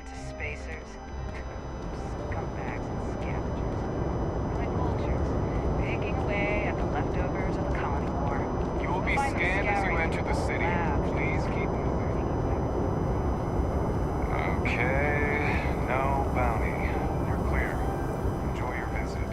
bunch of spacers. Scumbags and scavengers. They're like vultures, picking away at the leftovers of the colony war. You will be scanned as you enter the city. Please keep moving. Okay, no bounty. You're clear. Enjoy your visit.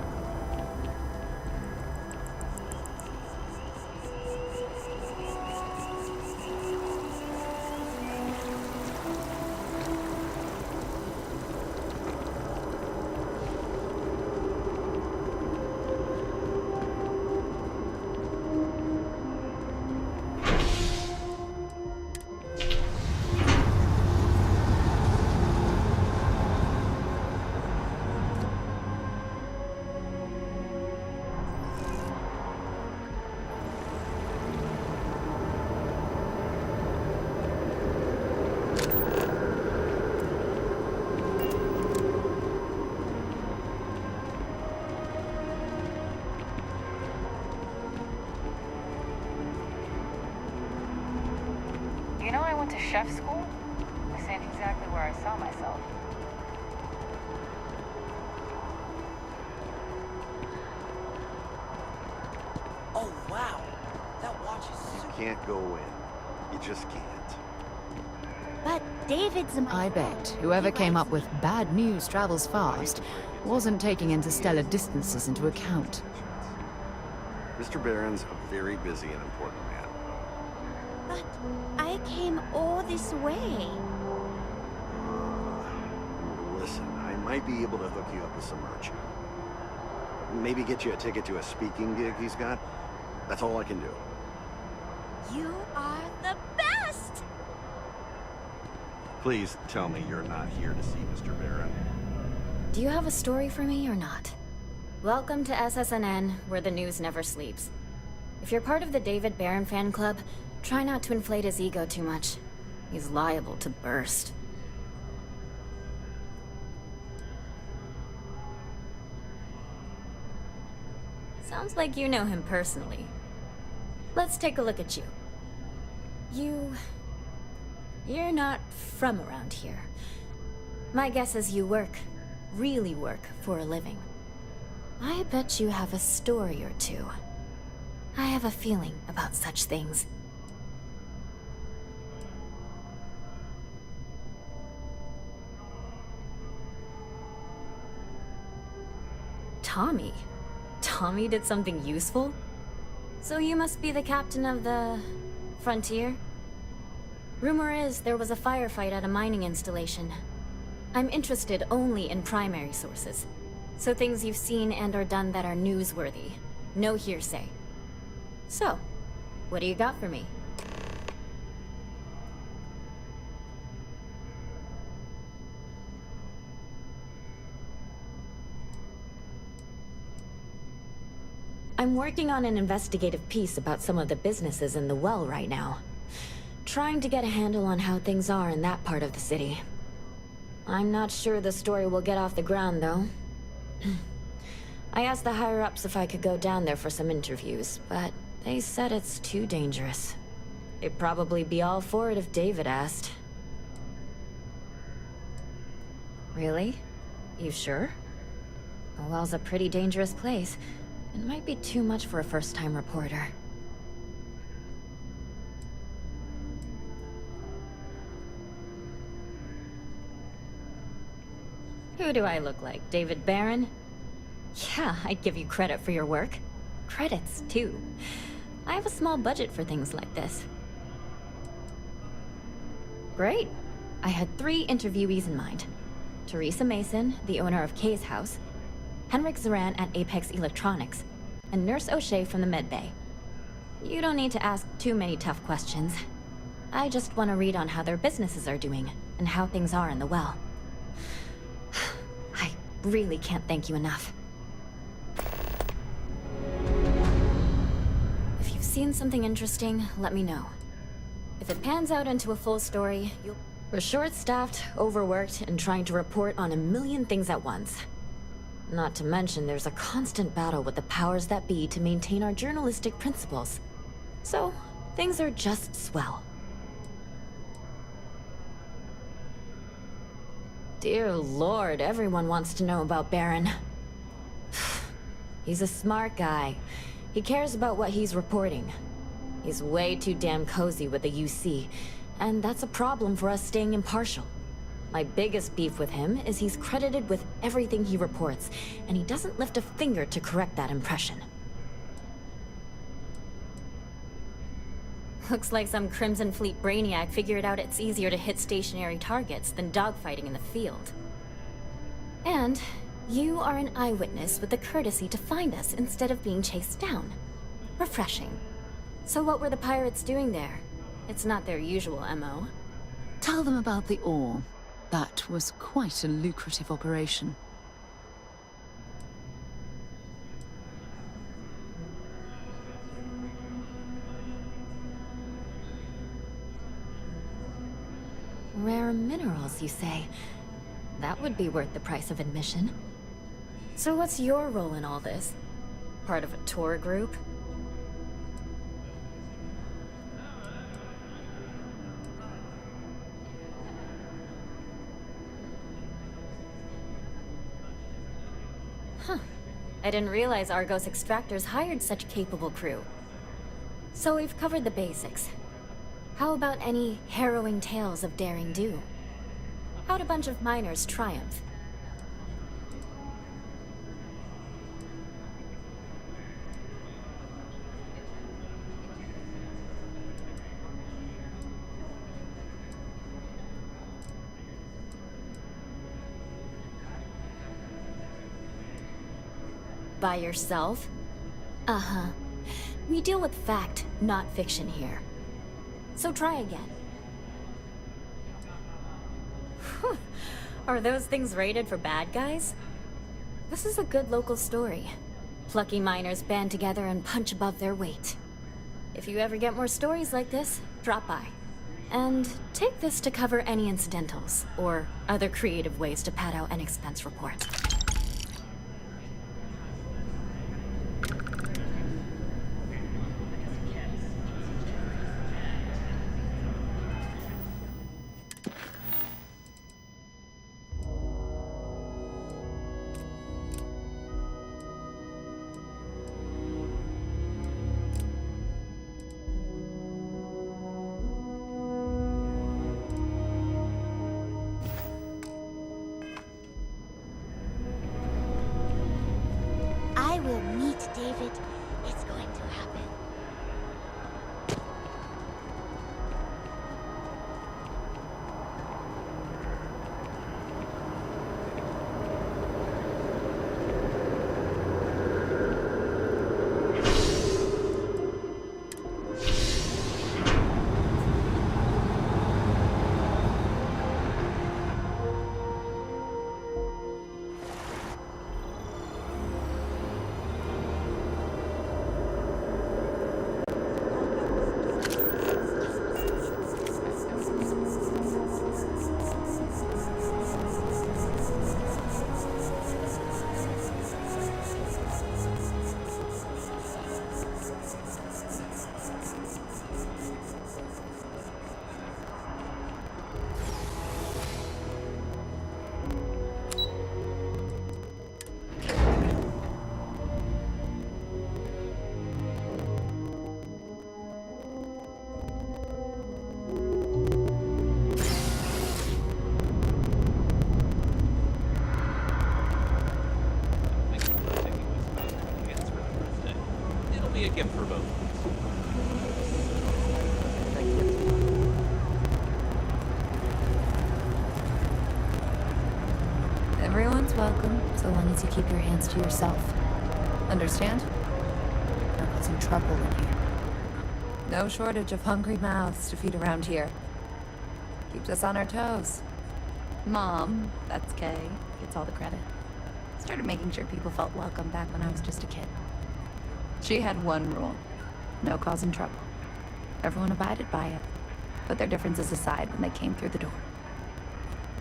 You know, I went to chef school. This ain't exactly where I saw myself. Oh, wow. That watch is super... You can't go in. You just can't. But David's I bet whoever came up with bad news travels fast wasn't taking interstellar distances into account. Mr. Barron's a very busy and important man. But I came all this way. Listen, I might be able to hook you up with some merch. Maybe get you a ticket to a speaking gig he's got. That's all I can do. You are the best! Please tell me you're not here to see Mr. Barron. Do you have a story for me or not? Welcome to SSNN, where the news never sleeps. If you're part of the David Barron fan club, try not to inflate his ego too much. He's liable to burst. Sounds like you know him personally. Let's take a look at you. You're not from around here. My guess is you work, really work, for a living. I bet you have a story or two. I have a feeling about such things. Tommy? Tommy did something useful? So you must be the captain of the... Frontier? Rumor is there was a firefight at a mining installation. I'm interested only in primary sources. So things you've seen and or done that are newsworthy. No hearsay. So, what do you got for me? I'm working on an investigative piece about some of the businesses in the well right now. Trying to get a handle on how things are in that part of the city. I'm not sure the story will get off the ground, though. I asked the higher-ups if I could go down there for some interviews, but they said it's too dangerous. They'd probably be all for it if David asked. Really? You sure? The well's a pretty dangerous place. It might be too much for a first-time reporter. Who do I look like? David Barron? Yeah, I'd give you credit for your work. Credits, too. I have a small budget for things like this. Great. I had 3 interviewees in mind. Teresa Mason, the owner of Kay's house, Henrik Zoran at Apex Electronics, and Nurse O'Shea from the Medbay. You don't need to ask too many tough questions. I just want to read on how their businesses are doing, and how things are in the well. I really can't thank you enough. If you've seen something interesting, let me know. If it pans out into a full story, you'll... We're short-staffed, overworked, and trying to report on a million things at once. Not to mention, there's a constant battle with the powers that be to maintain our journalistic principles. So, things are just swell. Dear Lord, everyone wants to know about Baron. He's a smart guy. He cares about what he's reporting. He's way too damn cozy with the UC, and that's a problem for us staying impartial. My biggest beef with him is he's credited with everything he reports, and he doesn't lift a finger to correct that impression. Looks like some Crimson Fleet brainiac figured out it's easier to hit stationary targets than dogfighting in the field. And you are an eyewitness with the courtesy to find us instead of being chased down. Refreshing. So what were the pirates doing there? It's not their usual MO. Tell them about the ore. That was quite a lucrative operation. Rare minerals, you say? That would be worth the price of admission. So what's your role in all this? Part of a tour group? Huh. I didn't realize Argos Extractors hired such capable crew. So we've covered the basics. How about any harrowing tales of daring do? How'd a bunch of miners triumph? By yourself? Uh-huh. We deal with fact, not fiction here. So try again. Whew. Are those things rated for bad guys? This is a good local story. Plucky miners band together and punch above their weight. If you ever get more stories like this, drop by. And take this to cover any incidentals, or other creative ways to pad out an expense report. I will meet David. It's going to happen. It'll be a gift for both. Everyone's welcome, so long as you keep your hands to yourself. Understand? Don't cause some trouble in here. No shortage of hungry mouths to feed around here. Keeps us on our toes. Mom, that's Kay, gets all the credit. Started making sure people felt welcome back when I was just a kid. She had one rule: no causing trouble. Everyone abided by it, put their differences aside when they came through the door.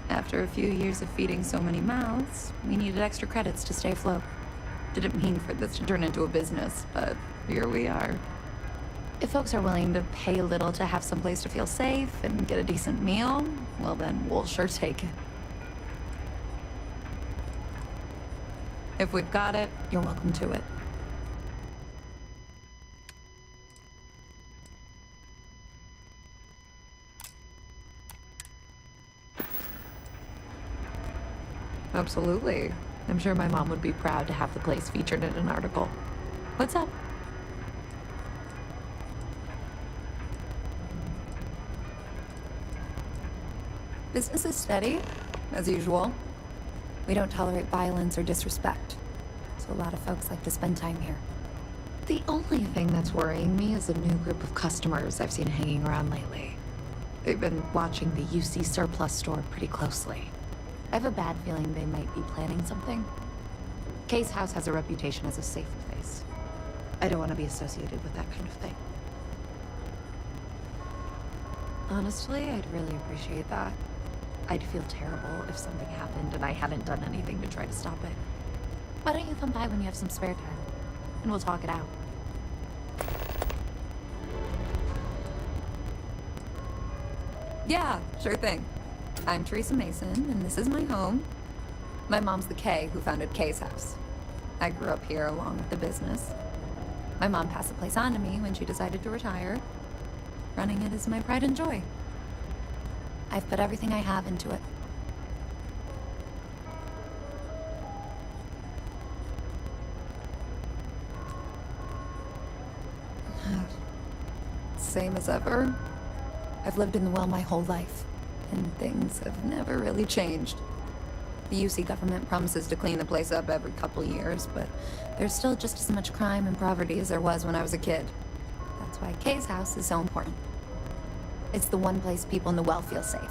After a few years of feeding so many mouths, we needed extra credits to stay afloat. Didn't mean for this to turn into a business, but here we are. If folks are willing to pay a little to have someplace to feel safe and get a decent meal, well then we'll sure take it. If we've got it, you're welcome to it. Absolutely. I'm sure my mom would be proud to have the place featured in an article. What's up? Business is steady, as usual. We don't tolerate violence or disrespect, so a lot of folks like to spend time here. The only thing that's worrying me is a new group of customers I've seen hanging around lately. They've been watching the UC surplus store pretty closely. I have a bad feeling they might be planning something. Case House has a reputation as a safe place. I don't want to be associated with that kind of thing. Honestly, I'd really appreciate that. I'd feel terrible if something happened and I hadn't done anything to try to stop it. Why don't you come by when you have some spare time? And we'll talk it out. Yeah, sure thing. I'm Teresa Mason, and this is my home. My mom's the Kay who founded Kay's House. I grew up here along with the business. My mom passed the place on to me when she decided to retire. Running it is my pride and joy. I've put everything I have into it. Same as ever. I've lived in the well my whole life, and things have never really changed. The UC government promises to clean the place up every couple years, but there's still just as much crime and poverty as there was when I was a kid. That's why Kay's House is so important. It's the one place people in the well feel safe.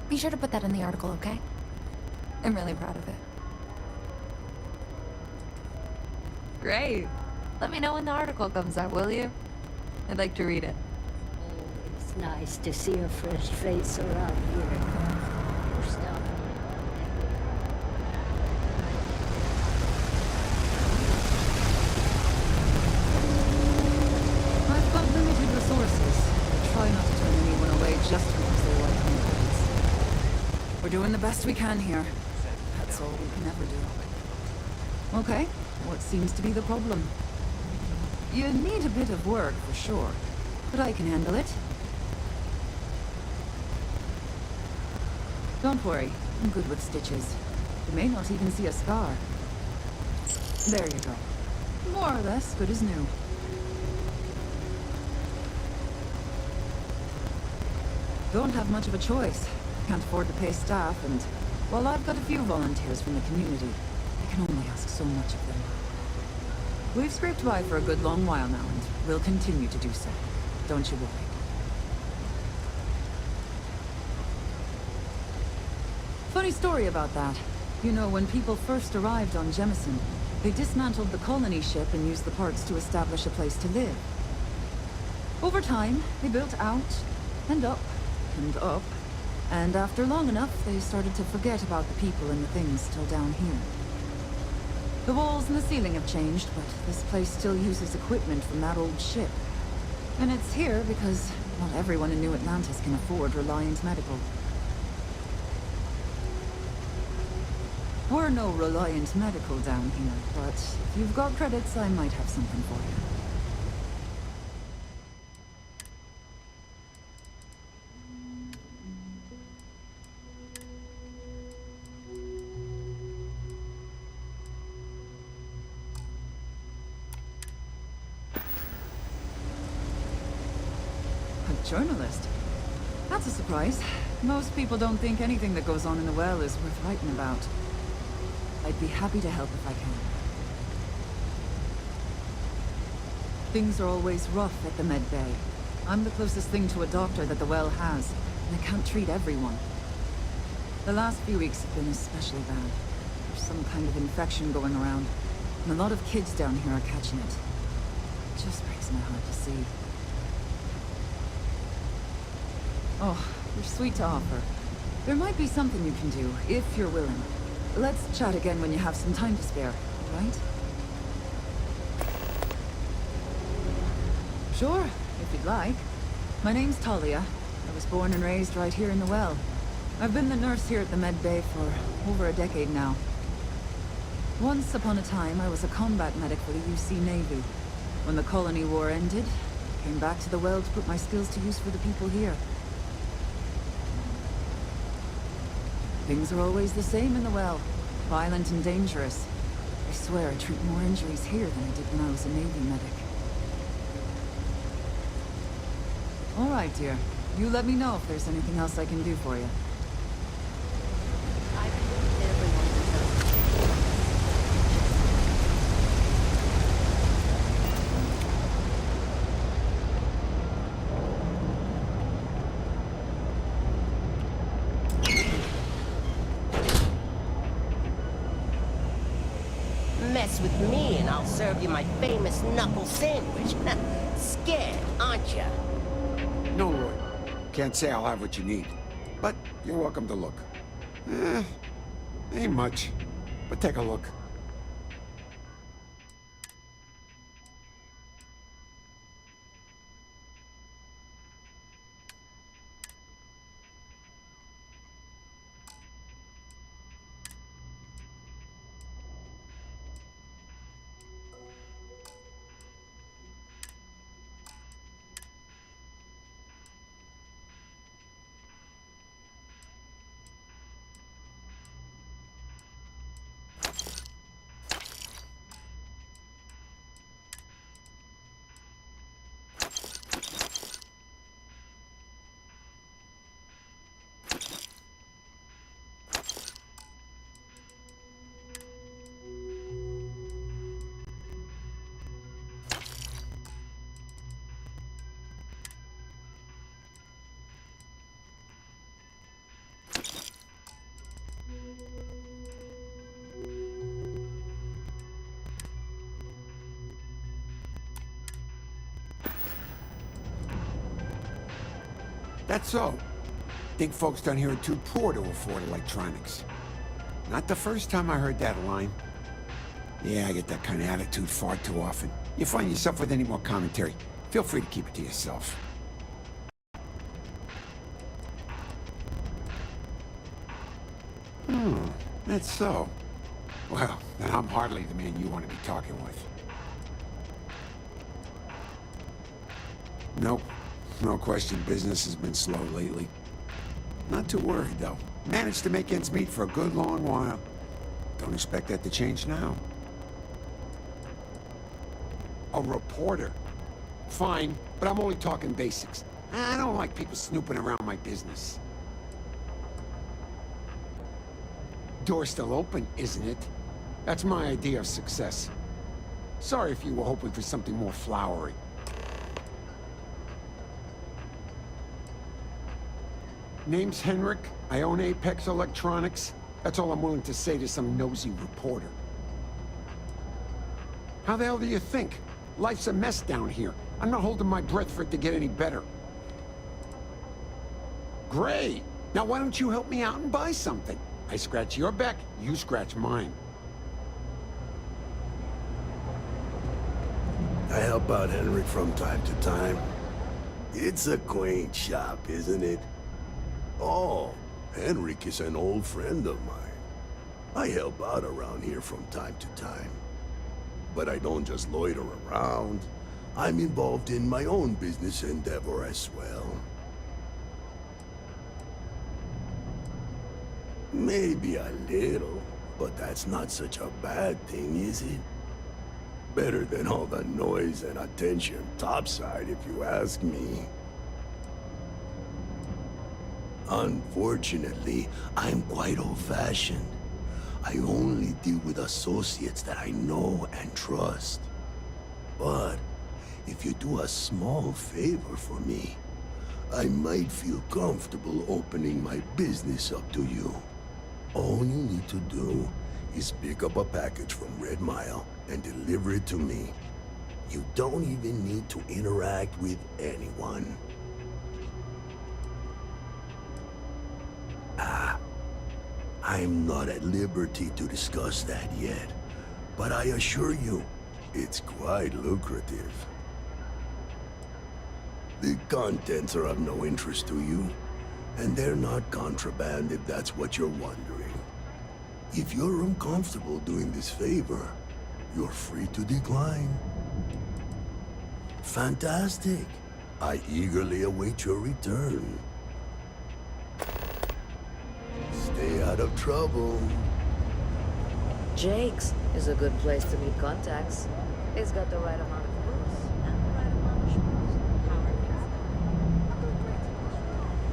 Be sure to put that in the article, okay? I'm really proud of it. Great. Let me know when the article comes out, will you? I'd like to read it. It's nice to see a fresh face around here. Stop. I've got limited resources. I try not to turn anyone away just because they're like me. We're doing the best we can here. That's all we can ever do. Okay, what seems to be the problem? You need a bit of work, for sure. But I can handle it. Don't worry, I'm good with stitches. You may not even see a scar. There you go. More or less good as new. Don't have much of a choice. Can't afford to pay staff, and while I've got a few volunteers from the community, I can only ask so much of them. We've scraped by for a good long while now, and we'll continue to do so. Don't you worry. Funny story about that. You know, when people first arrived on Jemison, they dismantled the colony ship and used the parts to establish a place to live. Over time, they built out, and up, and up, and after long enough, they started to forget about the people and the things still down here. The walls and the ceiling have changed, but this place still uses equipment from that old ship. And it's here because not everyone in New Atlantis can afford Reliant Medical. We're no Reliant Medical down here, but if you've got credits, I might have something for you. Journalist? That's a surprise. Most people don't think anything that goes on in the well is worth writing about. I'd be happy to help if I can. Things are always rough at the Med Bay. I'm the closest thing to a doctor that the well has, and I can't treat everyone. The last few weeks have been especially bad. There's some kind of infection going around, and a lot of kids down here are catching it. It just breaks my heart to see. Oh, you're sweet to offer. There might be something you can do, if you're willing. Let's chat again when you have some time to spare, all right? Sure, if you'd like. My name's Talia. I was born and raised right here in the well. I've been the nurse here at the Med Bay for over a decade now. Once upon a time, I was a combat medic for the UC Navy. When the colony war ended, I came back to the well to put my skills to use for the people here. Things are always the same in the well. Violent and dangerous. I swear I treat more injuries here than I did when I was a Navy medic. All right, dear. You let me know if there's anything else I can do for you. I believe everyone deserves Mess with me and I'll serve you my famous knuckle sandwich. Scared, aren't ya? No, Roy. Can't say I'll have what you need. But you're welcome to look. Ain't much. But take a look. That's so. Think folks down here are too poor to afford electronics. Not the first time I heard that line. Yeah, I get that kind of attitude far too often. You find yourself with any more commentary, feel free to keep it to yourself. That's so. Well, then I'm hardly the man you want to be talking with. Nope. No question, business has been slow lately. Not too worried, though. Managed to make ends meet for a good long while. Don't expect that to change now. A reporter. Fine, but I'm only talking basics. I don't like people snooping around my business. Door's still open, isn't it? That's my idea of success. Sorry if you were hoping for something more flowery. Name's Henrik. I own Apex Electronics. That's all I'm willing to say to some nosy reporter. How the hell do you think? Life's a mess down here. I'm not holding my breath for it to get any better. Great! Now why don't you help me out and buy something? I scratch your back, you scratch mine. I help out Henrik from time to time. It's a quaint shop, isn't it? Oh, Henrik is an old friend of mine. I help out around here from time to time. But I don't just loiter around. I'm involved in my own business endeavor as well. Maybe a little, but that's not such a bad thing, is it? Better than all the noise and attention topside, if you ask me. Unfortunately, I'm quite old-fashioned. I only deal with associates that I know and trust. But if you do a small favor for me, I might feel comfortable opening my business up to you. All you need to do is pick up a package from Red Mile and deliver it to me. You don't even need to interact with anyone. I'm not at liberty to discuss that yet, but I assure you, it's quite lucrative. The contents are of no interest to you, and they're not contraband if that's what you're wondering. If you're uncomfortable doing this favor, you're free to decline. Fantastic. I eagerly await your return. Stay out of trouble. Jake's is a good place to meet contacts. He's got the right amount of booze and the right amount of schmooze. How are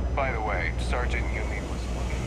things? By the way, Sergeant Yumi was looking.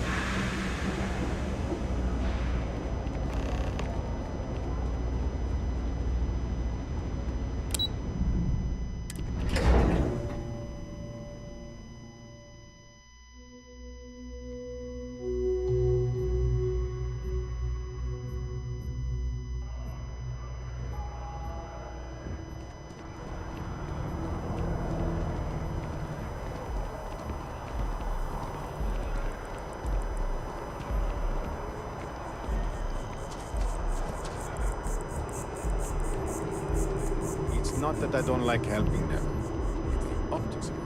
It's not that I don't like helping them. It's the optics of it.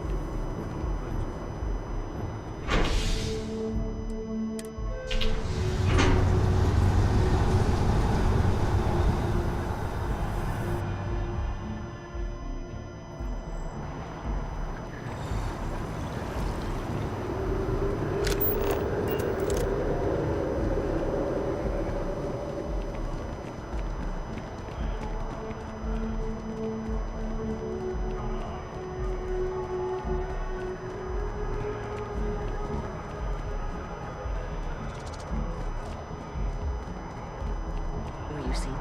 Were you seen?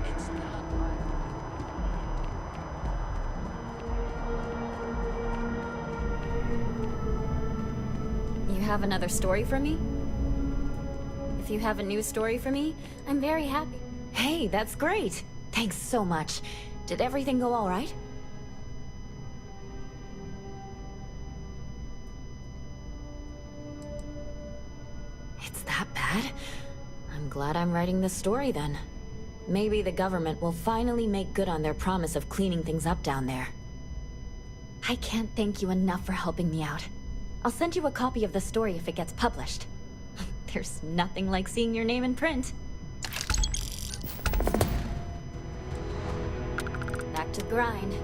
It's not right. You have another story for me? If you have a new story for me, I'm very happy. Hey, that's great. Thanks so much. Did everything go all right? It's that bad? I'm glad I'm writing this story then. Maybe the government will finally make good on their promise of cleaning things up down there. I can't thank you enough for helping me out. I'll send you a copy of the story if it gets published. There's nothing like seeing your name in print. Back to the grind.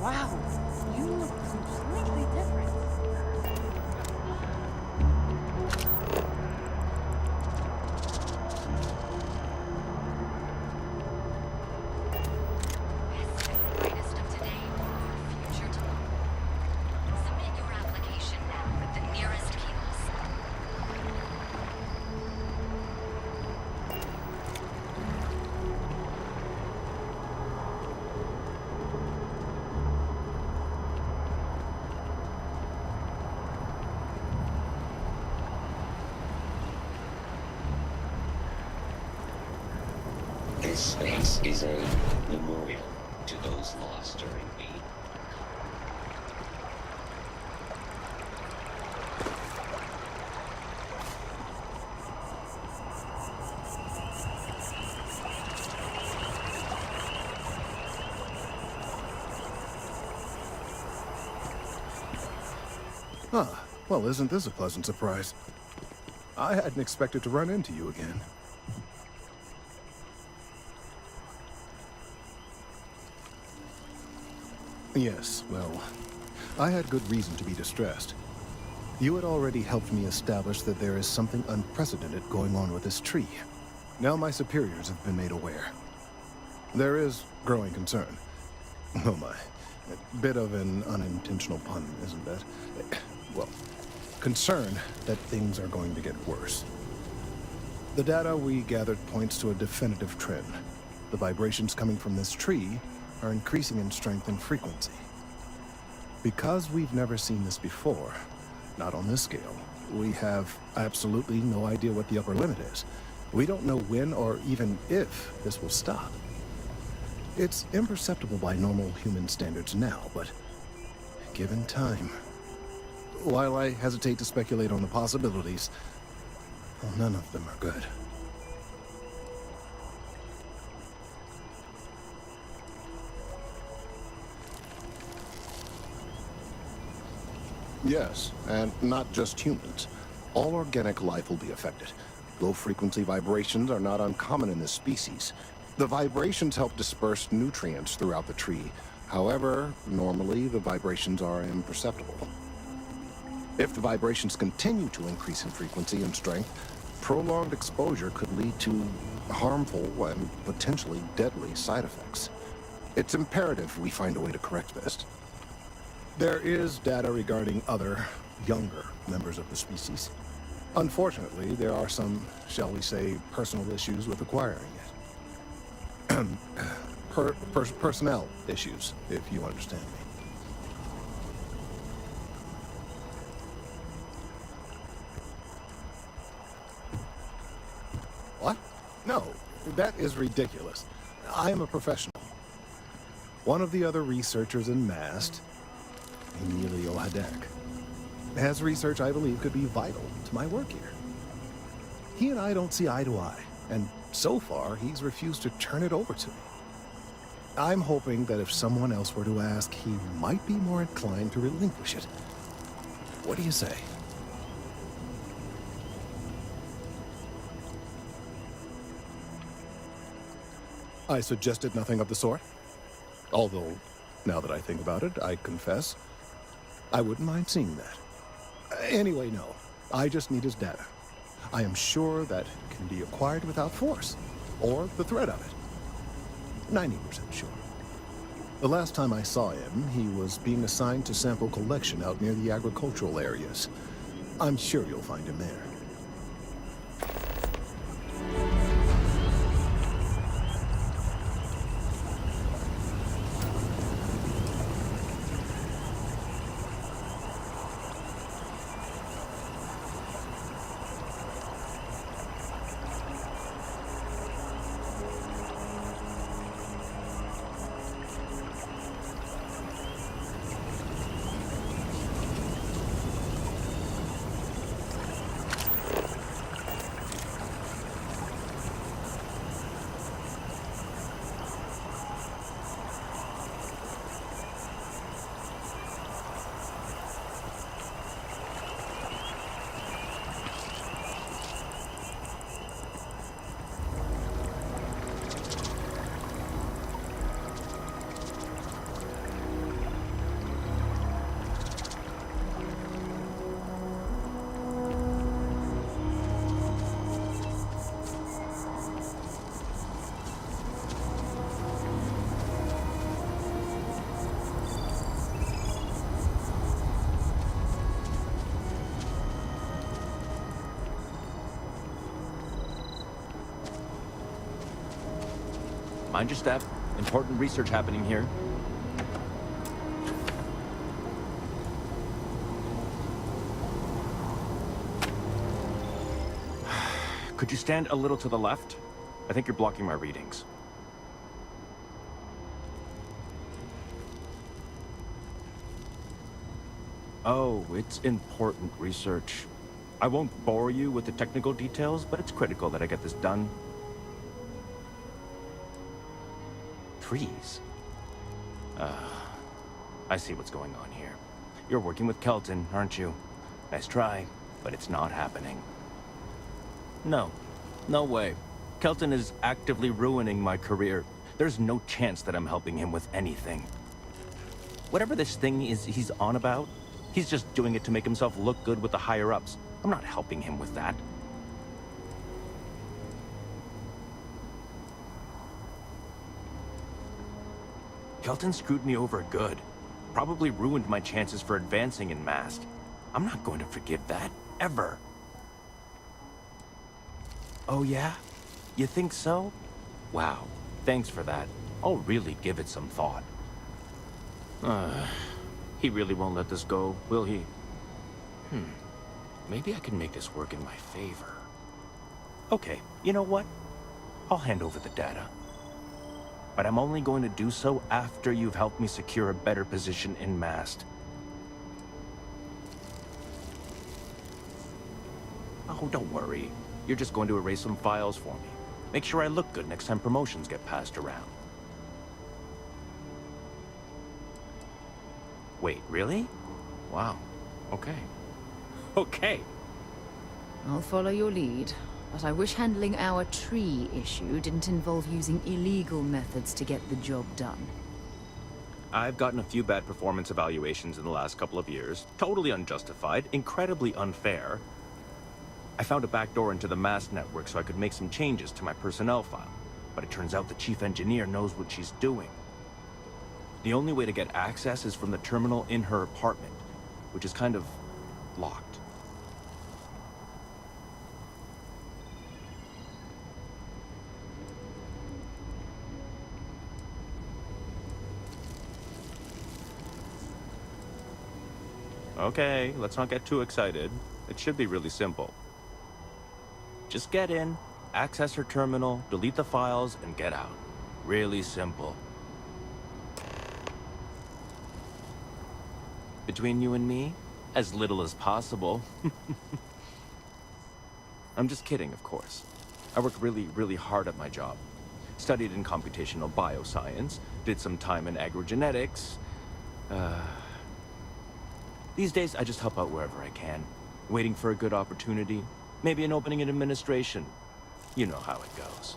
Wow, you look completely different. This space is a memorial to those lost during the... Ah, well, isn't this a pleasant surprise? I hadn't expected to run into you again. Yes, well, I had good reason to be distressed. You had already helped me establish that there is something unprecedented going on with this tree. Now my superiors have been made aware. There is growing concern. Oh my. A bit of an unintentional pun, isn't it? Well, concern that things are going to get worse. The data we gathered points to a definitive trend. The vibrations coming from this tree are increasing in strength and frequency. Because we've never seen this before, not on this scale, we have absolutely no idea what the upper limit is. We don't know when or even if this will stop. It's imperceptible by normal human standards now, but given time... While I hesitate to speculate on the possibilities, well, none of them are good. Yes, and not just humans. All organic life will be affected. Low-frequency vibrations are not uncommon in this species. The vibrations help disperse nutrients throughout the tree. However, normally the vibrations are imperceptible. If the vibrations continue to increase in frequency and strength, prolonged exposure could lead to harmful and potentially deadly side effects. It's imperative we find a way to correct this. There is data regarding other, younger members of the species. Unfortunately, there are some, shall we say, personal issues with acquiring it. Personnel issues, if you understand me. What? No, that is ridiculous. I am a professional. One of the other researchers in MAST, Emilio Hadek, has research I believe could be vital to my work here. He and I don't see eye to eye, and so far he's refused to turn it over to me. I'm hoping that if someone else were to ask, he might be more inclined to relinquish it. What do you say? I suggested nothing of the sort. Although, now that I think about it, I confess, I wouldn't mind seeing that. Anyway, no. I just need his data. I am sure that it can be acquired without force, or the threat of it. 90% sure. The last time I saw him, he was being assigned to sample collection out near the agricultural areas. I'm sure you'll find him there. Mind your step. Important research happening here. Could you stand a little to the left? I think you're blocking my readings. Oh, it's important research. I won't bore you with the technical details, but it's critical that I get this done. Trees? I see what's going on here. You're working with Kelton, aren't you? Nice try, but it's not happening. No. No way. Kelton is actively ruining my career. There's no chance that I'm helping him with anything. Whatever this thing is he's on about, he's just doing it to make himself look good with the higher-ups. I'm not helping him with that. Kelton screwed me over good. Probably ruined my chances for advancing in Mast. I'm not going to forgive that, ever. Oh yeah? You think so? Wow, thanks for that. I'll really give it some thought. He really won't let this go, will he? Maybe I can make this work in my favor. Okay, you know what? I'll hand over the data. But I'm only going to do so after you've helped me secure a better position in Mast. Oh, don't worry. You're just going to erase some files for me. Make sure I look good next time promotions get passed around. Wait, really? Wow. Okay. Okay. I'll follow your lead, but I wish handling our tree issue didn't involve using illegal methods to get the job done. I've gotten a few bad performance evaluations in the last couple of years. Totally unjustified, incredibly unfair. I found a backdoor into the Mast network so I could make some changes to my personnel file. But it turns out the chief engineer knows what she's doing. The only way to get access is from the terminal in her apartment, which is kind of locked. Okay, let's not get too excited. It should be really simple. Just get in, access her terminal, delete the files, and get out. Really simple. Between you and me, as little as possible. I'm just kidding, of course. I work really, really hard at my job. Studied in computational bioscience, did some time in agrogenetics. These days, I just help out wherever I can. Waiting for a good opportunity. Maybe an opening in administration. You know how it goes.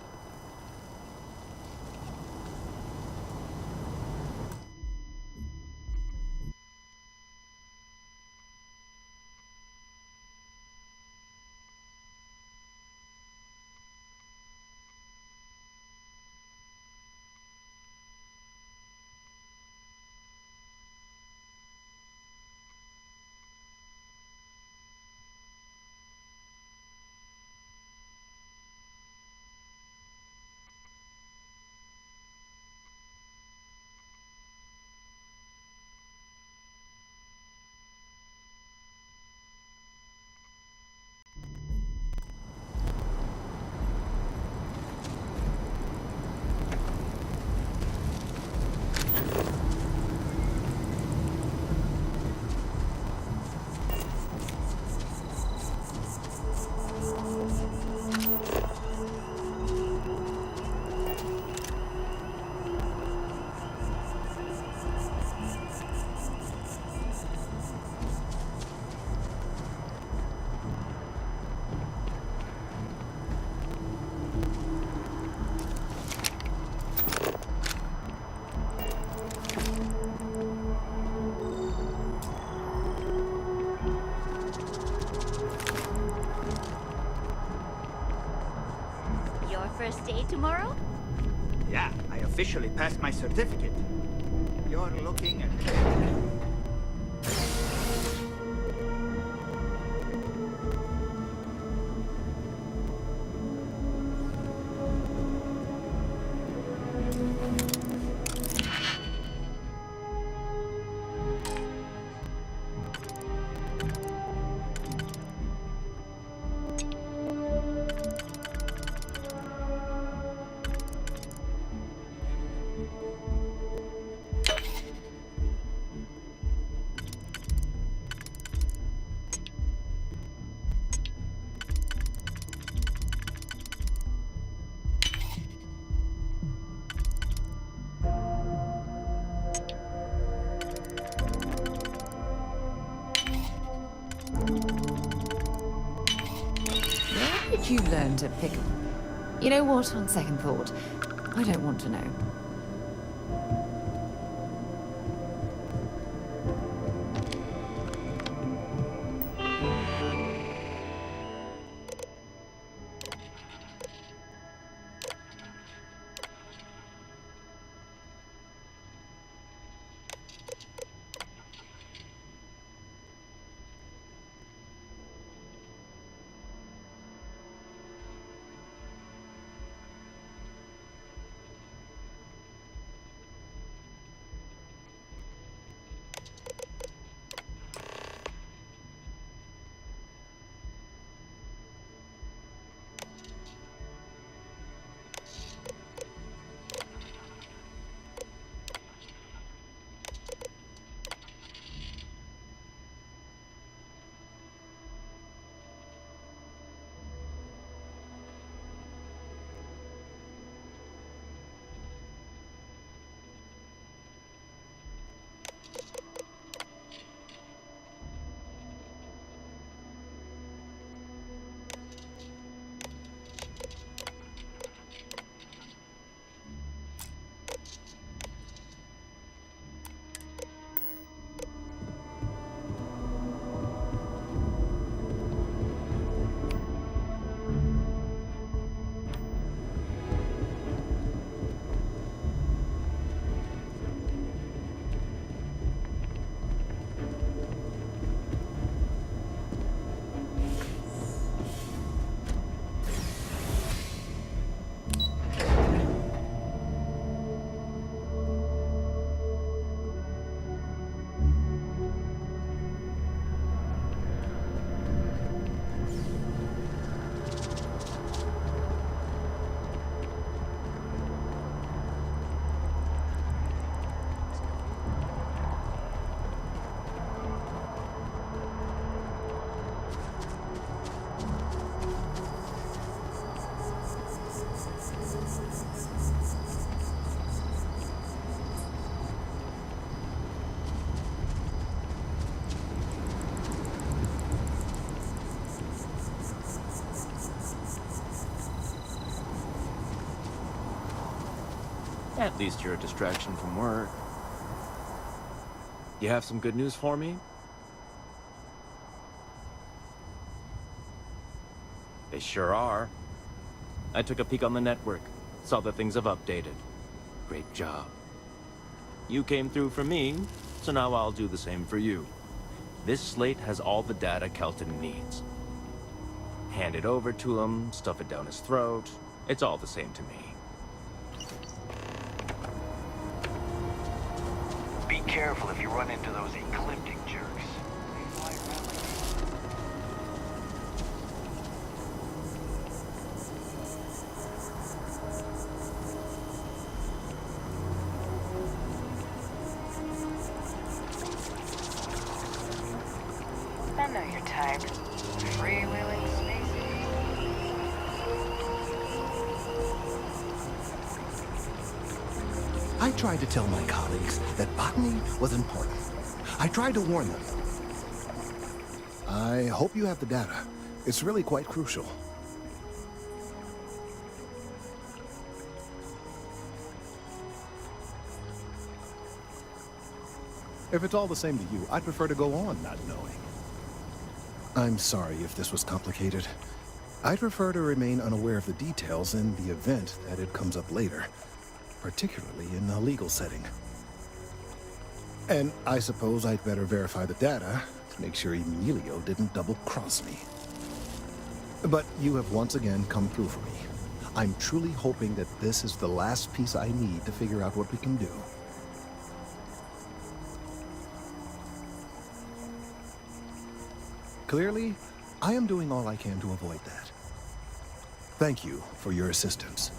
First day tomorrow? Yeah, I officially passed my certificate. You're looking at... you learn to pick... You know what, on second thought, I don't want to know. At least you're a distraction from work. You have some good news for me? They sure are. I took a peek on the network, saw that things have updated. Great job. You came through for me, so now I'll do the same for you. This slate has all the data Kelton needs. Hand it over to him, stuff it down his throat. It's all the same to me. Be careful if you run into those ecliptic jerks. They fly around like... I know your type. Freewheeling space. I tried to tell my colleagues that botany was important. I tried to warn them. I hope you have the data. It's really quite crucial. If it's all the same to you, I'd prefer to go on not knowing. I'm sorry if this was complicated. I'd prefer to remain unaware of the details in the event that it comes up later, particularly in a legal setting. And I suppose I'd better verify the data to make sure Emilio didn't double-cross me. But you have once again come through for me. I'm truly hoping that this is the last piece I need to figure out what we can do. Clearly, I am doing all I can to avoid that. Thank you for your assistance.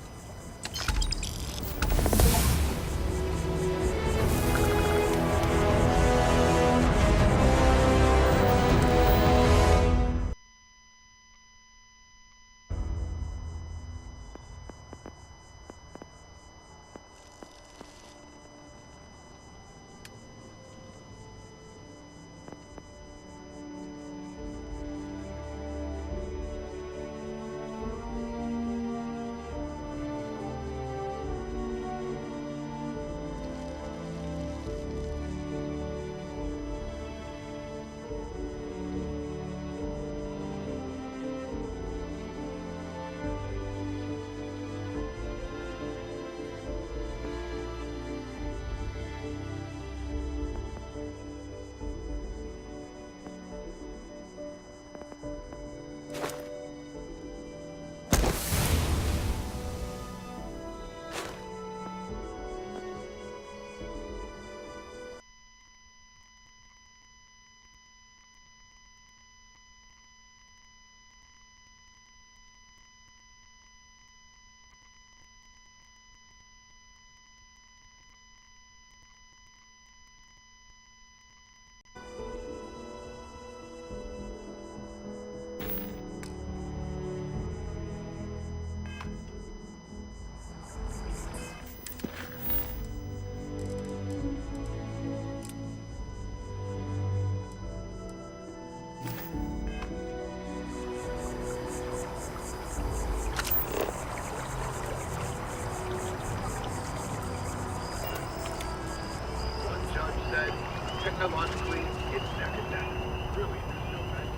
get them unclean, it's neck and neck. Really, there's no bad.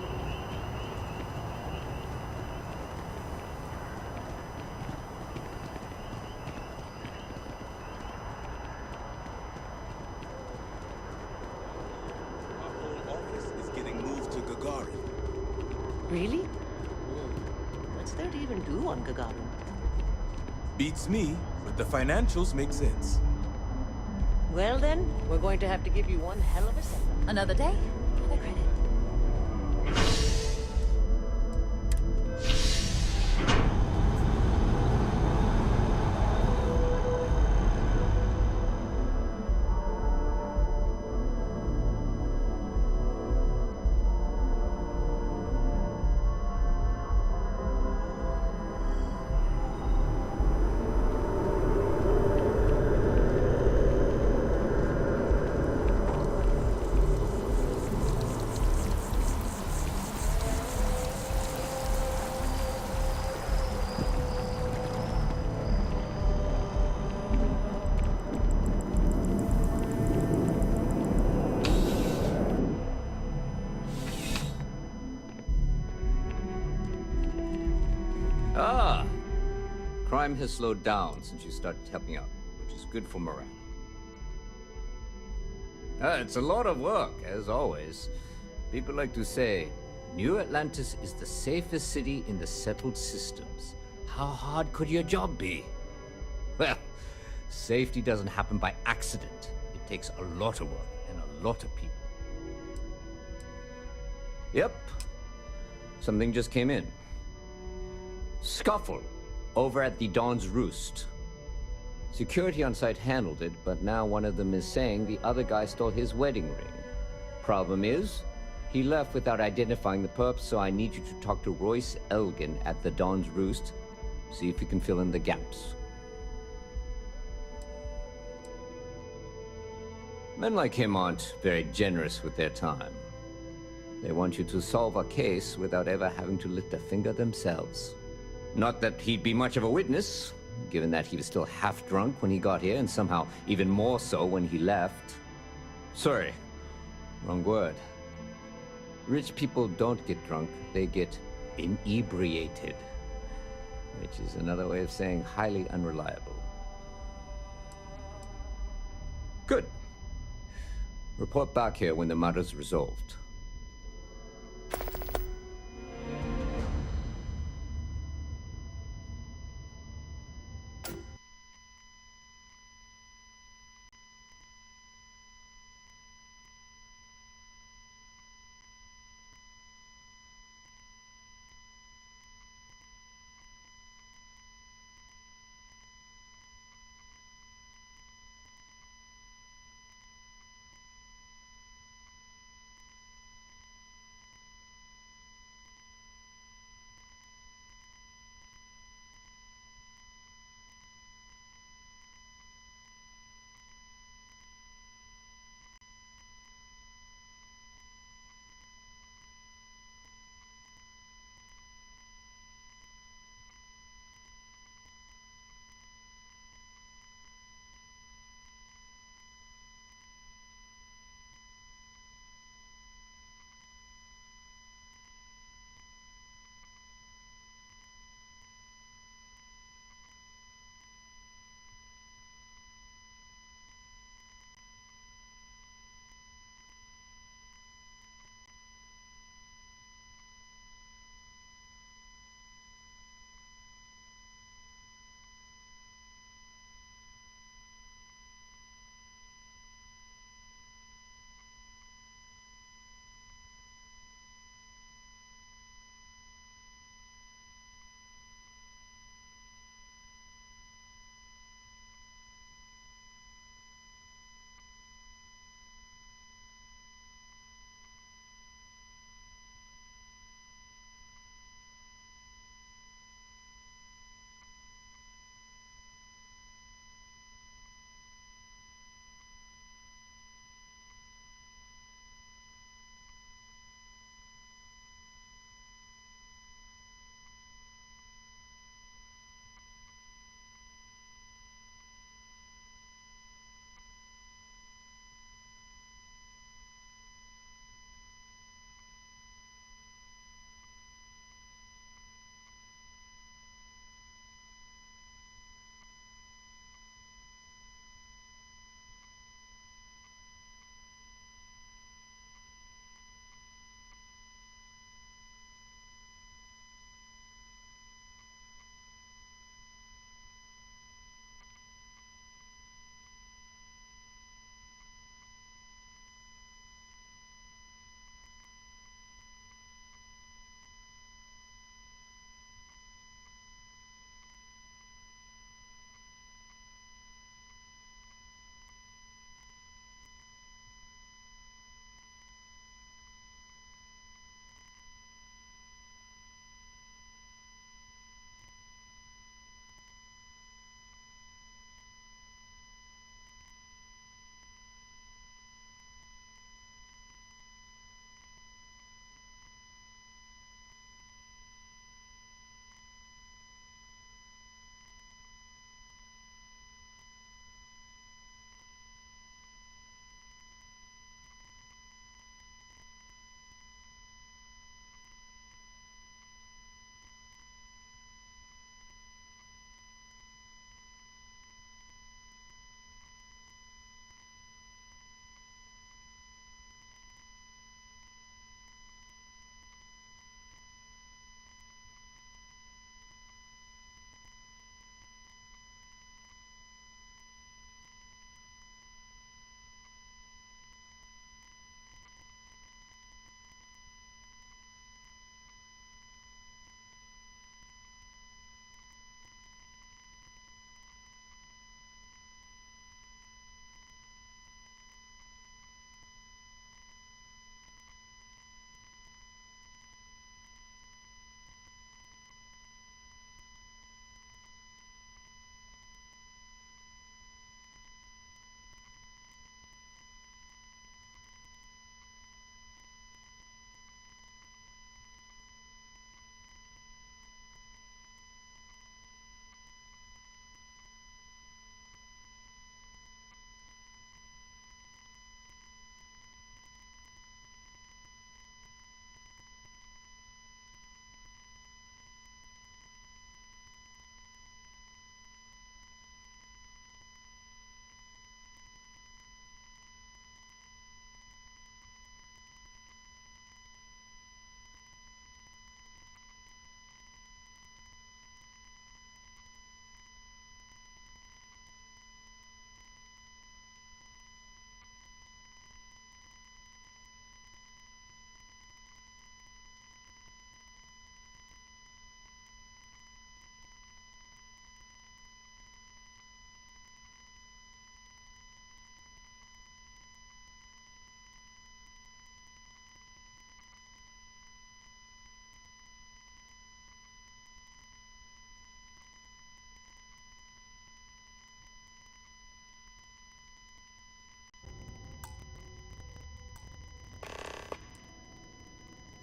Really? What's there to even do on Gagarin? Beats me, but the financials make sense. Well then, we're going to have to give you one hell of a send-up. Another day, another credit. Ah! Crime has slowed down since you started helping out, which is good for morale. It's a lot of work, as always. People like to say, New Atlantis is the safest city in the settled systems. How hard could your job be? Well, safety doesn't happen by accident. It takes a lot of work and a lot of people. Yep. Something just came in. Scuffle over at the Dawn's Roost. Security on site handled it, but now one of them is saying the other guy stole his wedding ring. Problem is, he left without identifying the perp, so I need you to talk to Royce Elgin at the Dawn's Roost. See if you can fill in the gaps. Men like him aren't very generous with their time. They want you to solve a case without ever having to lift a finger themselves. Not that he'd be much of a witness, given that he was still half drunk when he got here, and somehow even more so when he left. Sorry, wrong word. Rich people don't get drunk, they get inebriated. Which is another way of saying highly unreliable. Good. Report back here when the matter's resolved.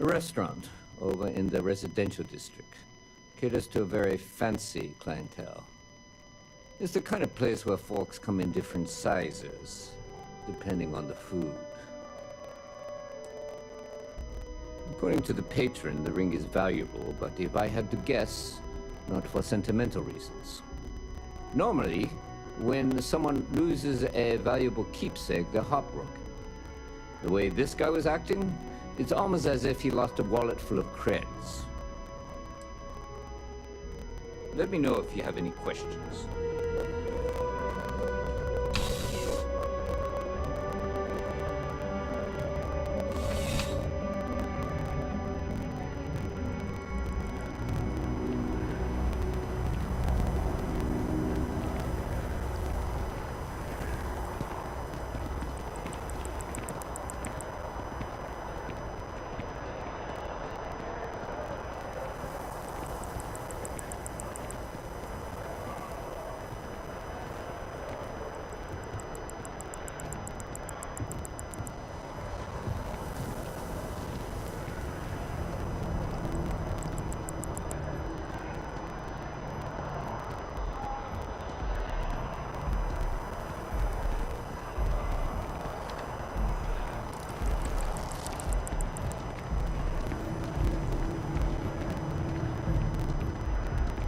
The restaurant, over in the residential district, caters to a very fancy clientele. It's the kind of place where folks come in different sizes, depending on the food. According to the patron, the ring is valuable, but if I had to guess, not for sentimental reasons. Normally, when someone loses a valuable keepsake, they're heartbroken. The way this guy was acting, it's almost as if he lost a wallet full of creds. Let me know if you have any questions.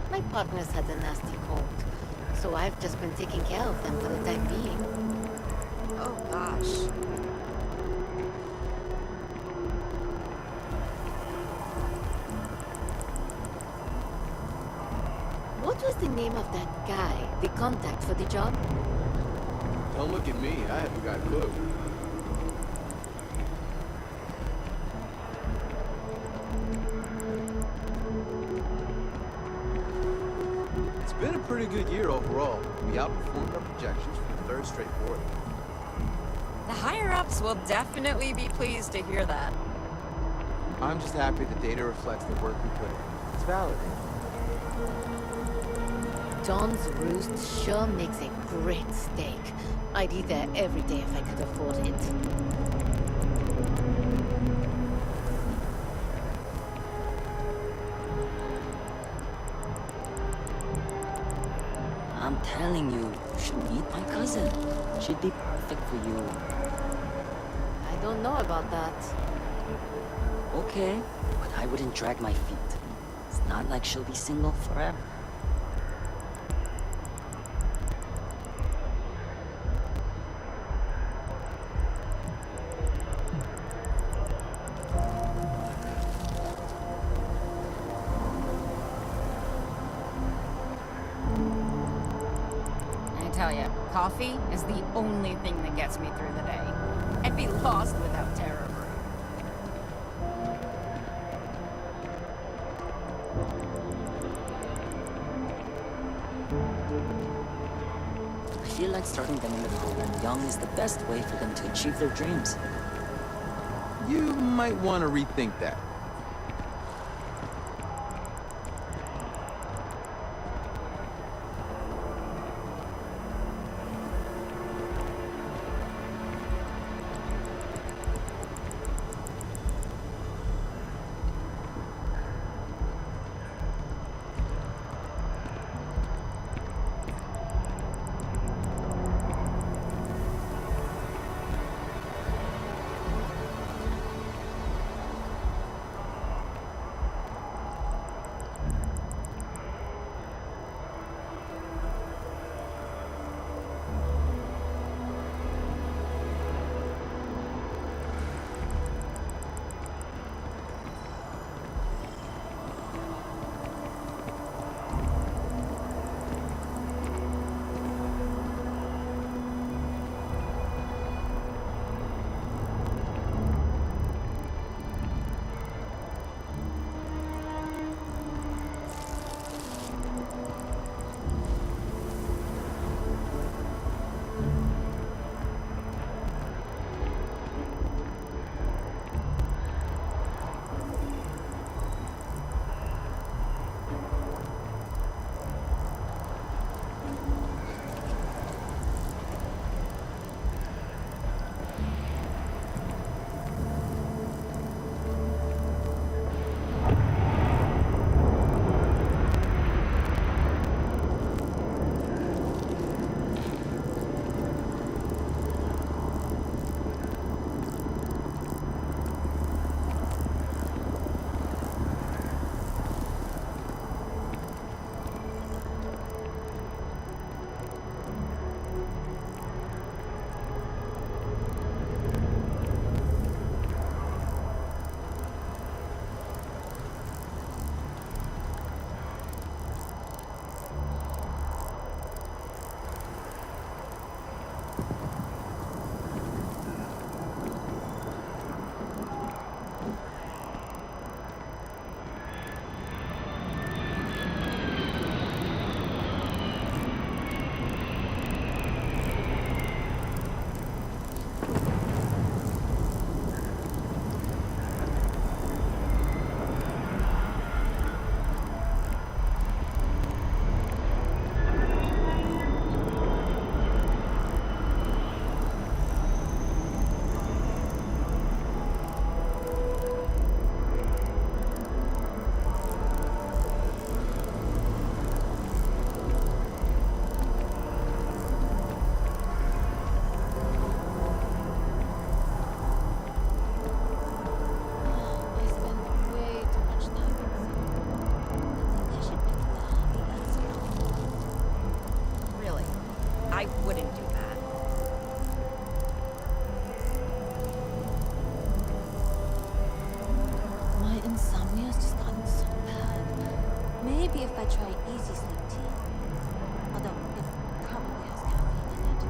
My partners had a nasty cold, so I've just been taking care of them for the time being. Oh gosh. What was the name of that guy, the contact for the job? Don't look at me, I haven't got a clue. It's been a pretty good year overall. We outperformed our projections for the third straight quarter. The higher-ups will definitely be pleased to hear that. I'm just happy the data reflects the work we put in. It's validated. John's Roost sure makes a great steak. I'd eat there every day if I could afford it. I'm telling you, you should meet my cousin. She'd be perfect for you. I don't know about that. Okay, but I wouldn't drag my feet. It's not like she'll be single forever. I tell ya, coffee is the only thing that gets me through the day. I'd be lost without Terror Brew. I feel like starting them in the program young is the best way for them to achieve their dreams. You might want to rethink that. if I try easy sleep tea? Although it probably has caffeine in it.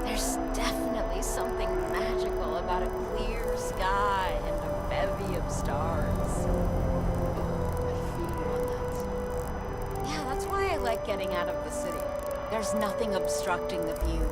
There's definitely something magical about a clear sky and a bevy of stars. I feel you on that. Yeah, that's why I like getting out of the city. There's nothing obstructing the view.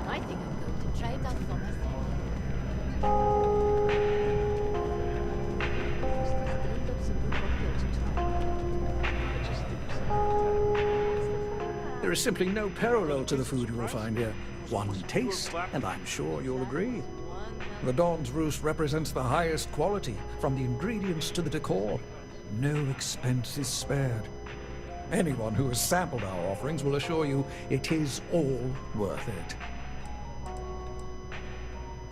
I think I'm going to try it out for myself. There is simply no parallel to the food you will find here. One taste, and I'm sure you'll agree. The Dawn's Roost represents the highest quality, from the ingredients to the decor. No expense is spared. Anyone who has sampled our offerings will assure you it is all worth it.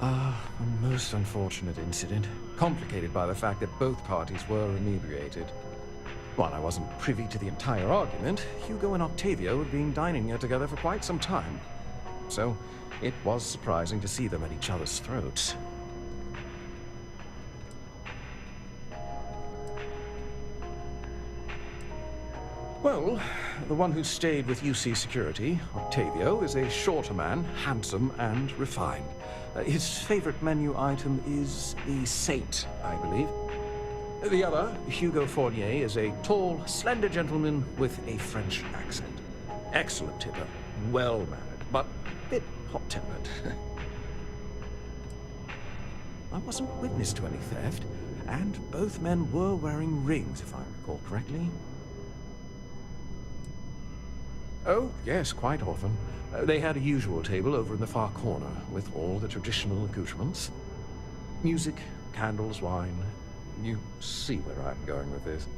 A most unfortunate incident, complicated by the fact that both parties were inebriated. While I wasn't privy to the entire argument, Hugo and Octavio had been dining here together for quite some time. So, it was surprising to see them at each other's throats. Well, the one who stayed with UC Security, Octavio, is a shorter man, handsome and refined. His favorite menu item is the Saint, I believe. The other, Hugo Fournier, is a tall, slender gentleman with a French accent. Excellent tipper, well-mannered, but a bit hot-tempered. I wasn't witness to any theft, and both men were wearing rings, if I recall correctly. Oh, yes, quite often. They had a usual table over in the far corner, with all the traditional accoutrements. Music, candles, wine. You see where I'm going with this.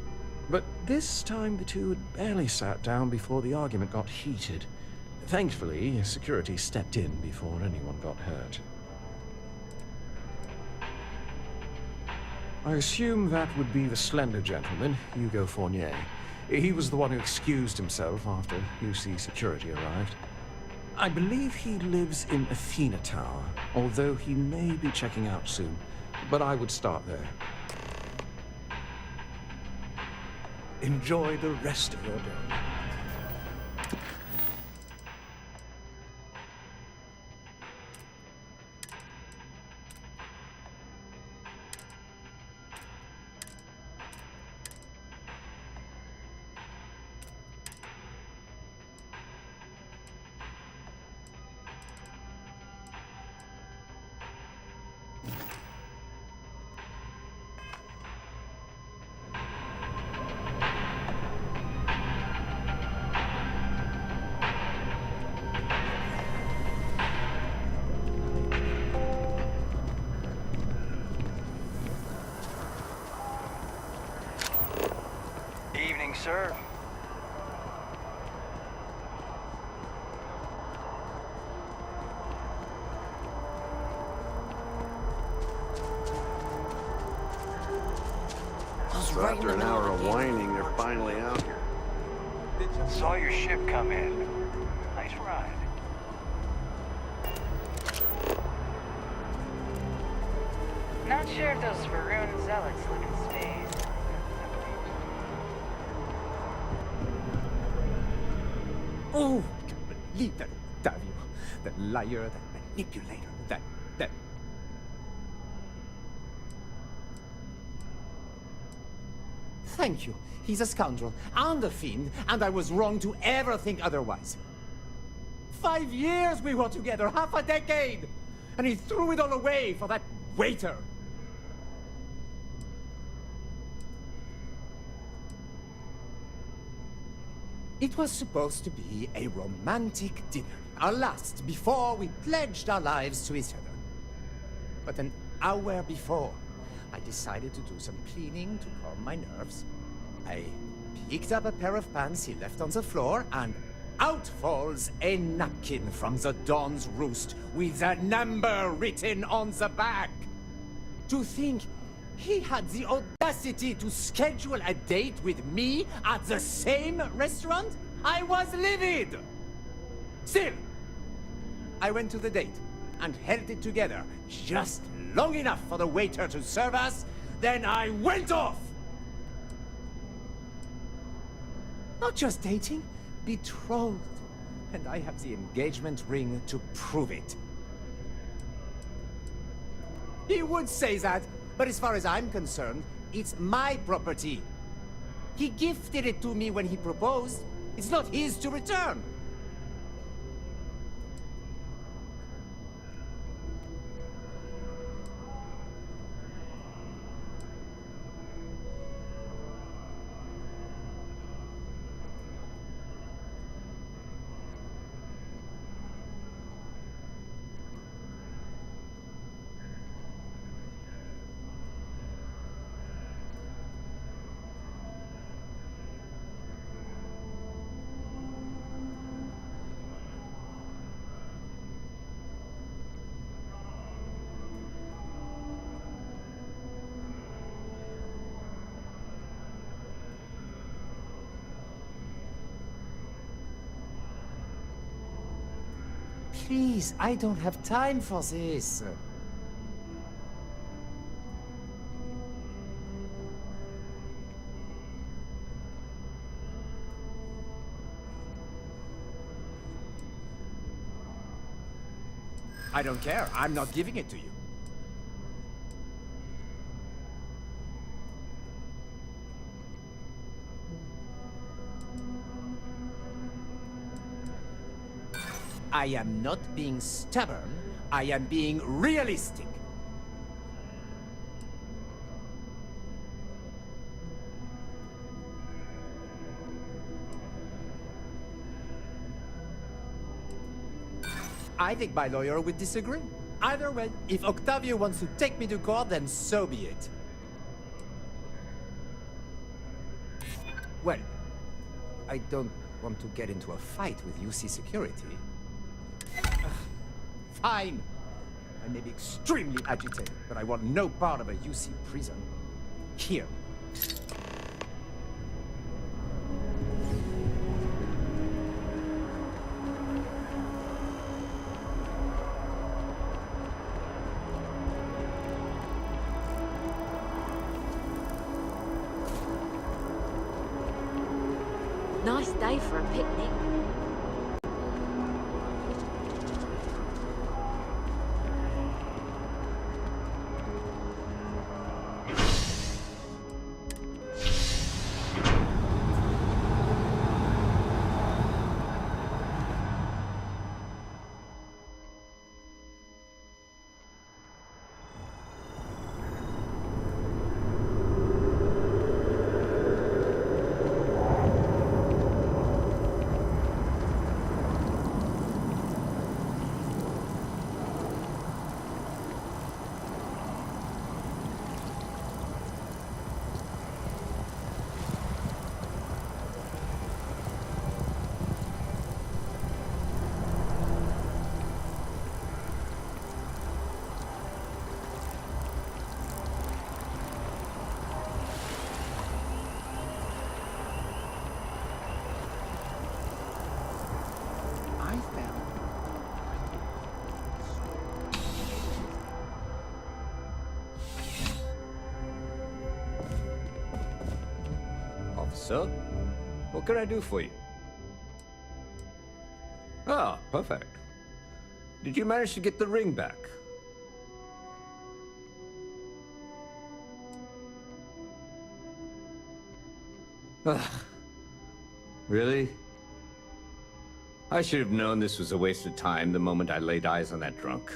But this time the two had barely sat down before the argument got heated. Thankfully, security stepped in before anyone got hurt. I assume that would be the slender gentleman, Hugo Fournier. He was the one who excused himself after UC Security arrived. I believe he lives in Athena Tower, although he may be checking out soon. But I would start there. Enjoy the rest of your day. Evening, sir. So after an hour of whining, they're finally out here. Saw your ship come in. Nice ride. Not sure if those Varun zealots live in space. Oh, I can't believe that Octavio. That liar, that manipulator, that... Thank you. He's a scoundrel and a fiend, and I was wrong to ever think otherwise. 5 years we were together, half a decade! And he threw it all away for that waiter. It was supposed to be a romantic dinner, our last before we pledged our lives to each other. But an hour before, I decided to do some cleaning to calm my nerves. I picked up a pair of pants he left on the floor, and out falls a napkin from the Dawn's Roost with a number written on the back. To think he had the audacity to schedule a date with me at the same restaurant? I was livid! Still, I went to the date and held it together just long enough for the waiter to serve us, then I went off! Not just dating, betrothed. And I have the engagement ring to prove it. He would say that, but as far as I'm concerned, it's my property. He gifted it to me when he proposed. It's not his to return. Please, I don't have time for this. I don't care. I'm not giving it to you. I am not being stubborn. I am being realistic. I think my lawyer would disagree. Either way, if Octavio wants to take me to court, then so be it. Well, I don't want to get into a fight with UC security. Fine. I may be extremely agitated, but I want no part of a UC prison. Here. day for a picnic. I found. Officer, what can I do for you? Ah, perfect. Did you manage to get the ring back? Ah, really? I should have known this was a waste of time the moment I laid eyes on that drunk.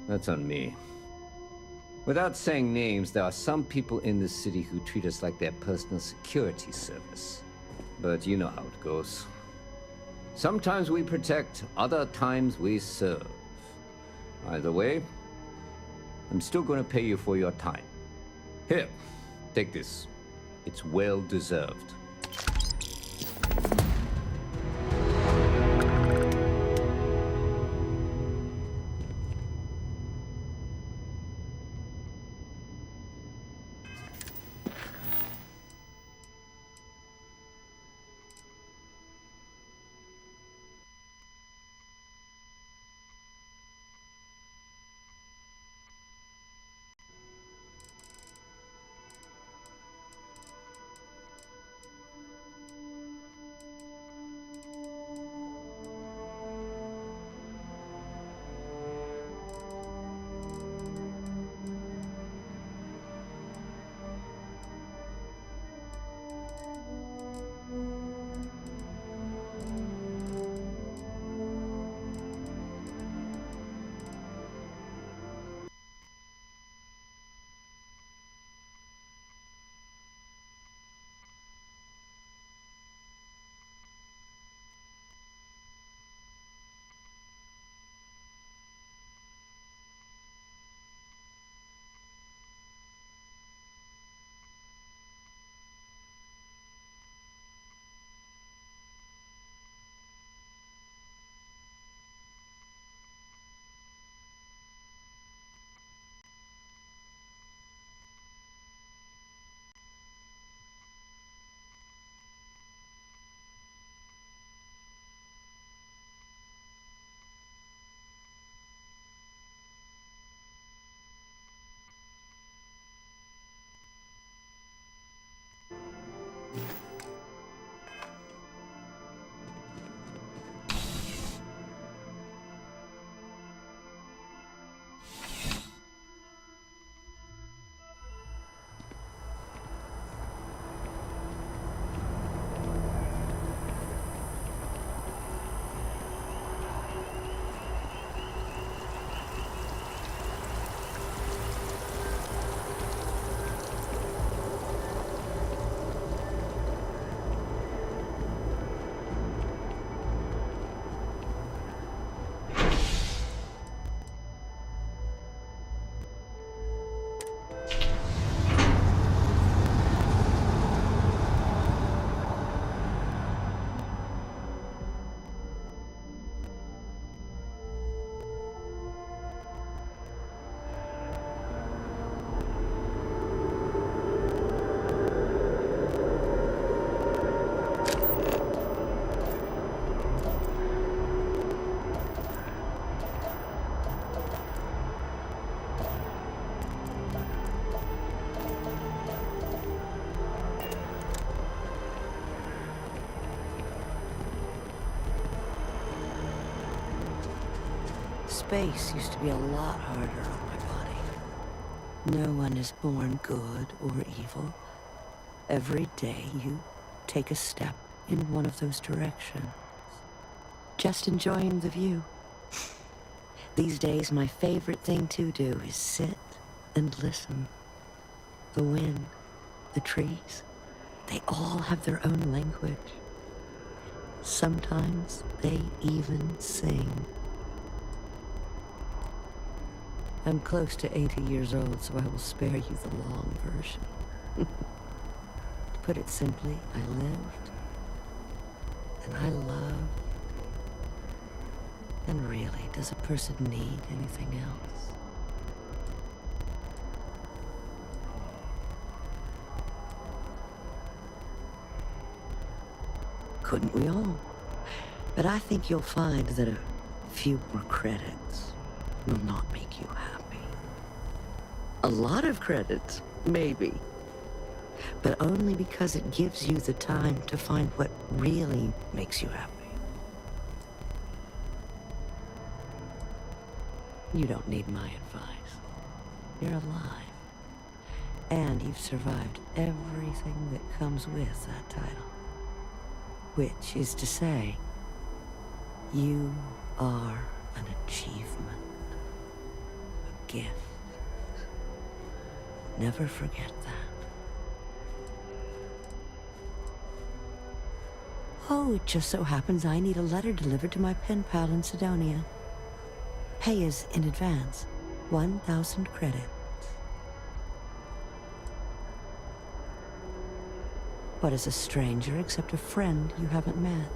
That's on me. Without saying names, there are some people in this city who treat us like their personal security service. But you know how it goes. Sometimes we protect, other times we serve. Either way, I'm still going to pay you for your time. Here, take this. It's well deserved. space used to be a lot harder on my body. No one is born good or evil. Every day you take a step in one of those directions. Just enjoying the view. These days, my favorite thing to do is sit and listen. The wind, the trees, they all have their own language. Sometimes they even sing. I'm close to 80 years old, so I will spare you the long version. To put it simply, I lived, and I loved. And really, does a person need anything else? Couldn't we all? But I think you'll find that a few more credits will not make you happy. A lot of credits, maybe. But only because it gives you the time to find what really makes you happy. You don't need my advice. You're alive. And you've survived everything that comes with that title. Which is to say, you are an achievement. A gift. Never forget that. Oh, it just so happens I need a letter delivered to my pen pal in Sidonia. Pay is in advance. 1,000 credits. What is a stranger except a friend you haven't met?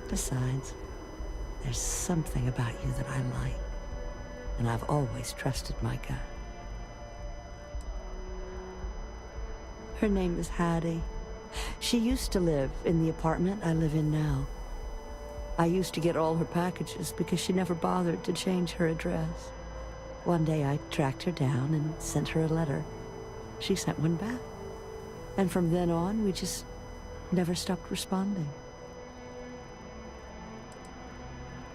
Besides, there's something about you that I like, and I've always trusted my gut. Her name is Hattie. She used to live in the apartment I live in now. I used to get all her packages because she never bothered to change her address. One day I tracked her down and sent her a letter. She sent one back. And from then on, we just never stopped responding.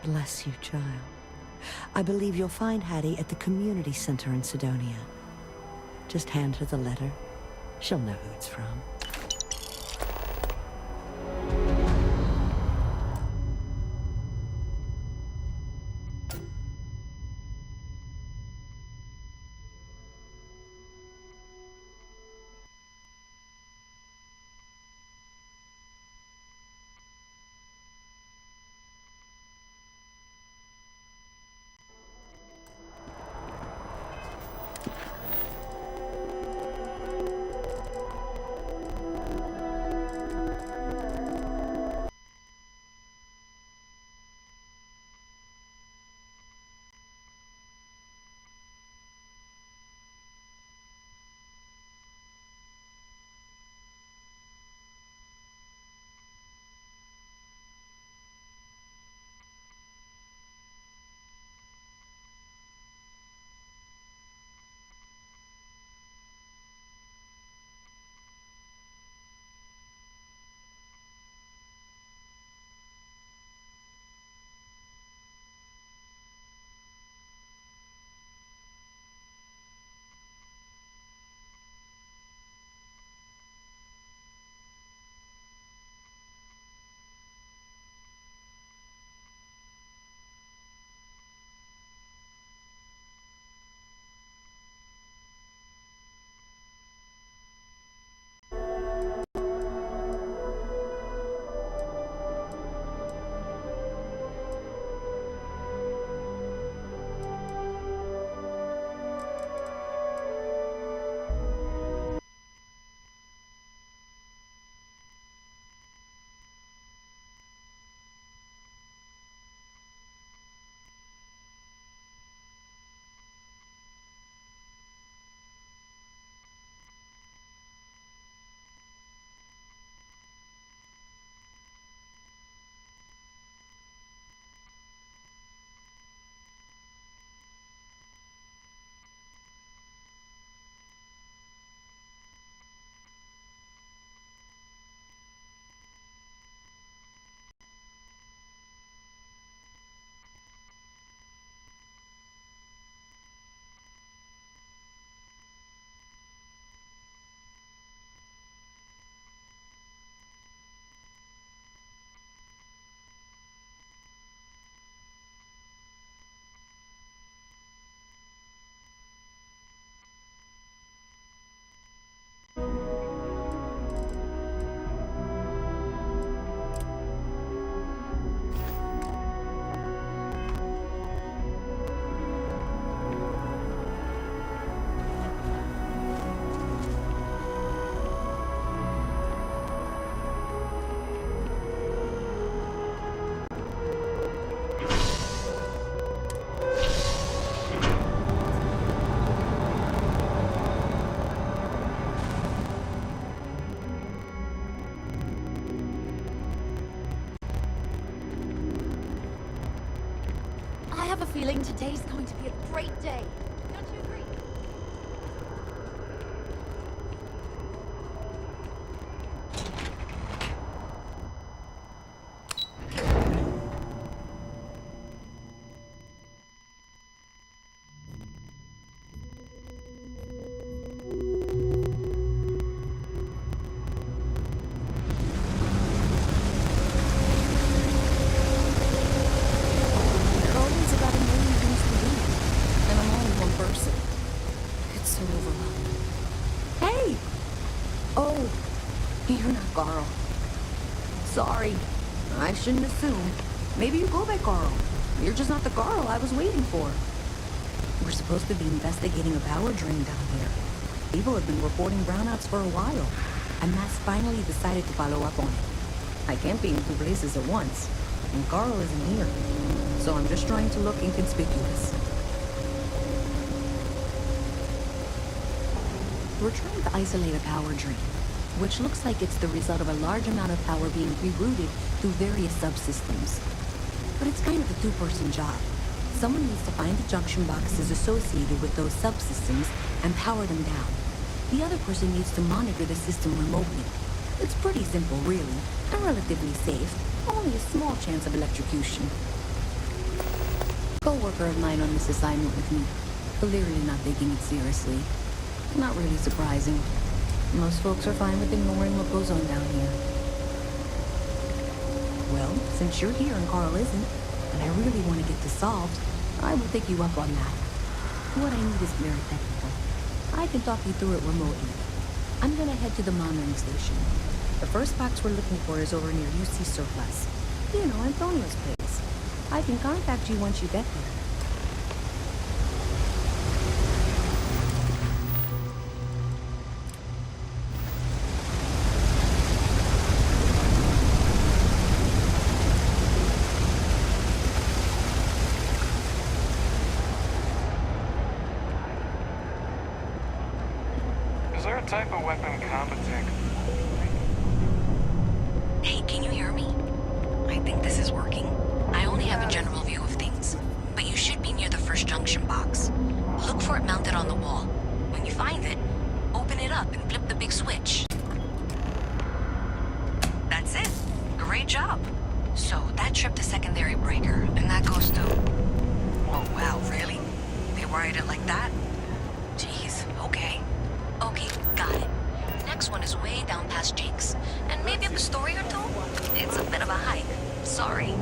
Bless you, child. I believe you'll find Hattie at the community center in Sidonia. Just hand her the letter. She'll know who it's from. have a feeling today's going to be a great day. Don't you agree? There are always about a million things to do, and I'm only one person. It's so overwhelming. Hey! Oh, you're not Carl. Sorry, I shouldn't assume. Maybe you go by Carl. You're just not the Carl I was waiting for. We're supposed to be investigating a power drain down here. People have been reporting brownouts for a while, and Mass finally decided to follow up on it. I can't be in two places at once, and Carl isn't here, so I'm just trying to look inconspicuous. We're trying to isolate a power drain, which looks like it's the result of a large amount of power being rerouted through various subsystems. But it's kind of a two-person job. Someone needs to find the junction boxes associated with those subsystems and power them down. The other person needs to monitor the system remotely. It's pretty simple, really, and relatively safe. Only a small chance of electrocution. Co-worker of mine on this assignment with me, clearly not taking it seriously. Not really surprising. Most folks are fine with ignoring what goes on down here. Well, since you're here and Carl isn't, and I really want to get this solved, I will take you up on that. What I need is very technical. I can talk you through it remotely. I'm gonna head to the monitoring station. The first box we're looking for is over near UC Surplus. You know, Antonio's place. I can contact you once you get there. Is there a type of weapon combat tech? Hey, can you hear me? I think this is working. I only have a general view of things, but you should be near the first junction box. Look for it mounted on the wall. When you find it, open it up and flip the big switch. That's it. Great job. So that tripped the secondary breaker, and that goes to... Oh, wow, really? They wired it like that? Jeez, okay. Okay, got it. Next one is way down past Jake's, and maybe up a story or two? It's a bit of a hike. Sorry.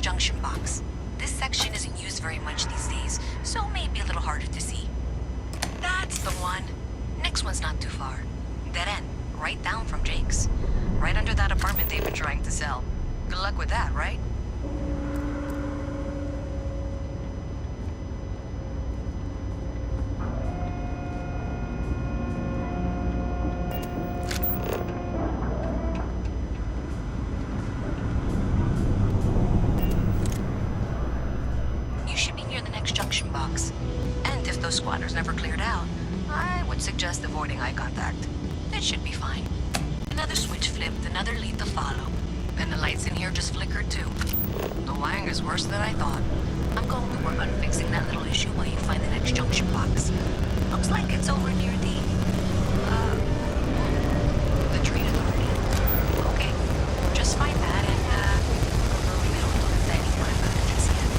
Junction box. This section isn't used very much these days, so maybe a little harder to see. That's the one. Next one's not too far. Dead end, right down from Jake's. Right under that apartment they've been trying to sell. Good luck with that, right? Squatters never cleared out, I would suggest avoiding eye contact. It should be fine. Another switch flipped, another lead to follow. And the lights in here just flickered too. The wiring is worse than I thought. I'm going to work on fixing that little issue while you find the next junction box. Looks like it's over near the train authority. Okay, just find that and maybe don't look at anyone I've got to just yet.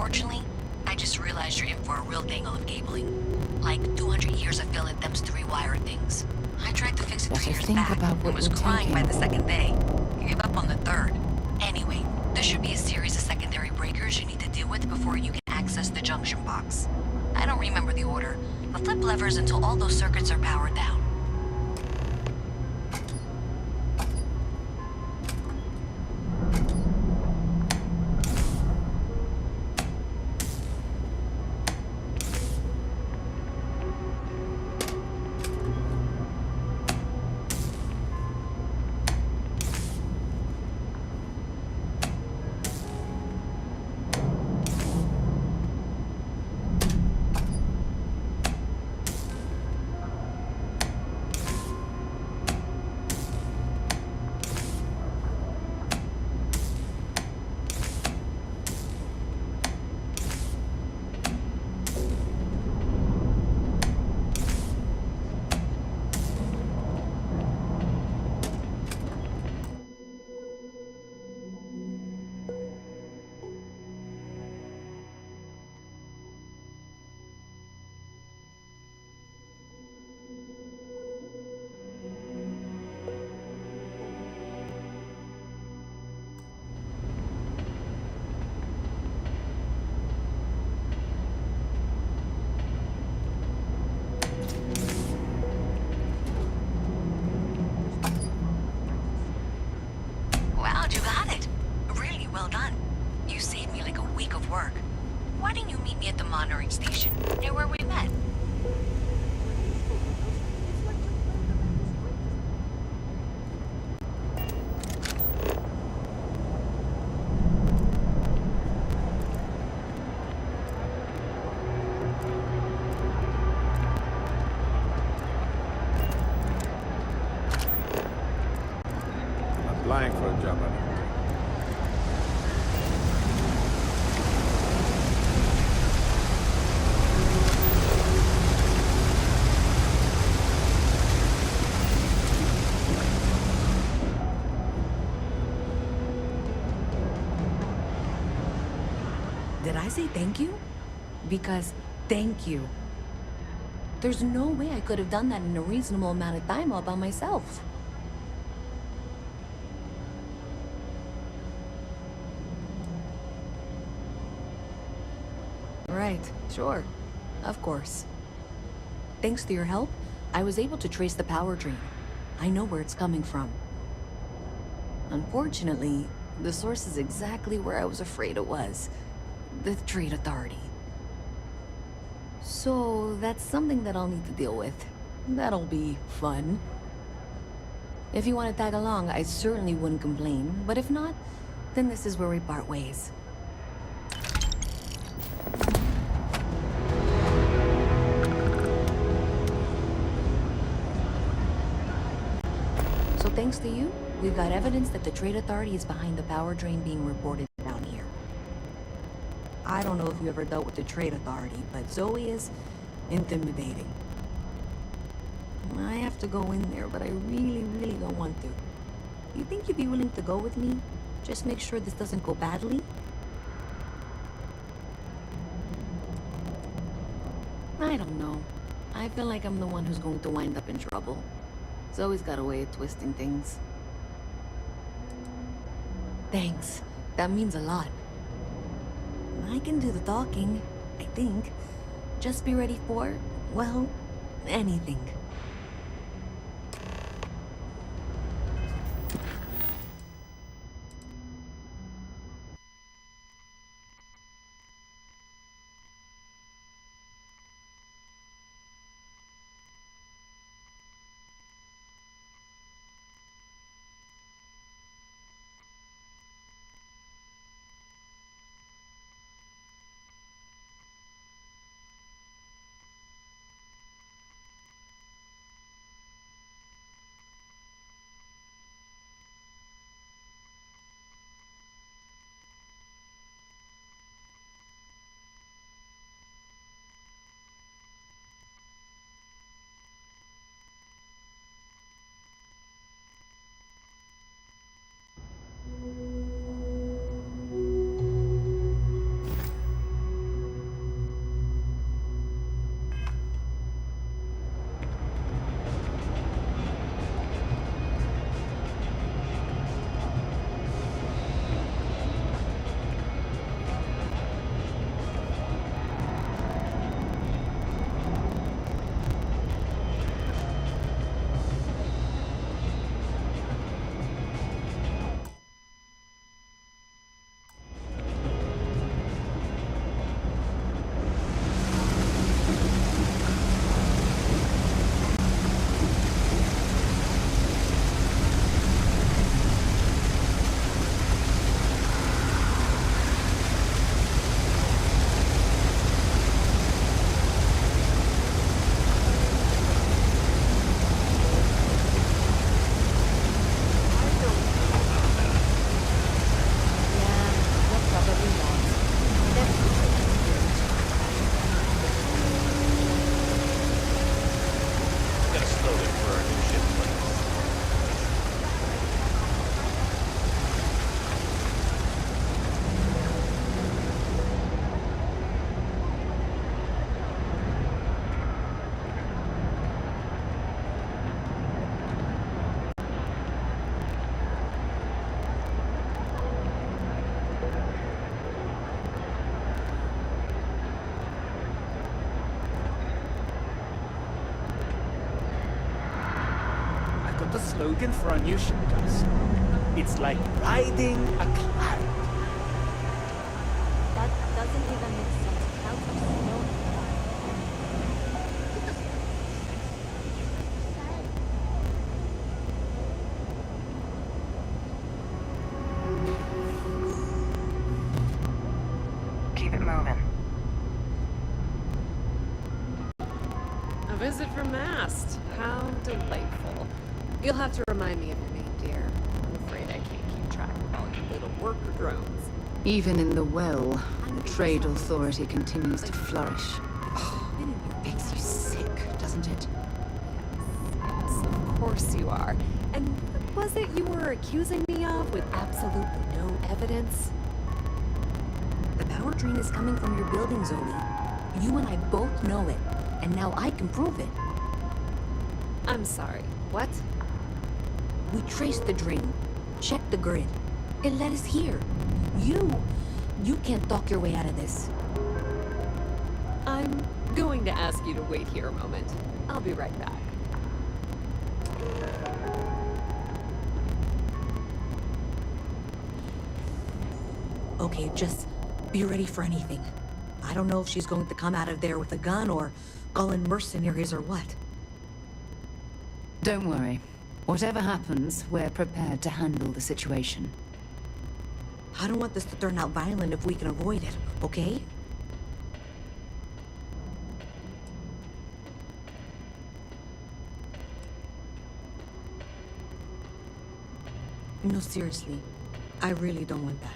Unfortunately, I just realized you're in for a real tangle of cabling. Like 200 years of filling attempts to rewire things. I tried to fix it Better 3 years think back about what and was you're crying by taking. the second day. Gave up on the third. Anyway, there should be a series of secondary breakers you need to deal with before you can access the junction box. I don't remember the order, but flip levers until all those circuits are powered down. Wow, you got it. Really well done. You saved me like a week of work. Why didn't you meet me at the monitoring station, near where we met? I'm applying for a job. Did I say thank you? Because thank you. There's no way I could have done that in a reasonable amount of time all by myself. Right, sure. Of course. Thanks to your help, I was able to trace the power drain. I know where it's coming from. Unfortunately, the source is exactly where I was afraid it was. The Trade Authority. So, that's something that I'll need to deal with. That'll be fun. If you want to tag along, I certainly wouldn't complain, but if not, then this is where we part ways. So thanks to you, we've got evidence that the Trade Authority is behind the power drain being reported down here. I don't know if you ever dealt with the Trade Authority, but Zoe is intimidating. I have to go in there, but I really, really don't want to. You think you'd be willing to go with me? Just make sure this doesn't go badly? I don't know. I feel like I'm the one who's going to wind up in trouble. Zoe's got a way of twisting things. Thanks. That means a lot. I can do the talking, I think. Just be ready for, well, anything. what the slogan for our new ship does. It's like riding a cloud. That doesn't even make sense. Clouds are so Keep it moving. A visit from Mast. How delightful. You'll have to remind me of your name, dear. I'm afraid I can't keep track of all you little worker drones. Even in the well, the trade authority continues to flourish. It makes you sick, doesn't it? Yes, of course you are. And what was it you were accusing me of with absolutely no evidence? The power drain is coming from your building, Zoe. You and I both know it, and now I can prove it. I'm sorry, what? We traced the drain, checked the grid. It led us here. You can't talk your way out of this. I'm going to ask you to wait here a moment. I'll be right back. Okay, just be ready for anything. I don't know if she's going to come out of there with a gun or call in mercenaries or what. Don't worry. Whatever happens, we're prepared to handle the situation. I don't want this to turn out violent if we can avoid it, okay? No, seriously. I really don't want that.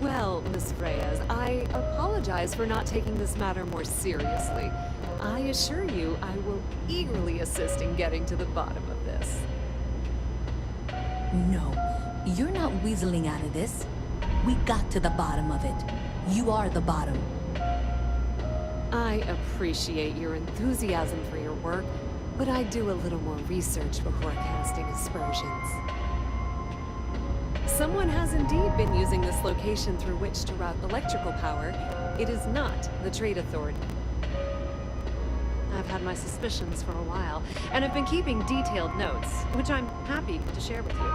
Well, Miss Reyes, I apologize for not taking this matter more seriously. I assure you I will eagerly assist in getting to the bottom of this. No, you're not weaseling out of this. We got to the bottom of it. You are the bottom. I appreciate your enthusiasm for your work, but I do a little more research before casting aspersions. Someone has indeed been using this location through which to route electrical power. It is not the Trade Authority. I've had my suspicions for a while, and I've been keeping detailed notes, which I'm happy to share with you.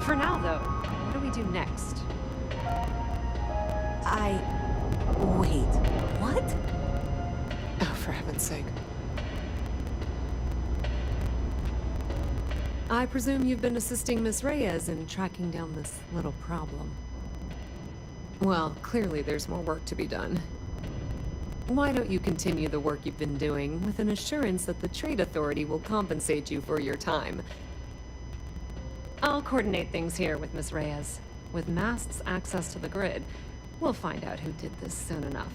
For now, though, what do we do next? Wait, what? Oh, for heaven's sake. I presume you've been assisting Miss Reyes in tracking down this little problem. Well, clearly there's more work to be done. Why don't you continue the work you've been doing with an assurance that the Trade Authority will compensate you for your time? I'll coordinate things here with Miss Reyes. With Mast's access to the grid, we'll find out who did this soon enough.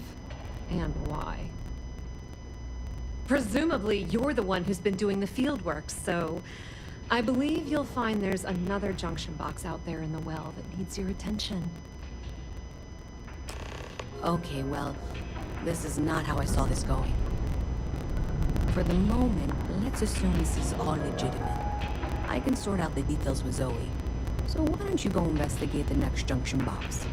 And why. Presumably, you're the one who's been doing the field work, so I believe you'll find there's another junction box out there in the well that needs your attention. Okay, well, this is not how I saw this going. For the moment, let's assume this is all legitimate. I can sort out the details with Zoe. So why don't you go investigate the next junction box?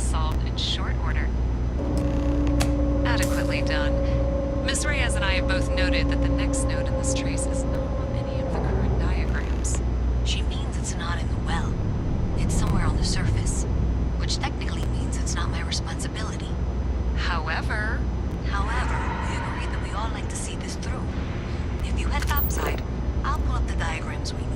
solved in short order. Adequately done. Miss Reyes and I have both noted that the next node in this trace is not on any of the current diagrams. She means it's not in the well. It's somewhere on the surface. Which technically means it's not my responsibility. However, we agreed that we all like to see this through. If you head topside, I'll pull up the diagrams we need.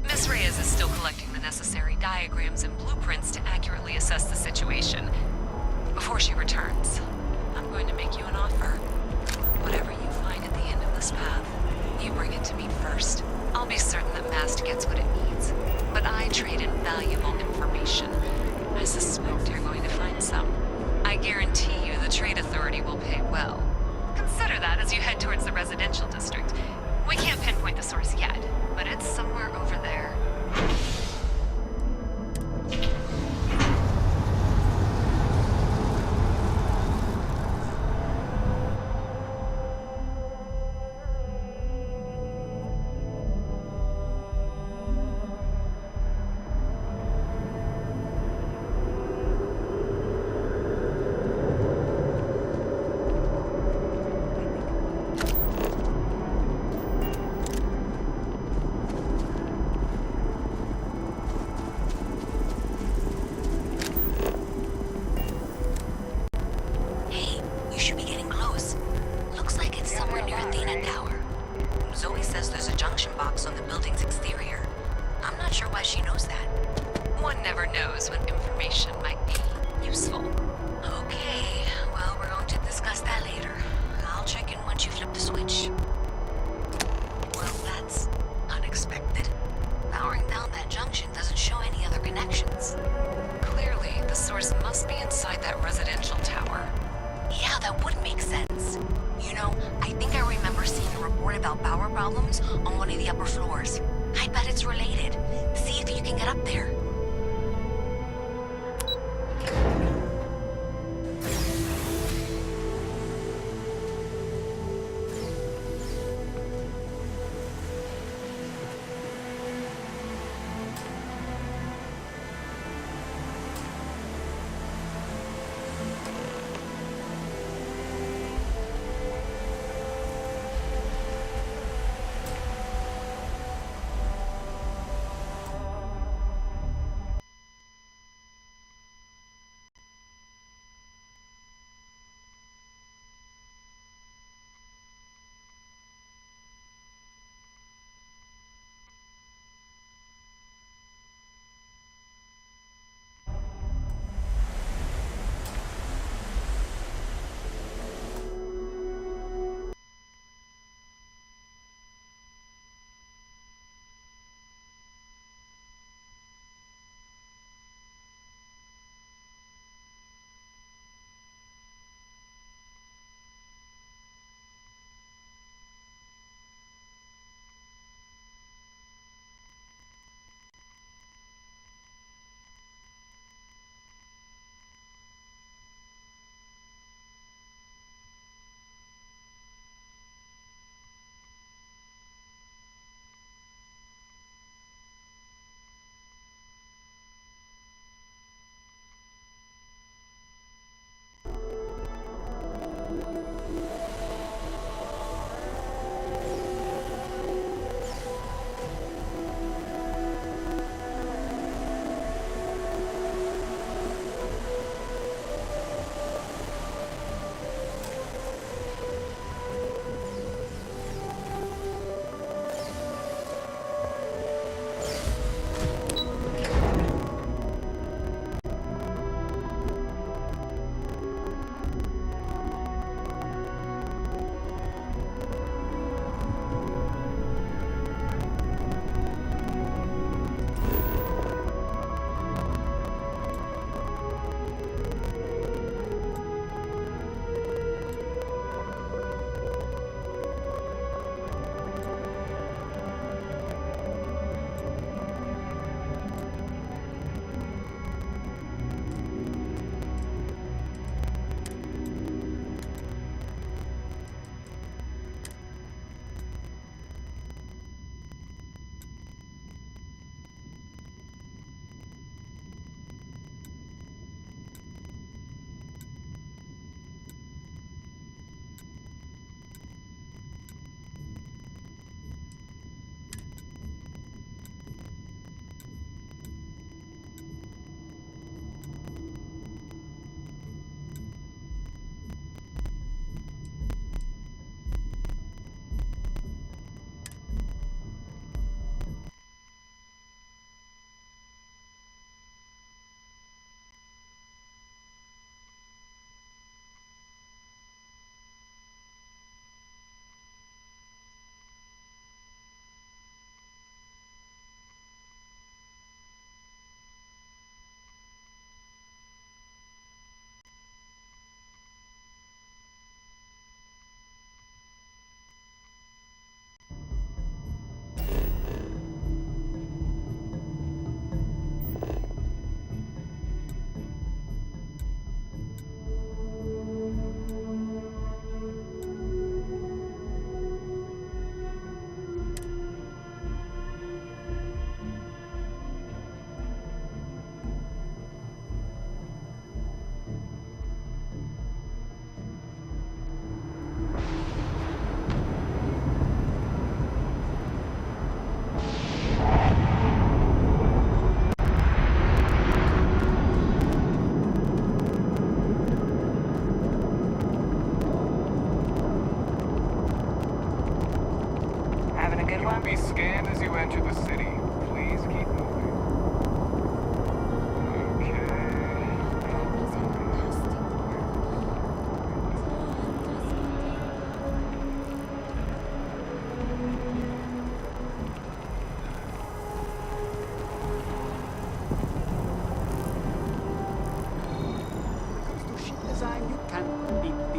Miss Reyes is still collecting the necessary diagrams and blueprints to accurately assess the situation. Before she returns, I'm going to make you an offer. Whatever you find at the end of this path, you bring it to me first. I'll be certain that Mast gets what it needs, but I trade in valuable information. I suspect you're going to find some. I guarantee you the Trade Authority will pay well. Consider that as you head towards the residential district. We can't pinpoint the source yet, but it's somewhere over there.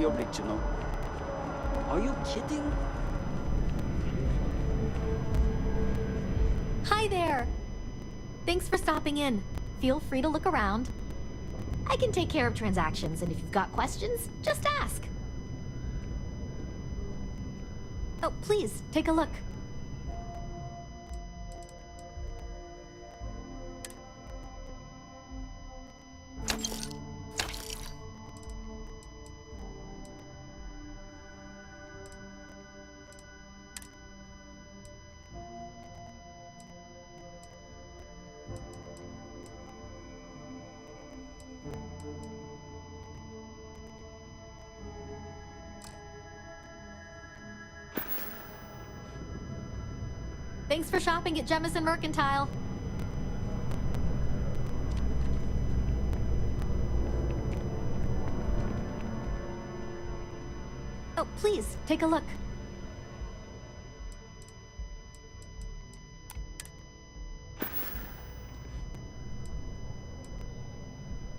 the original. Are you kidding? Hi there! Thanks for stopping in. Feel free to look around. I can take care of transactions, and if you've got questions, just ask. Oh, please, take a look. Thanks for shopping at Jemison Mercantile. Oh, please, take a look.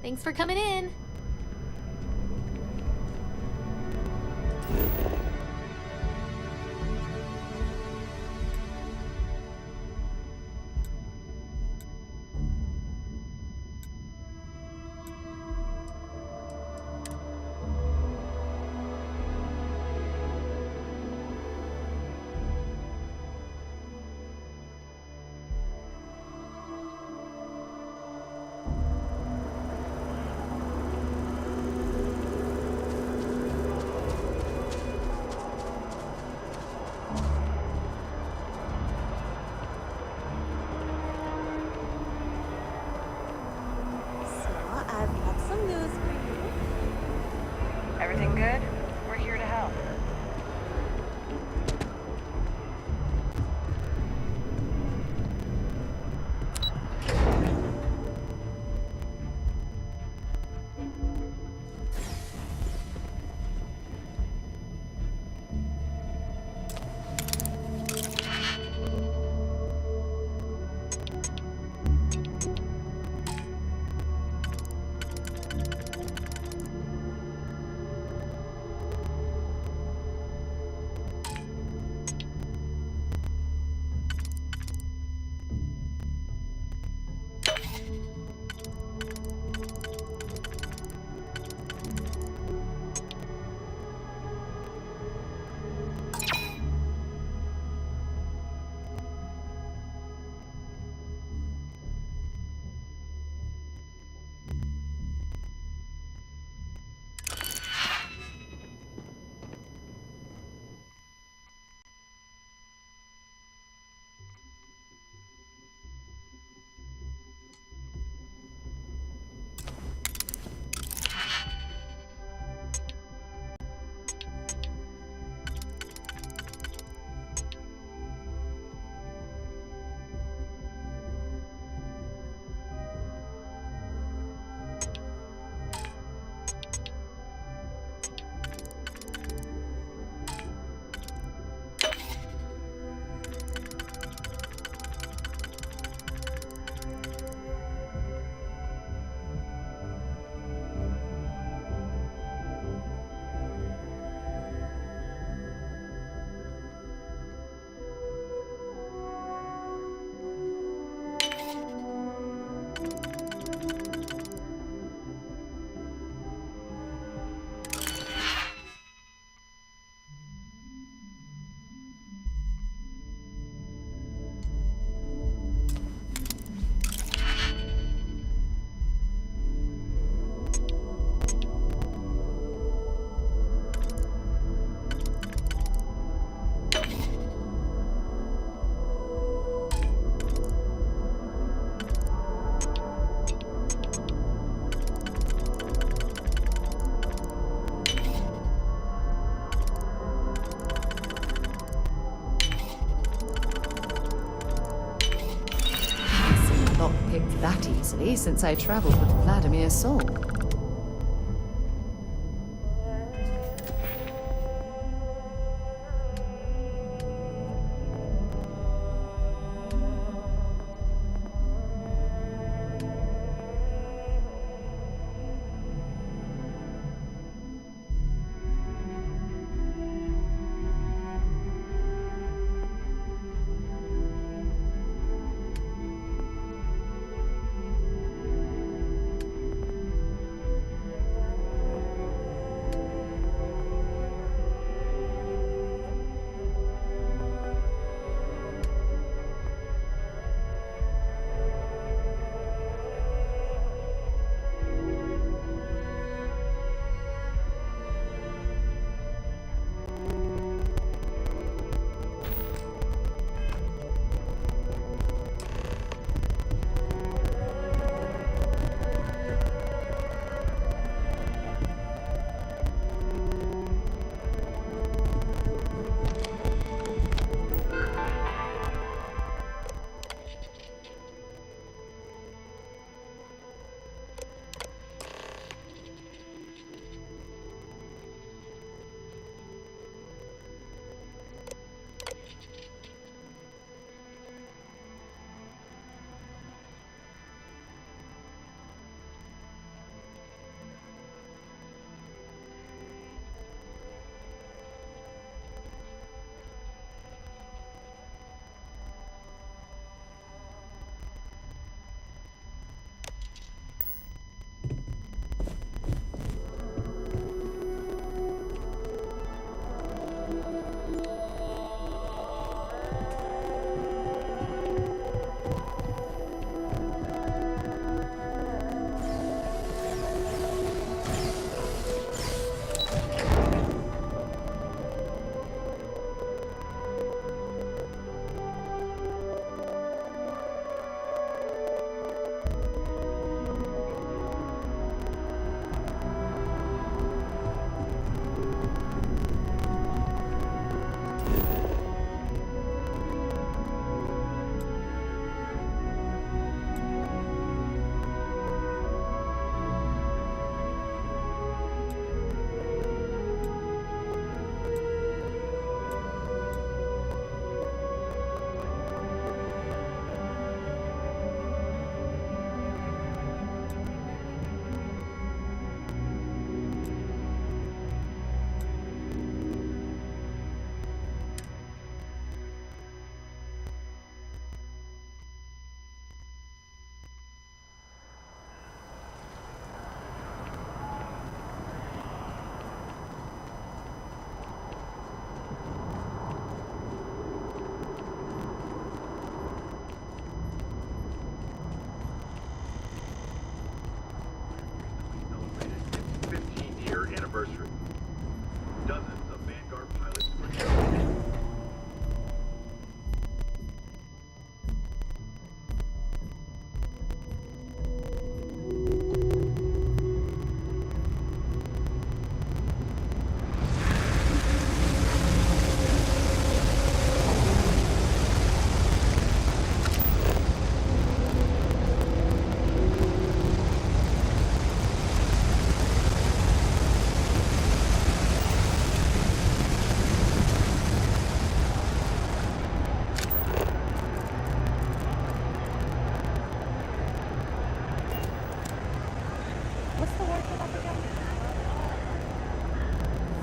Thanks for coming in. Everything good? We're here to help. Picked that easily since I traveled with Vladimir's soul. anniversary. Dozens of Vanguard pilots were killed.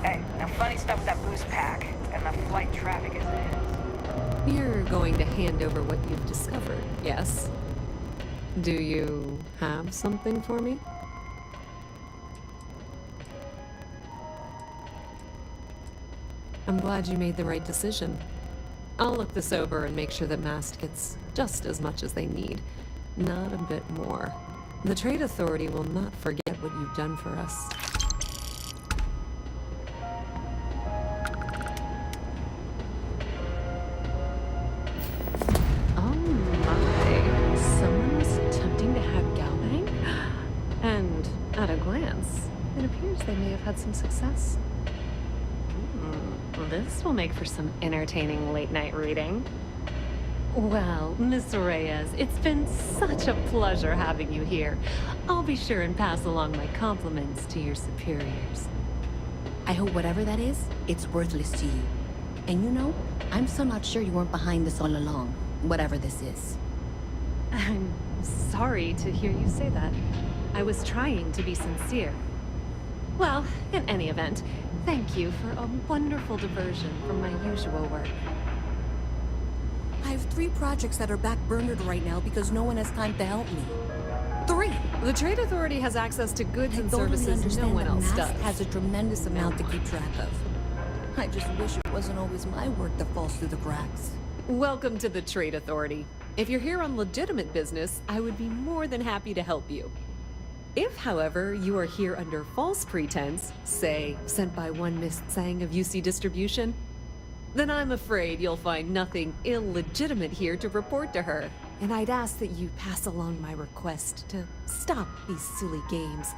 Hey, now funny stuff with that boost pack and the flight traffic as it is. You're going to hand over what you've discovered, yes? Do you have something for me? I'm glad you made the right decision. I'll look this over and make sure that Mast gets just as much as they need, not a bit more. The Trade Authority will not forget what you've done for us. Oh my, someone was attempting to hack Galbang? And at a glance, it appears they may have had some success. This will make for some entertaining late-night reading. Well, Miss Reyes, it's been such a pleasure having you here. I'll be sure and pass along my compliments to your superiors. I hope whatever that is, it's worthless to you. And you know, I'm still not sure you weren't behind this all along, whatever this is. I'm sorry to hear you say that. I was trying to be sincere. Well, in any event, thank you for a wonderful diversion from my usual work. I have 3 projects that are backburnered right now because no one has time to help me. 3! The Trade Authority has access to goods and services no one else does. Has a tremendous amount to keep track of. I just wish it wasn't always my work that falls through the cracks. Welcome to the Trade Authority. If you're here on legitimate business, I would be more than happy to help you. If, however, you are here under false pretense, say, sent by one Miss Tsang of UC Distribution, then I'm afraid you'll find nothing illegitimate here to report to her. And I'd ask that you pass along my request to stop these silly games.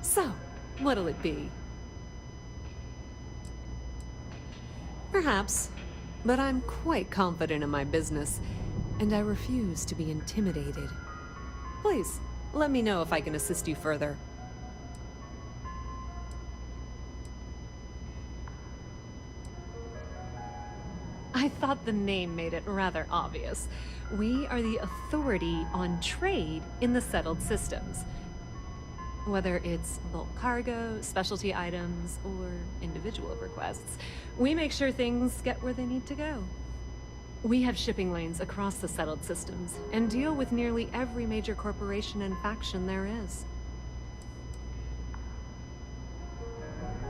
So, what'll it be? Perhaps, but I'm quite confident in my business, and I refuse to be intimidated. Please, let me know if I can assist you further. I thought the name made it rather obvious. We are the authority on trade in the settled systems. Whether it's bulk cargo, specialty items, or individual requests, we make sure things get where they need to go. We have shipping lanes across the settled systems and deal with nearly every major corporation and faction there is.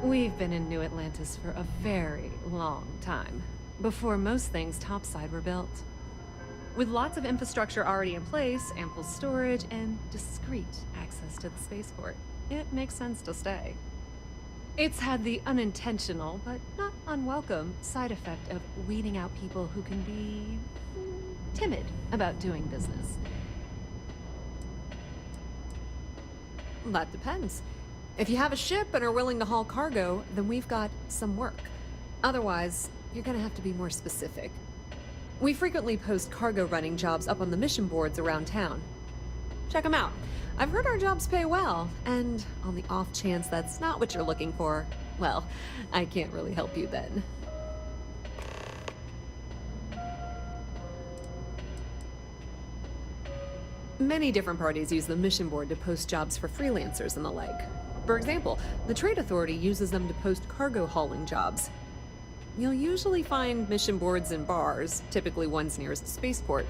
We've been in New Atlantis for a very long time, before most things topside were built. With lots of infrastructure already in place, ample storage, and discreet access to the spaceport, it makes sense to stay. It's had the unintentional, but not unwelcome, side effect of weeding out people who can be timid about doing business. That depends. If you have a ship and are willing to haul cargo, then we've got some work. Otherwise, you're gonna have to be more specific. We frequently post cargo running jobs up on the mission boards around town. Check them out. I've heard our jobs pay well, and on the off chance that's not what you're looking for, well, I can't really help you then. Many different parties use the mission board to post jobs for freelancers and the like. For example, the Trade Authority uses them to post cargo hauling jobs. You'll usually find mission boards in bars, typically ones nearest a spaceport.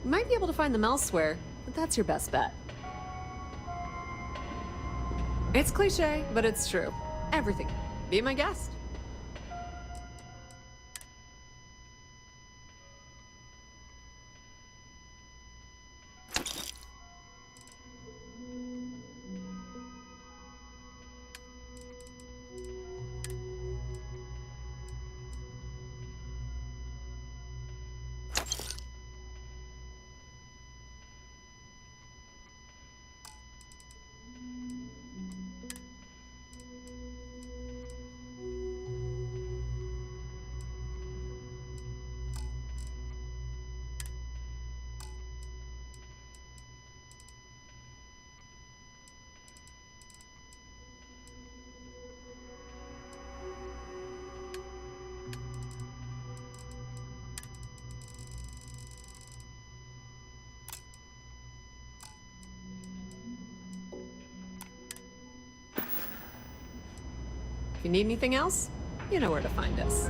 You might be able to find them elsewhere, but that's your best bet. It's cliche, but it's true. Everything. Be my guest. If you need anything else, you know where to find us.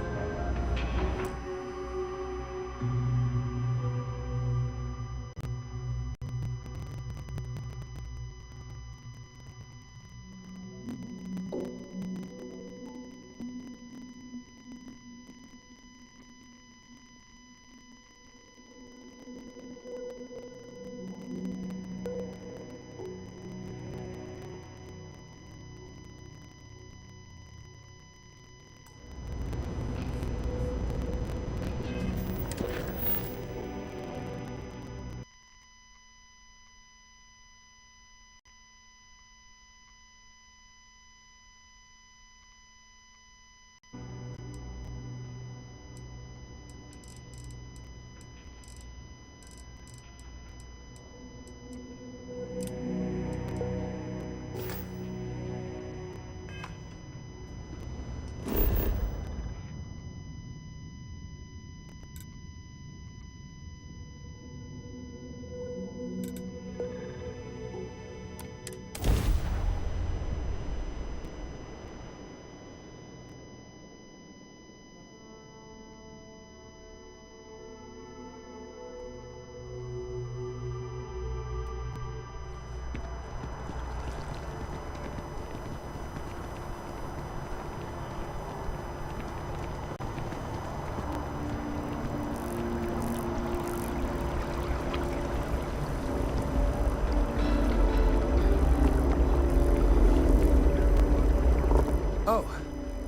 Oh,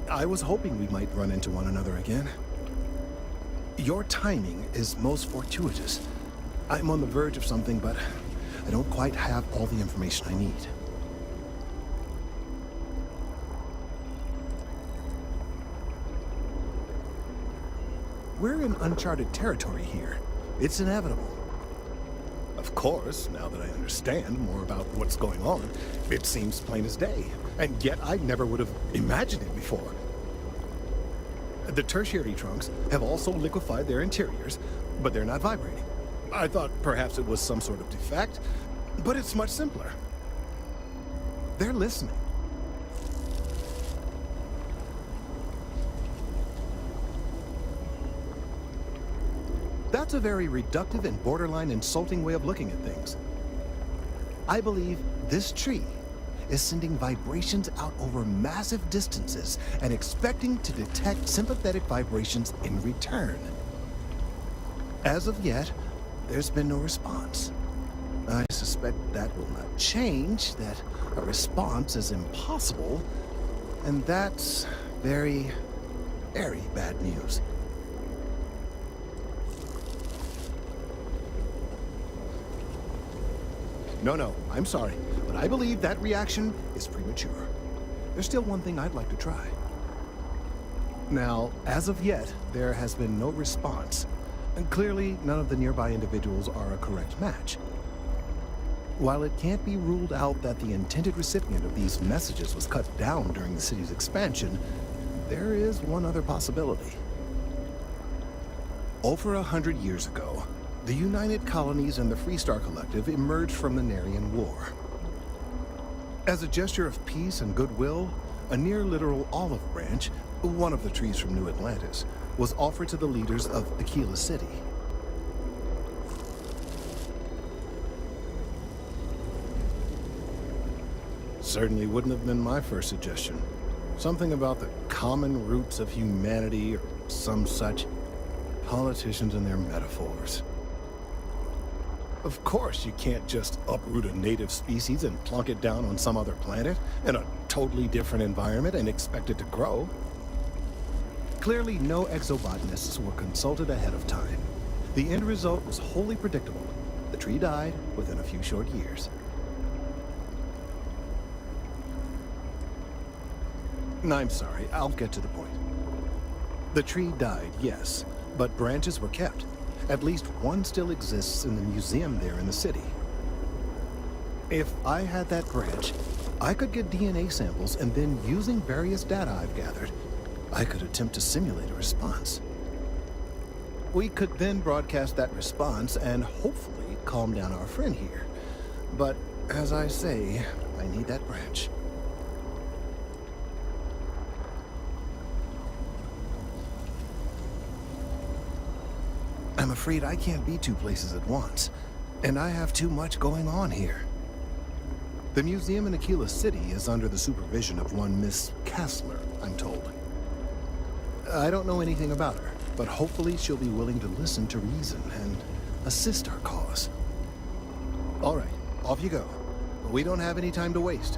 I was hoping we might run into one another again. Your timing is most fortuitous. I'm on the verge of something, but I don't quite have all the information I need. We're in uncharted territory here. It's inevitable. Of course, now that I understand more about what's going on, it seems plain as day. And yet I never would have imagined it before. The tertiary trunks have also liquefied their interiors, but they're not vibrating. I thought perhaps it was some sort of defect, but it's much simpler. They're listening. That's a very reductive and borderline insulting way of looking at things. I believe this tree is sending vibrations out over massive distances and expecting to detect sympathetic vibrations in return. As of yet, there's been no response. I suspect that will not change, that a response is impossible, and that's very, very bad news. No, I'm sorry, but I believe that reaction is premature. There's still one thing I'd like to try. Now, as of yet, there has been no response, and clearly none of the nearby individuals are a correct match. While it can't be ruled out that the intended recipient of these messages was cut down during the city's expansion, there is one other possibility. Over 100 years ago, the United Colonies and the Freestar Collective emerged from the Narian War. As a gesture of peace and goodwill, a near-literal olive branch, one of the trees from New Atlantis, was offered to the leaders of Aquila City. Certainly wouldn't have been my first suggestion. Something about the common roots of humanity or some such. Politicians and their metaphors. Of course, you can't just uproot a native species and plunk it down on some other planet in a totally different environment and expect it to grow. Clearly, no exobotanists were consulted ahead of time. The end result was wholly predictable. The tree died within a few short years. I'm sorry, I'll get to the point. The tree died, yes, but branches were kept. At least one still exists in the museum there in the city. If I had that branch, I could get DNA samples, and then using various data I've gathered, I could attempt to simulate a response. We could then broadcast that response and hopefully calm down our friend here. But as I say, I need that branch. I'm afraid I can't be two places at once, and I have too much going on here. The museum in Aquila City is under the supervision of one Miss Kessler, I'm told. I don't know anything about her, but hopefully she'll be willing to listen to reason and assist our cause. All right, off you go. We don't have any time to waste.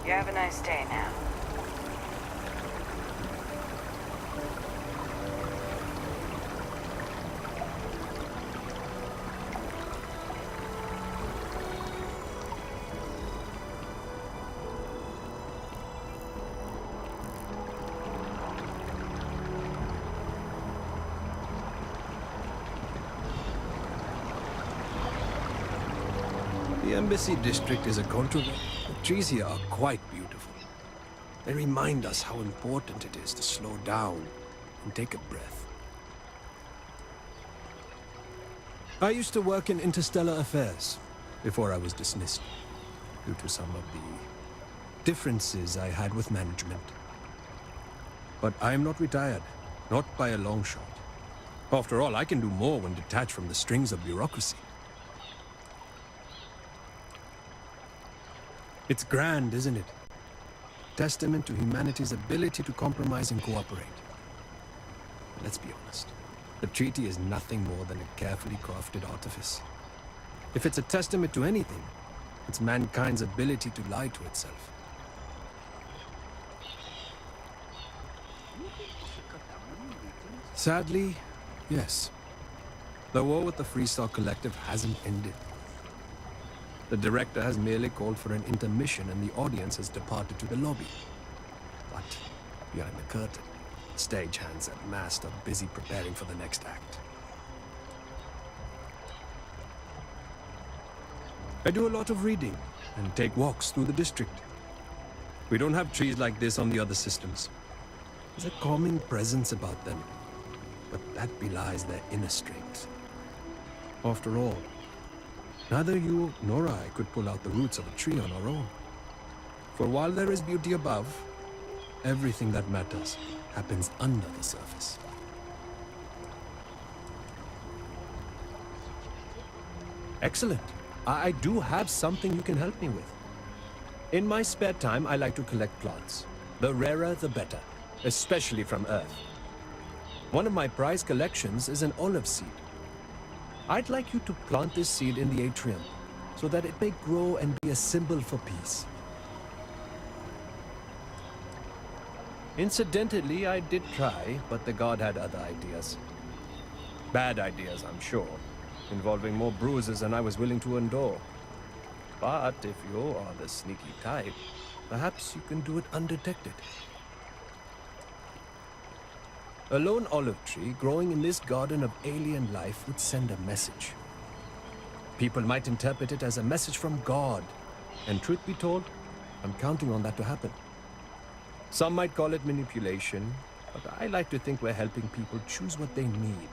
You have a nice day now. The Embassy District is a controversial. The trees here are quite beautiful. They remind us how important it is to slow down and take a breath. I used to work in interstellar affairs before I was dismissed due to some of the differences I had with management. But I am not retired, not by a long shot. After all, I can do more when detached from the strings of bureaucracy. It's grand, isn't it? Testament to humanity's ability to compromise and cooperate. Let's be honest. The treaty is nothing more than a carefully crafted artifice. If it's a testament to anything, it's mankind's ability to lie to itself. Sadly, yes. The war with the Freestar Collective hasn't ended. The director has merely called for an intermission and the audience has departed to the lobby. But behind the curtain, Stagehands at mast are busy preparing for the next act. I do a lot of reading and take walks through the district. We don't have trees like this on the other systems. There's a calming presence about them, but that belies their inner strength. After all, neither you nor I could pull out the roots of a tree on our own. For while there is beauty above, everything that matters happens under the surface. Excellent. I do have something you can help me with. In my spare time, I like to collect plants. The rarer, the better, especially from Earth. One of my prized collections is an olive seed. I'd like you to plant this seed in the atrium so that it may grow and be a symbol for peace. Incidentally, I did try, but the god had other ideas. Bad ideas, I'm sure, involving more bruises than I was willing to endure. But if you are the sneaky type, perhaps you can do it undetected. A lone olive tree growing in this garden of alien life would send a message. People might interpret it as a message from God, and truth be told, I'm counting on that to happen. Some might call it manipulation, but I like to think we're helping people choose what they need,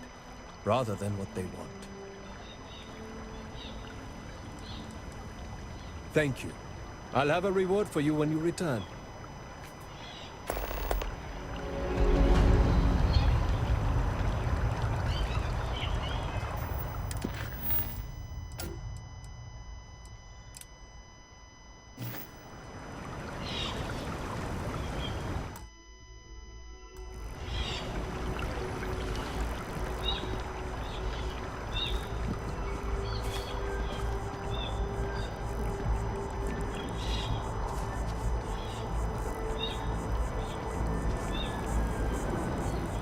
rather than what they want. Thank you. I'll have a reward for you when you return.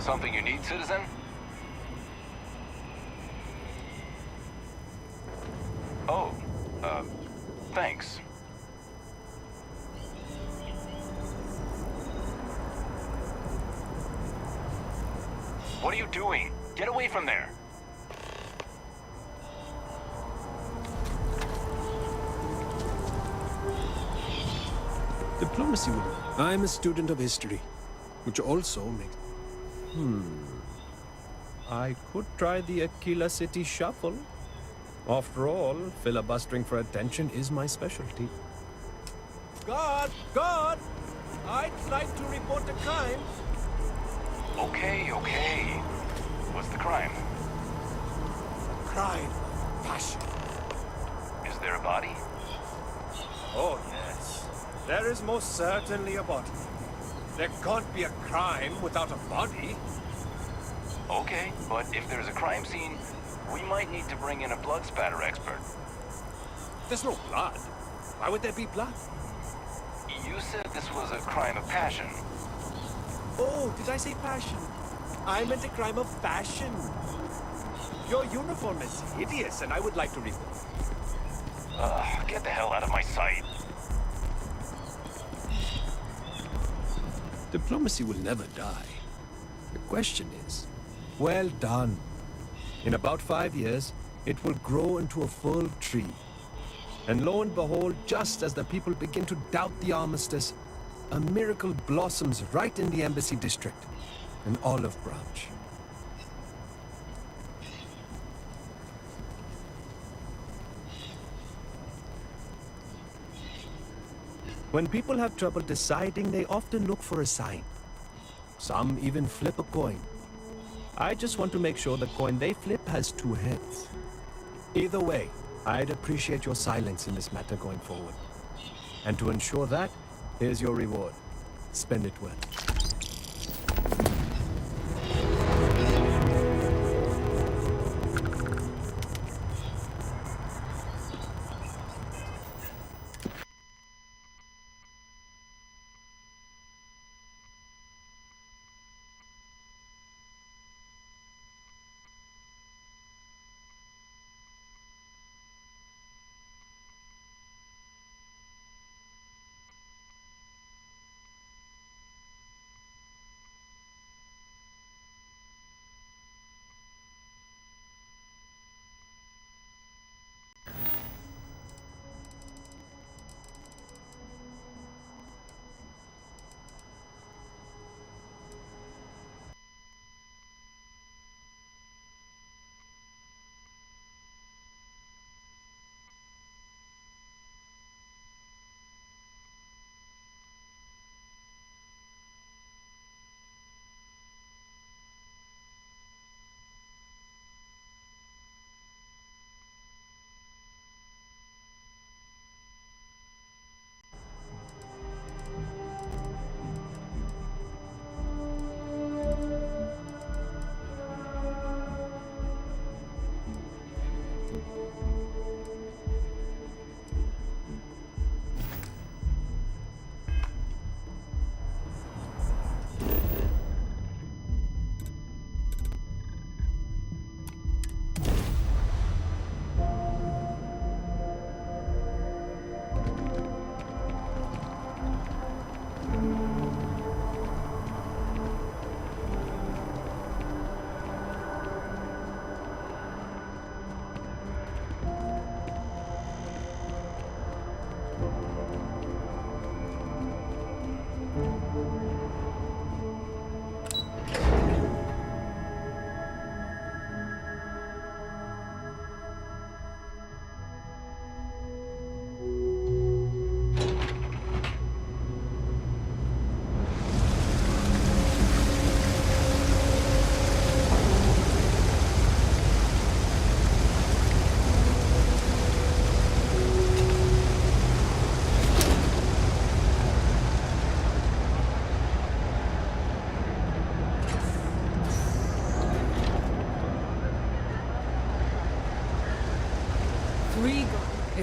Something you need, citizen? Oh, thanks. What are you doing? Get away from there! Diplomacy would... I'm a student of history, which also makes... I could try the Aquila City Shuffle. After all, filibustering for attention is my specialty. God! God! I'd like to report a crime. Okay, okay. What's the crime? Crime of passion. Is there a body? Oh, yes. There is most certainly a body. There can't be a crime without a body. Okay, but if there's a crime scene, we might need to bring in a blood spatter expert. There's no blood. Why would there be blood? You said this was a crime of passion. Oh, did I say passion? I meant a crime of fashion. Your uniform is hideous, and I would like to report. Get the hell out of my sight. Diplomacy will never die. The question is, well done. In about 5 years, it will grow into a full tree. And lo and behold, just as the people begin to doubt the armistice, a miracle blossoms right in the embassy district, an olive branch. When people have trouble deciding, they often look for a sign. Some even flip a coin. I just want to make sure the coin they flip has 2 heads. Either way, I'd appreciate your silence in this matter going forward. And to ensure that, here's your reward. Spend it well.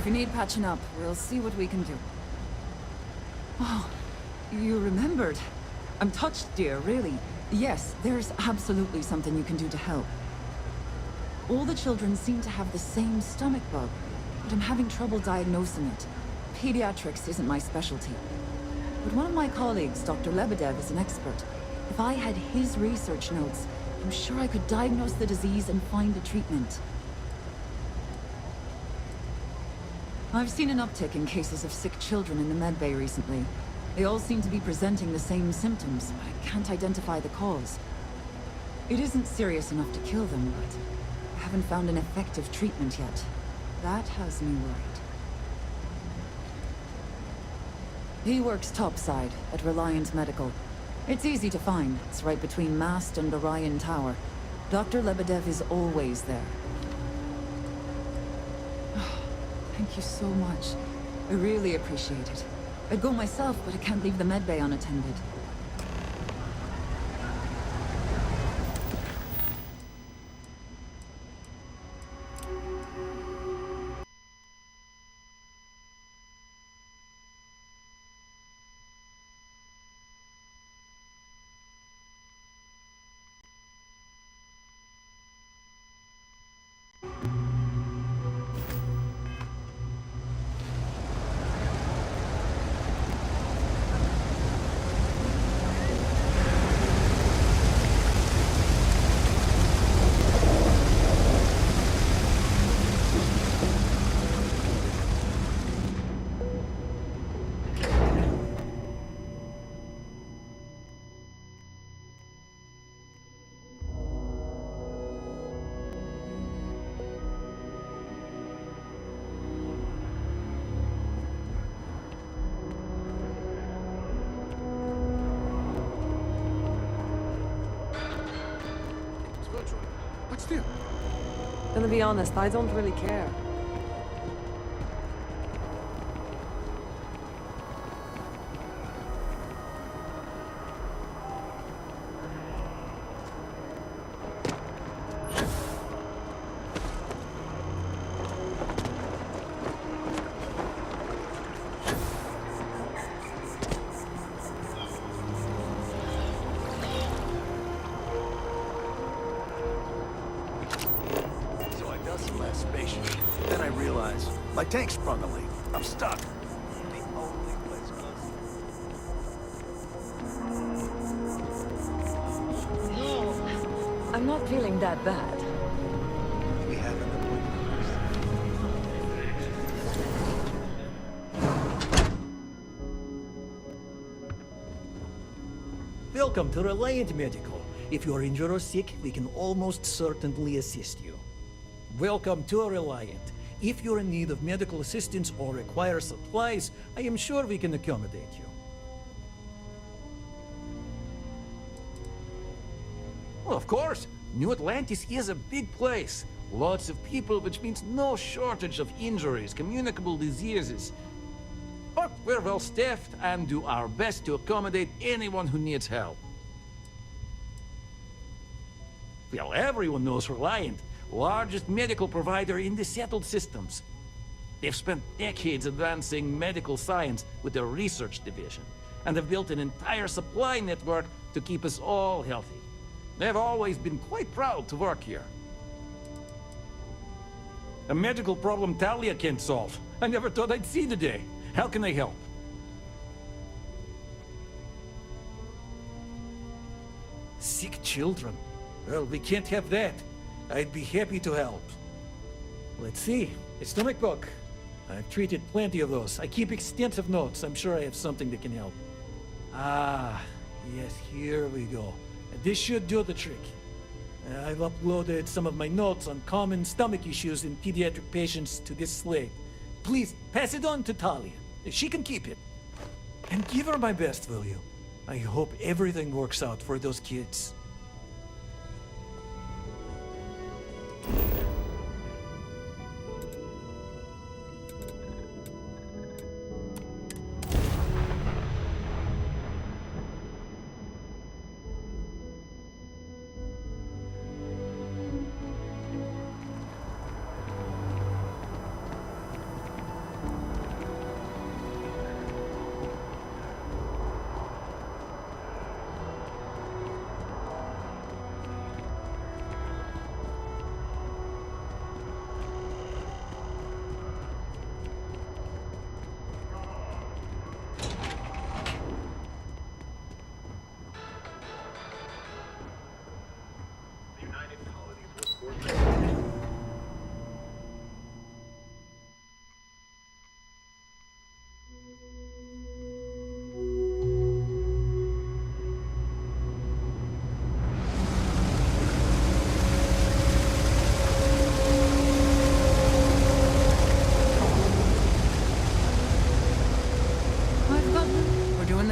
If you need patching up, we'll see what we can do. Oh, you remembered. I'm touched, dear, really. Yes, there's absolutely something you can do to help. All the children seem to have the same stomach bug, but I'm having trouble diagnosing it. Pediatrics isn't my specialty. But one of my colleagues, Dr. Lebedev, is an expert. If I had his research notes, I'm sure I could diagnose the disease and find a treatment. I've seen an uptick in cases of sick children in the medbay recently. They all seem to be presenting the same symptoms, but I can't identify the cause. It isn't serious enough to kill them, but I haven't found an effective treatment yet. That has me worried. He works topside at Reliant Medical. It's easy to find. It's right between Mast and Orion Tower. Dr. Lebedev is always there. Thank you so much. I really appreciate it. I'd go myself, but I can't leave the medbay unattended. What's new? Gonna be honest, I don't really care. Then I realized my tank sprung a leak. I'm stuck. The only place No, I'm not feeling that bad. we have an Welcome to Reliant Medical. If you're injured or sick, we can almost certainly assist you. Welcome to Reliant. If you're in need of medical assistance or require supplies, I am sure we can accommodate you. Well, of course. New Atlantis is a big place. Lots of people, which means no shortage of injuries, communicable diseases. But we're well staffed and do our best to accommodate anyone who needs help. Well, everyone knows Reliant, largest medical provider in the settled systems. They've spent decades advancing medical science with their research division, and have built an entire supply network to keep us all healthy. They've always been quite proud to work here. A medical problem Talia can't solve. I never thought I'd see the day. How can I help? Sick children? Well, we can't have that. I'd be happy to help. Let's see. A stomach bug. I've treated plenty of those. I keep extensive notes. I'm sure I have something that can help. Ah, yes, here we go. This should do the trick. I've uploaded some of my notes on common stomach issues in pediatric patients to this slate. Please, pass it on to Talia. She can keep it. And give her my best, will you? I hope everything works out for those kids.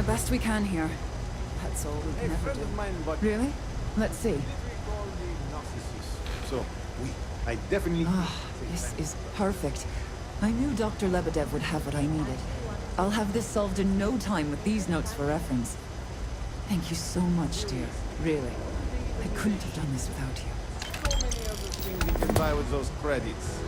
best we can here. That's all we can ever do. Really? Let's see. So, I definitely... This is perfect. I knew Dr. Lebedev would have what I needed. I'll have this solved in no time with these notes for reference. Thank you so much, dear. Really. I couldn't have done this without you. So many other things you can buy with those credits.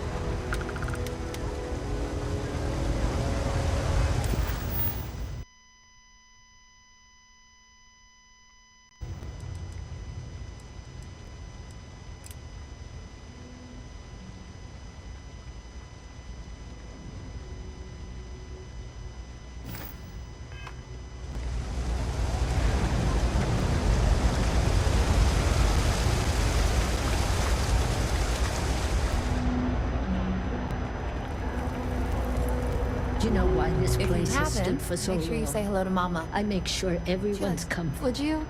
You know why this If you place has haven't, stood for so long? make sure you say hello to Mama. I make sure everyone's comfortable. Would you?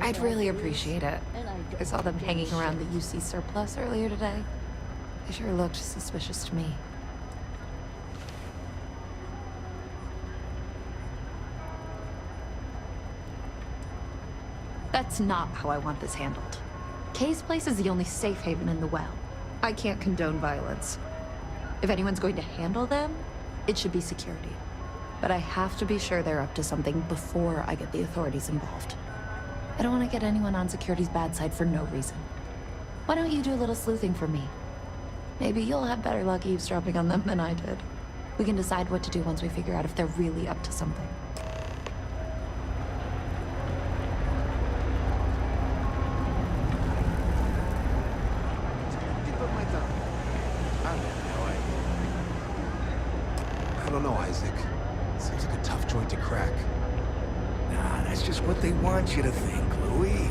I'd really appreciate it. I saw them hanging around the UC surplus earlier today. They sure looked suspicious to me. That's not how I want this handled. Kay's place is the only safe haven in the well. I can't condone violence. If anyone's going to handle them, it should be security. But I have to be sure they're up to something before I get the authorities involved. I don't want to get anyone on security's bad side for no reason. Why don't you do a little sleuthing for me? Maybe you'll have better luck eavesdropping on them than I did. We can decide what to do once we figure out if they're really up to something. I don't know, Isaac. Seems like a tough joint to crack. Nah, that's just what they want you to think, Louis.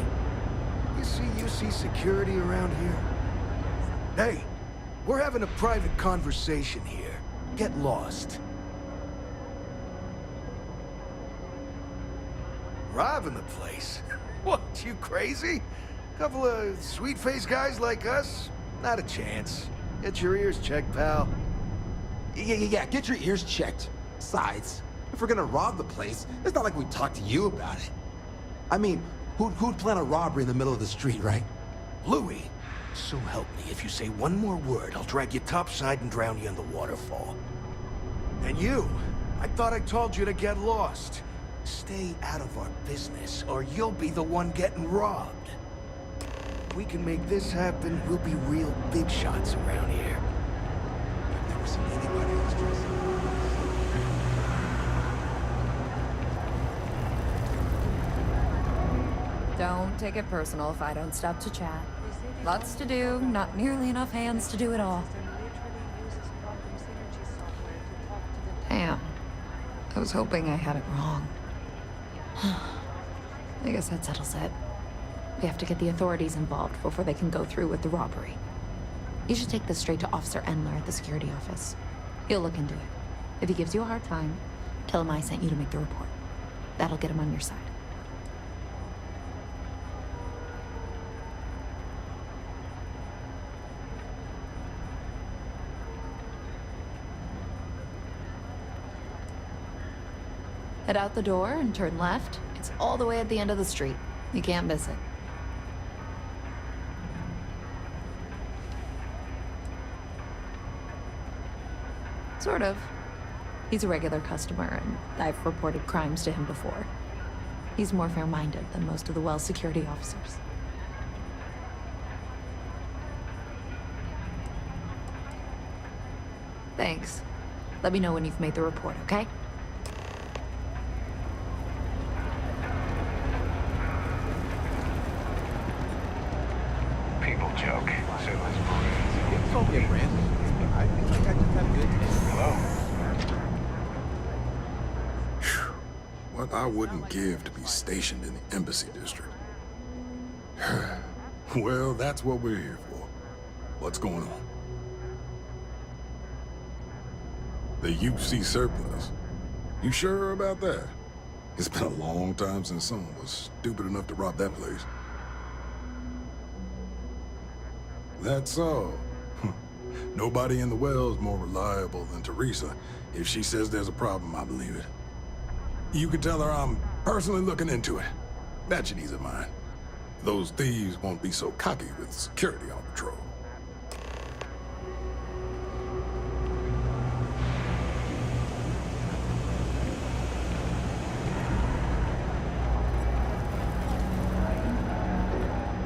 You see security around here? Hey, we're having a private conversation here. Get lost. Robbing the place? What, you crazy? Couple of sweet-faced guys like us? Not a chance. Get your ears checked, pal. Yeah, get your ears checked. Besides, if we're gonna rob the place, it's not like we talked to you about it. I mean, who'd plan a robbery in the middle of the street, right? Louis, so help me, if you say one more word, I'll drag you topside and drown you in the waterfall. And you, I thought I told you to get lost. Stay out of our business, or you'll be the one getting robbed. If we can make this happen, we'll be real big shots around here. I've never seen anybody else dress up. Don't take it personal if I don't stop to chat. Lots to do, not nearly enough hands to do it all. Damn. I was hoping I had it wrong. I guess that settles it. We have to get the authorities involved before they can go through with the robbery. You should take this straight to Officer Endler at the security office. He'll look into it. If he gives you a hard time, tell him I sent you to make the report. That'll get him on your side. Head out the door and turn left. It's all the way at the end of the street. You can't miss it. Sort of. He's a regular customer, and I've reported crimes to him before. He's more fair-minded than most of the Well security officers. Thanks. Let me know when you've made the report, okay? People joke. So does It's all good, Brand. I feel like I just had a good day. Hello? What I wouldn't give to be stationed in the embassy district. Well, that's what we're here for. What's going on? The UC surplus. You sure about that? It's been a long time since someone was stupid enough to rob that place. That's all. Nobody in the Well's more reliable than Teresa. If she says there's a problem, I believe it. You could tell her I'm personally looking into it. That should ease her mind. Those thieves won't be so cocky with security on patrol.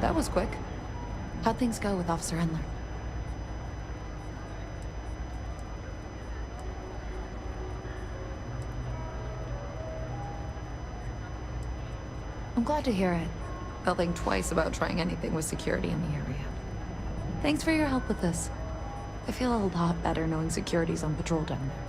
That was quick. How'd things go with Officer Endler? I'm glad to hear it. I'll think twice about trying anything with security in the area. Thanks for your help with this. I feel a lot better knowing security's on patrol down there.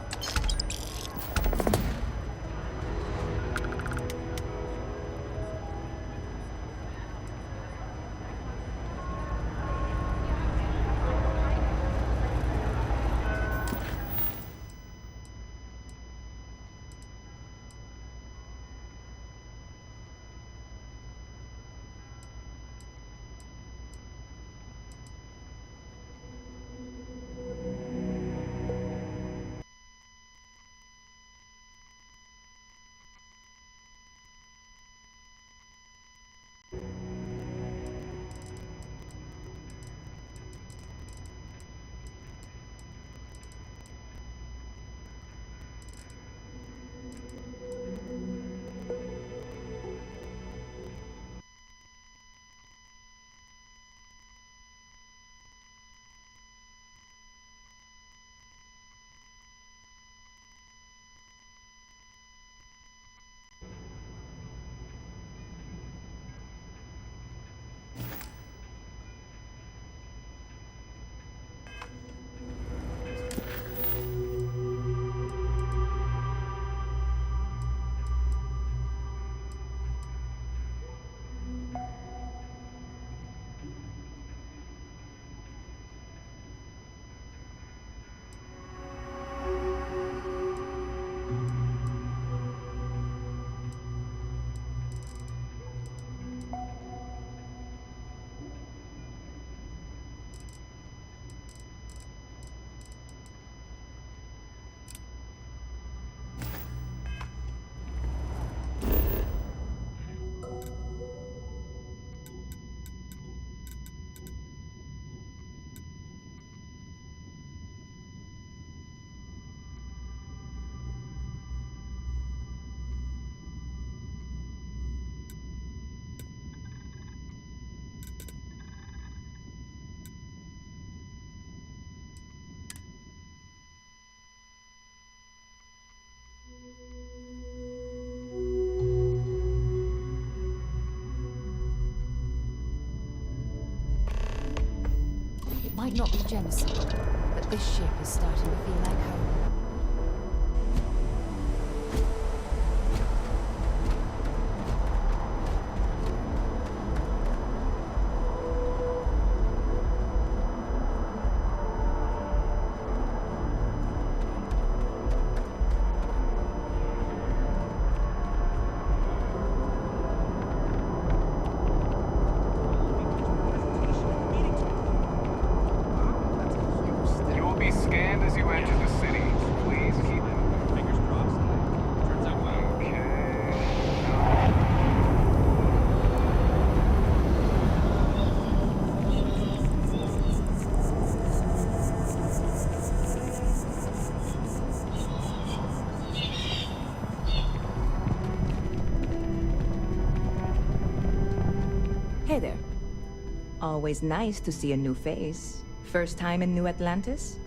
Might not be Jemison, but this ship is starting to feel like home. You will be scanned as you enter the city. Please keep fingers crossed. Turns out well. Hey there. Always nice to see a new face. First time in New Atlantis?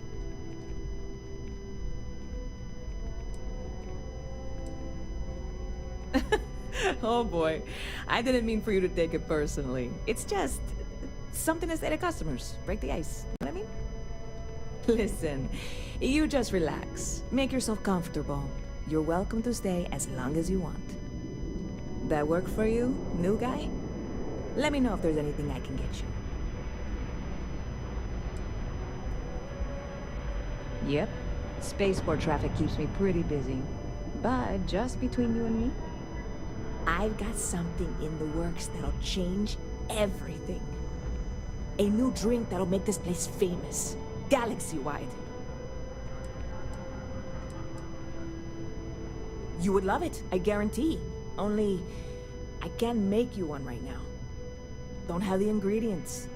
Oh boy, I didn't mean for you to take it personally. It's just something to say to customers. Break the ice. You know what I mean? Listen, you just relax. Make yourself comfortable. You're welcome to stay as long as you want. That work for you, new guy? Let me know if there's anything I can get you. Yep. Spaceport traffic keeps me pretty busy. But just between you and me, I've got something in the works that'll change everything. A new drink that'll make this place famous, galaxy-wide. You would love it, I guarantee. Only, I can't make you one right now. Don't have the ingredients.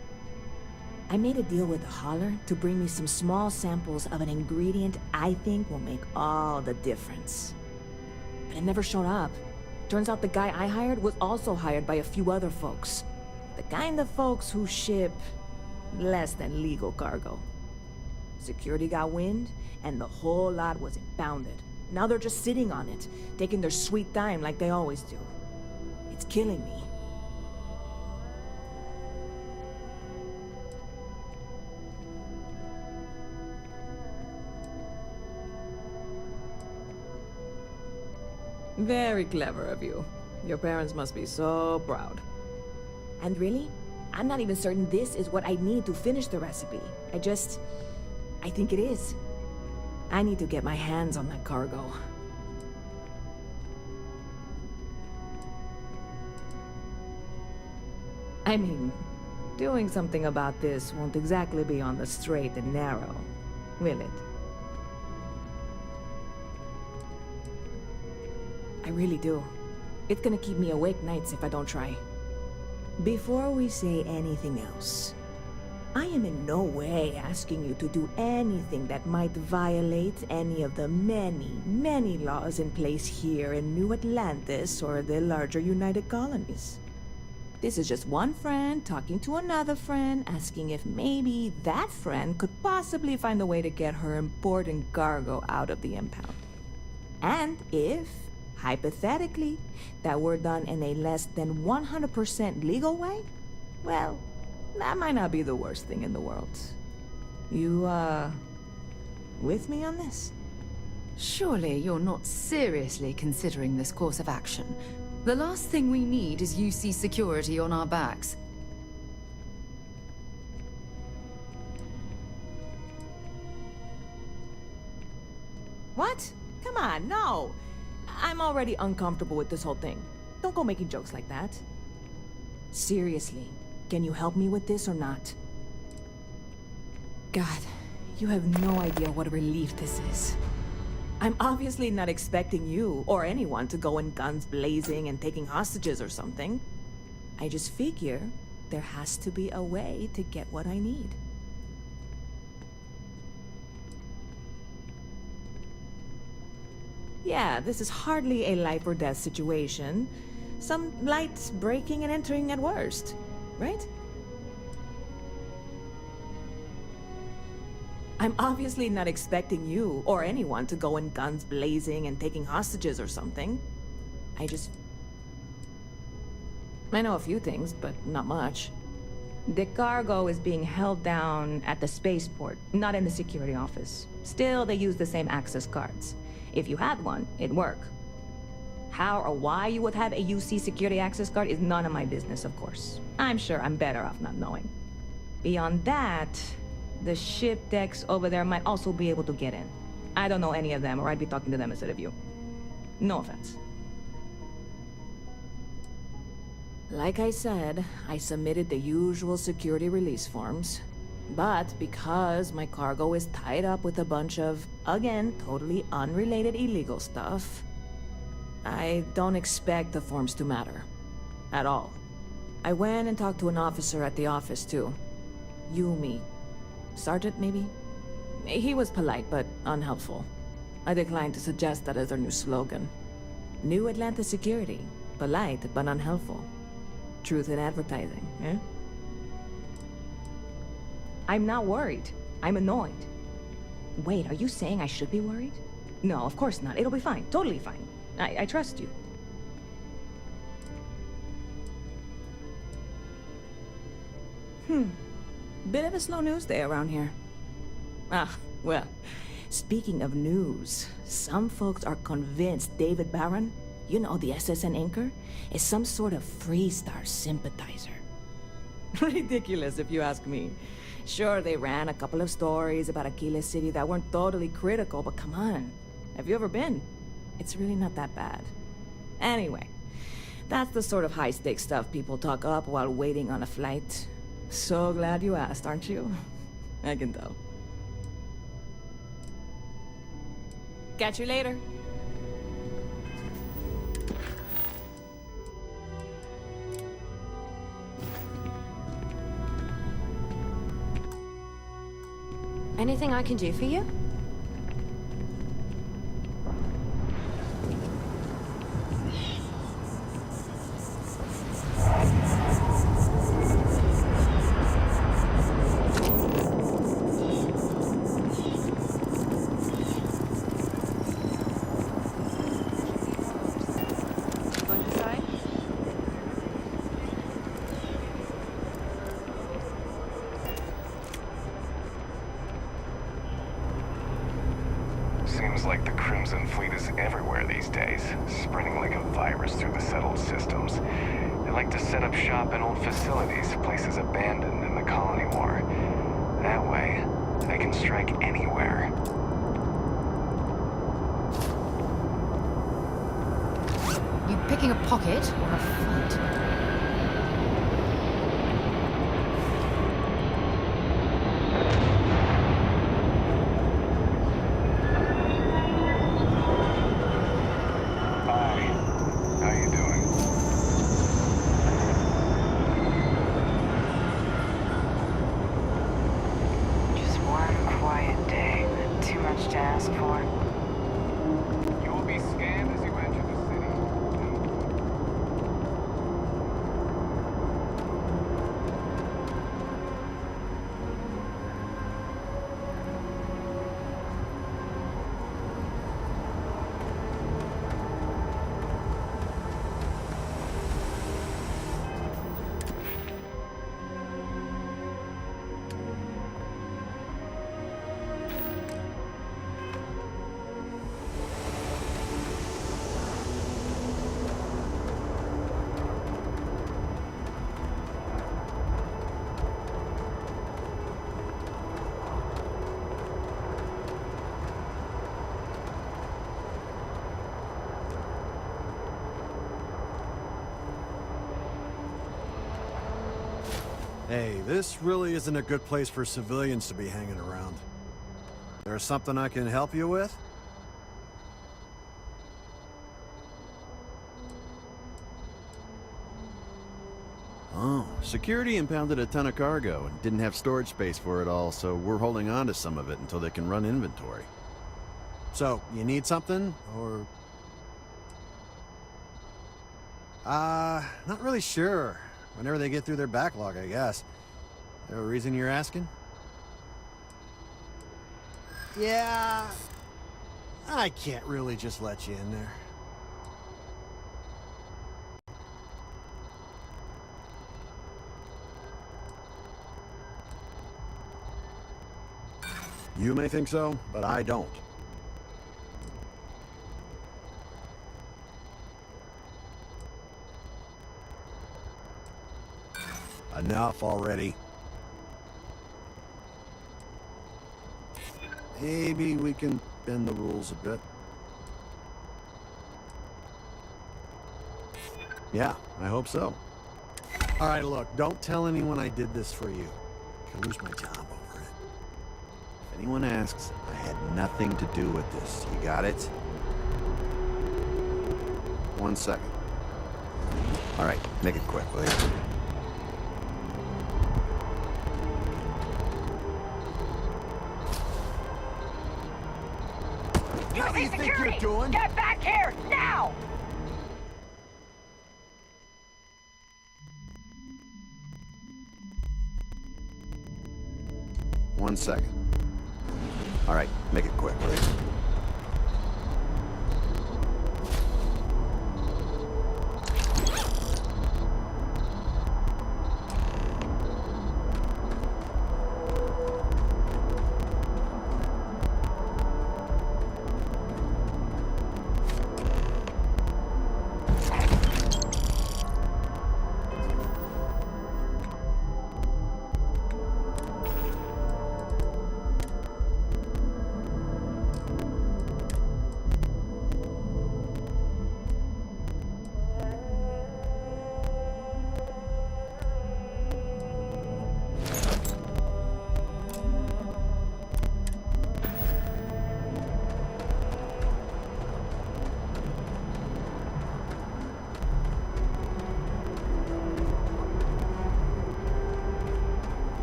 I made a deal with the hauler to bring me some small samples of an ingredient I think will make all the difference. But it never showed up. Turns out the guy I hired was also hired by a few other folks. The kind of folks who ship less than legal cargo. Security got wind, and the whole lot was impounded. Now they're just sitting on it, taking their sweet time like they always do. It's killing me. Very clever of you. Your parents must be so proud. And really, I'm not even certain this is what I need to finish the recipe. I think it is. I need to get my hands on that cargo. I mean, doing something about this won't exactly be on the straight and narrow, will it? I really do. It's gonna keep me awake nights if I don't try. Before we say anything else, I am in no way asking you to do anything that might violate any of the many, many laws in place here in New Atlantis or the larger United Colonies. This is just one friend talking to another friend, asking if maybe that friend could possibly find a way to get her important cargo out of the impound. And if, hypothetically, that were done in a less than 100% legal way, well, that might not be the worst thing in the world. You, with me on this? Surely you're not seriously considering this course of action. The last thing we need is UC security on our backs. What? Come on, no! I'm already uncomfortable with this whole thing. Don't go making jokes like that. Seriously, can you help me with this or not? God, you have no idea what a relief this is. I'm obviously not expecting you or anyone to go in guns blazing and taking hostages or something. I just figure there has to be a way to get what I need. Yeah, this is hardly a life or death situation. Some light breaking and entering at worst, right? I'm obviously not expecting you or anyone to go in guns blazing and taking hostages or something. I know a few things, but not much. The cargo is being held down at the spaceport, not in the security office. Still, they use the same access cards. If you had one, it'd work. How or why you would have a UC security access card is none of my business, of course. I'm sure I'm better off not knowing. Beyond that, the ship decks over there might also be able to get in. I don't know any of them, or I'd be talking to them instead of you. No offense. Like I said, I submitted the usual security release forms. But because my cargo is tied up with a bunch of, again, totally unrelated illegal stuff, I don't expect the forms to matter. At all. I went and talked to an officer at the office, too. Yumi. Sergeant, maybe? He was polite, but unhelpful. I declined to suggest that as their new slogan. New Atlantis Security. Polite, but unhelpful. Truth in advertising, eh? I'm not worried. I'm annoyed. Wait, are you saying I should be worried? No, of course not. It'll be fine. Totally fine. I trust you. Bit of a slow news day around here. Ah, well, speaking of news, some folks are convinced David Barron, you know, the SSN anchor, is some sort of Freestar sympathizer. Ridiculous, if you ask me. Sure, they ran a couple of stories about Aquila City that weren't totally critical, but come on. Have you ever been? It's really not that bad. Anyway, that's the sort of high-stakes stuff people talk up while waiting on a flight. So glad you asked, aren't you? I can tell. Catch you later. Anything I can do for you? Seems like the Crimson Fleet is everywhere these days, spreading like a virus through the settled systems. They like to set up shop in old facilities, places abandoned in the colony war. That way, they can strike anywhere. You picking a pocket or a fight? Just one quiet day. Too much to ask for. You will be scanned as you enter the city. Hey, this really isn't a good place for civilians to be hanging around. There's something I can help you with? Oh, security impounded a ton of cargo and didn't have storage space for it all, so we're holding on to some of it until they can run inventory. So, you need something, or...? Not really sure. Whenever they get through their backlog, I guess. There a reason you're asking? Yeah... I can't really just let you in there. You may think so, but I don't. Enough already. Maybe we can bend the rules a bit. Yeah, I hope so. All right, look, don't tell anyone I did this for you. I could lose my job over it. If anyone asks, I had nothing to do with this. You got it? 1 second. All right, make it quick, will you? What do you think you're doing? Get back here, now! One second. All right, make it quick, will you?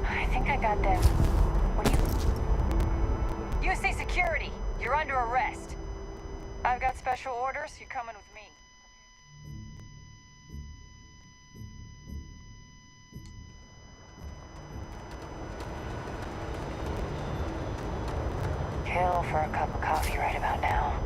I think I got them. What do you... got special orders? You're coming with me. Kill for a cup of coffee right about now.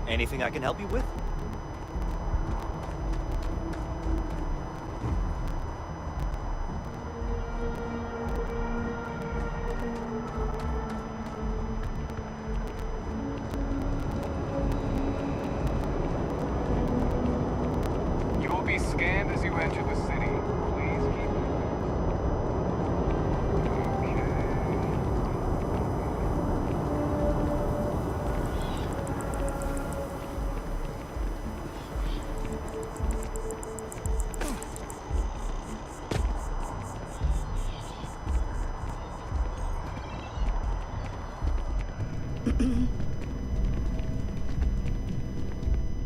Anything I can help you with? You will be scanned as you enter the city. Please keep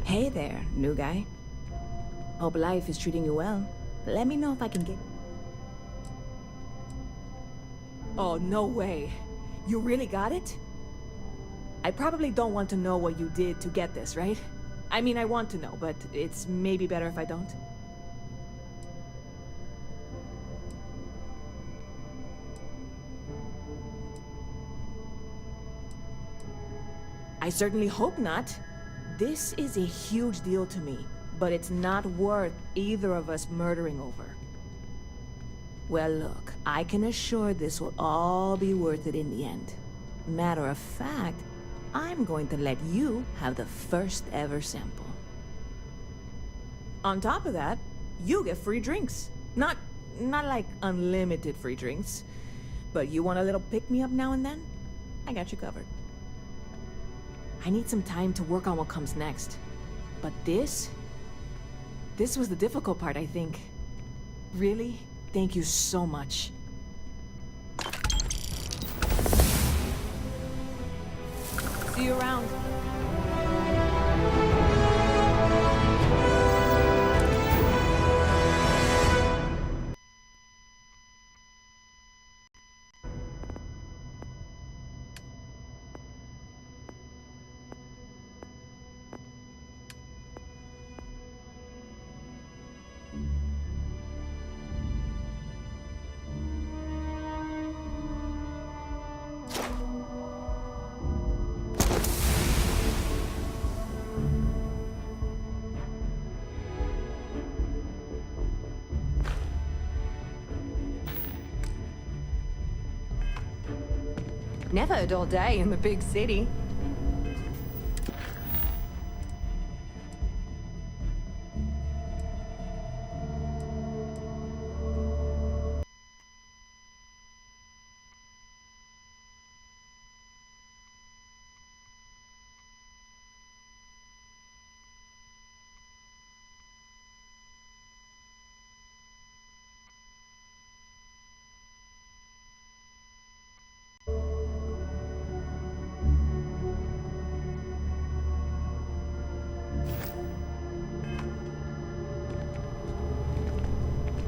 Hey there, new guy. Hope life is treating you well. Let me know if I can get... Oh, no way. You really got it? I probably don't want to know what you did to get this, right? I mean, I want to know, but it's maybe better if I don't. I certainly hope not. This is a huge deal to me, but it's not worth either of us murdering over. Well, look, I can assure this will all be worth it in the end. Matter of fact, I'm going to let you have the first ever sample. On top of that, you get free drinks. Not like unlimited free drinks, but you want a little pick-me-up now and then? I got you covered. I need some time to work on what comes next. But this was the difficult part, I think. Really, thank you so much. See you around. Never a dull day in the big city.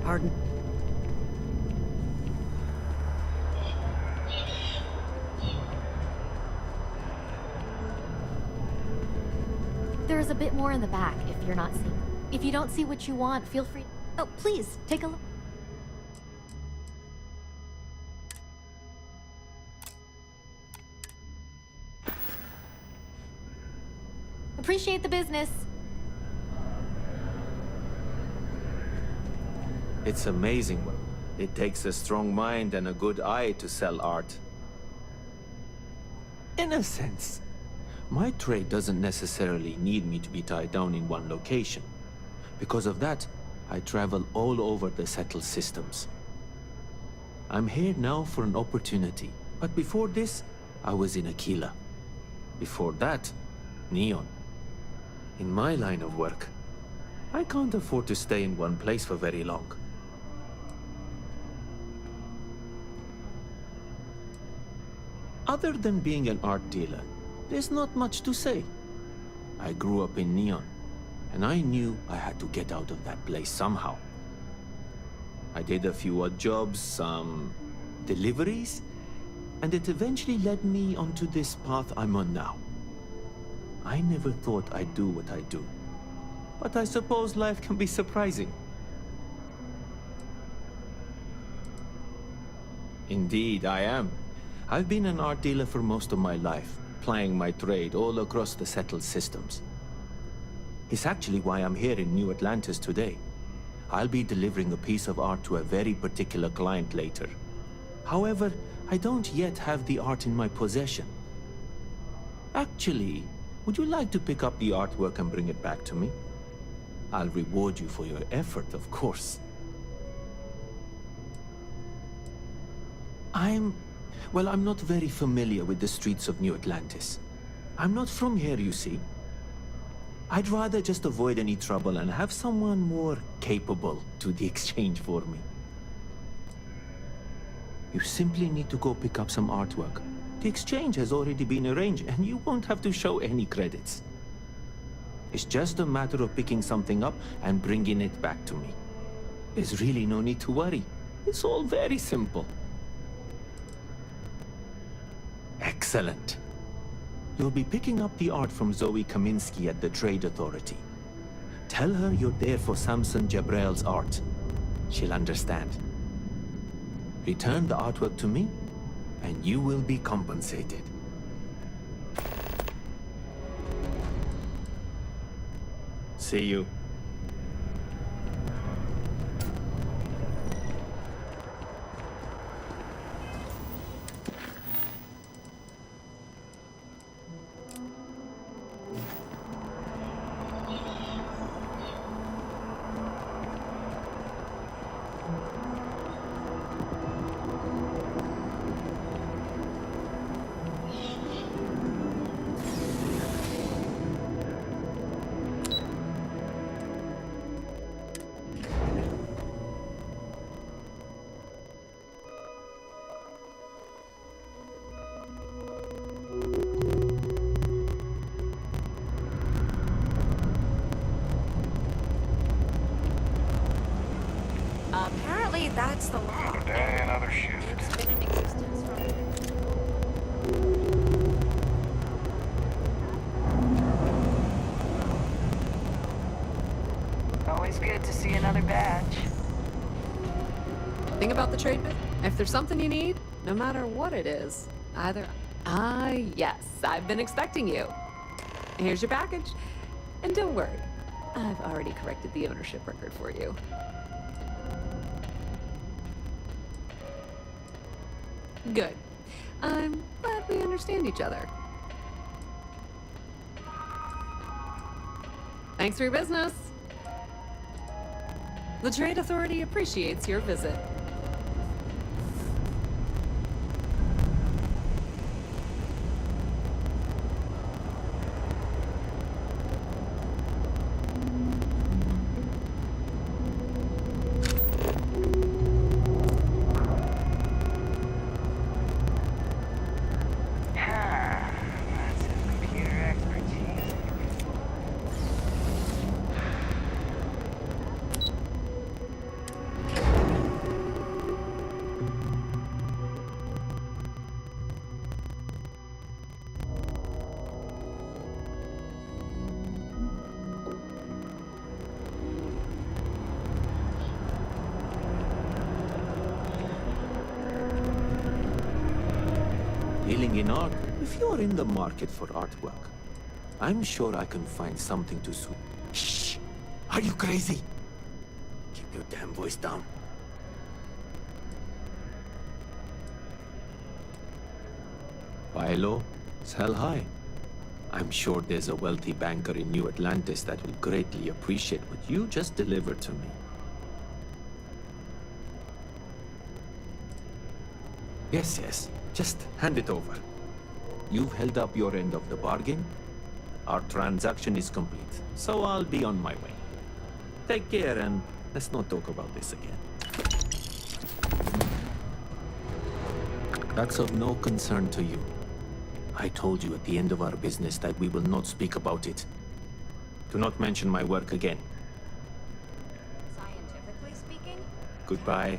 Pardon? There's a bit more in the back if you're not seeing. If you don't see what you want, feel free. Oh, please, take a look. Appreciate the business. It's amazing. It takes a strong mind and a good eye to sell art. In a sense. My trade doesn't necessarily need me to be tied down in one location. Because of that, I travel all over the settled systems. I'm here now for an opportunity, but before this, I was in Aquila. Before that, Neon. In my line of work, I can't afford to stay in one place for very long. Other than being an art dealer, there's not much to say. I grew up in Neon, and I knew I had to get out of that place somehow. I did a few odd jobs, some deliveries, and it eventually led me onto this path I'm on now. I never thought I'd do what I do, but I suppose life can be surprising. Indeed, I am. I've been an art dealer for most of my life, plying my trade all across the settled systems. It's actually why I'm here in New Atlantis today. I'll be delivering a piece of art to a very particular client later. However, I don't yet have the art in my possession. Actually, would you like to pick up the artwork and bring it back to me? I'll reward you for your effort, of course. Well, I'm not very familiar with the streets of New Atlantis. I'm not from here, you see. I'd rather just avoid any trouble and have someone more capable do the exchange for me. You simply need to go pick up some artwork. The exchange has already been arranged, and you won't have to show any credits. It's just a matter of picking something up and bringing it back to me. There's really no need to worry. It's all very simple. Excellent. You'll be picking up the art from Zoe Kaminsky at the Trade Authority. Tell her you're there for Samson Jabrel's art. She'll understand. Return the artwork to me, and you will be compensated. See you. Apparently that's the law. Another day, another shift. It's been in existence for... Always good to see another badge. Thing about the trade bit? If there's something you need, no matter what it is, either... yes, I've been expecting you. Here's your package. And don't worry, I've already corrected the ownership record for you. Good. I'm glad we understand each other. Thanks for your business. The Trade Authority appreciates your visit. That's some computer expertise. Dealing in art, if you're in the market for artwork, I'm sure I can find something to suit. Shh! Are you crazy? Keep your damn voice down. Paolo, Sell high. I'm sure there's a wealthy banker in New Atlantis that will greatly appreciate what you just delivered to me. Yes, yes. Just hand it over. You've held up your end of the bargain. Our transaction is complete, so I'll be on my way. Take care, and let's not talk about this again. That's of no concern to you. I told you at the end of our business that we will not speak about it. Do not mention my work again. Scientifically speaking, Goodbye.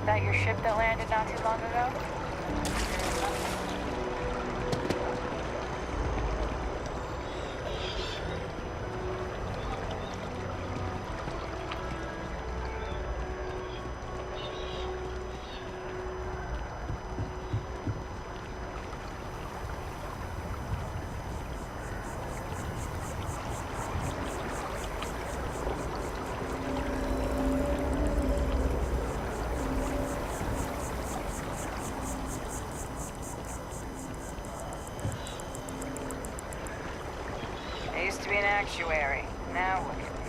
That your ship that landed not too long ago? I used to be an actuary. Now look at me.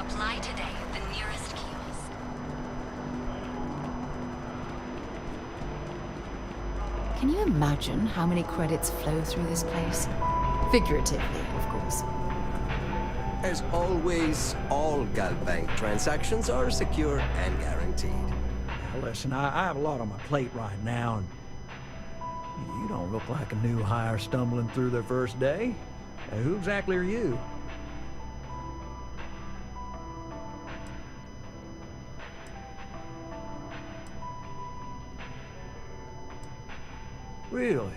apply today at the nearest kiosk. Can you imagine how many credits flow through this place? Figuratively, of course. As always, all Galbank transactions are secure and guaranteed. Now, listen, I have a lot on my plate right now, and you don't look like a new hire stumbling through their first day. Now, who exactly are you? Really?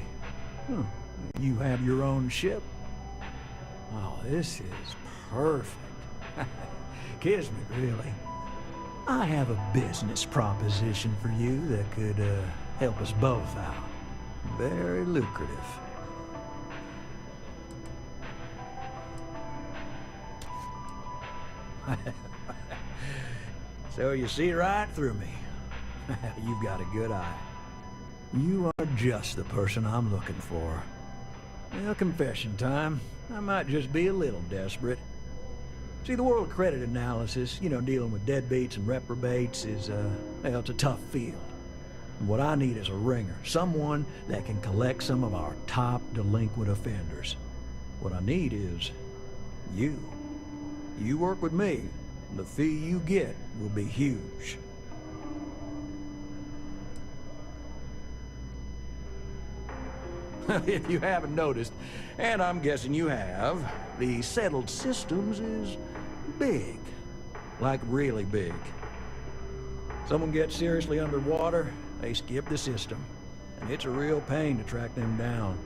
Huh. You have your own ship? Oh, this is perfect. Kismet, really. I have a business proposition for you that could Help us both out. Very lucrative. So you see right through me. You've got a good eye. You are just the person I'm looking for. Well, confession time. I might just be a little desperate. See, the world credit analysis, dealing with deadbeats and reprobates is, well, it's a tough field. And what I need is a ringer. Someone that can collect some of our top delinquent offenders. What I need is you. You work with me, and the fee you get will be huge. If you haven't noticed, and I'm guessing you have, the settled systems is big. Like really big. Someone gets seriously underwater, they skip the system. And it's a real pain to track them down.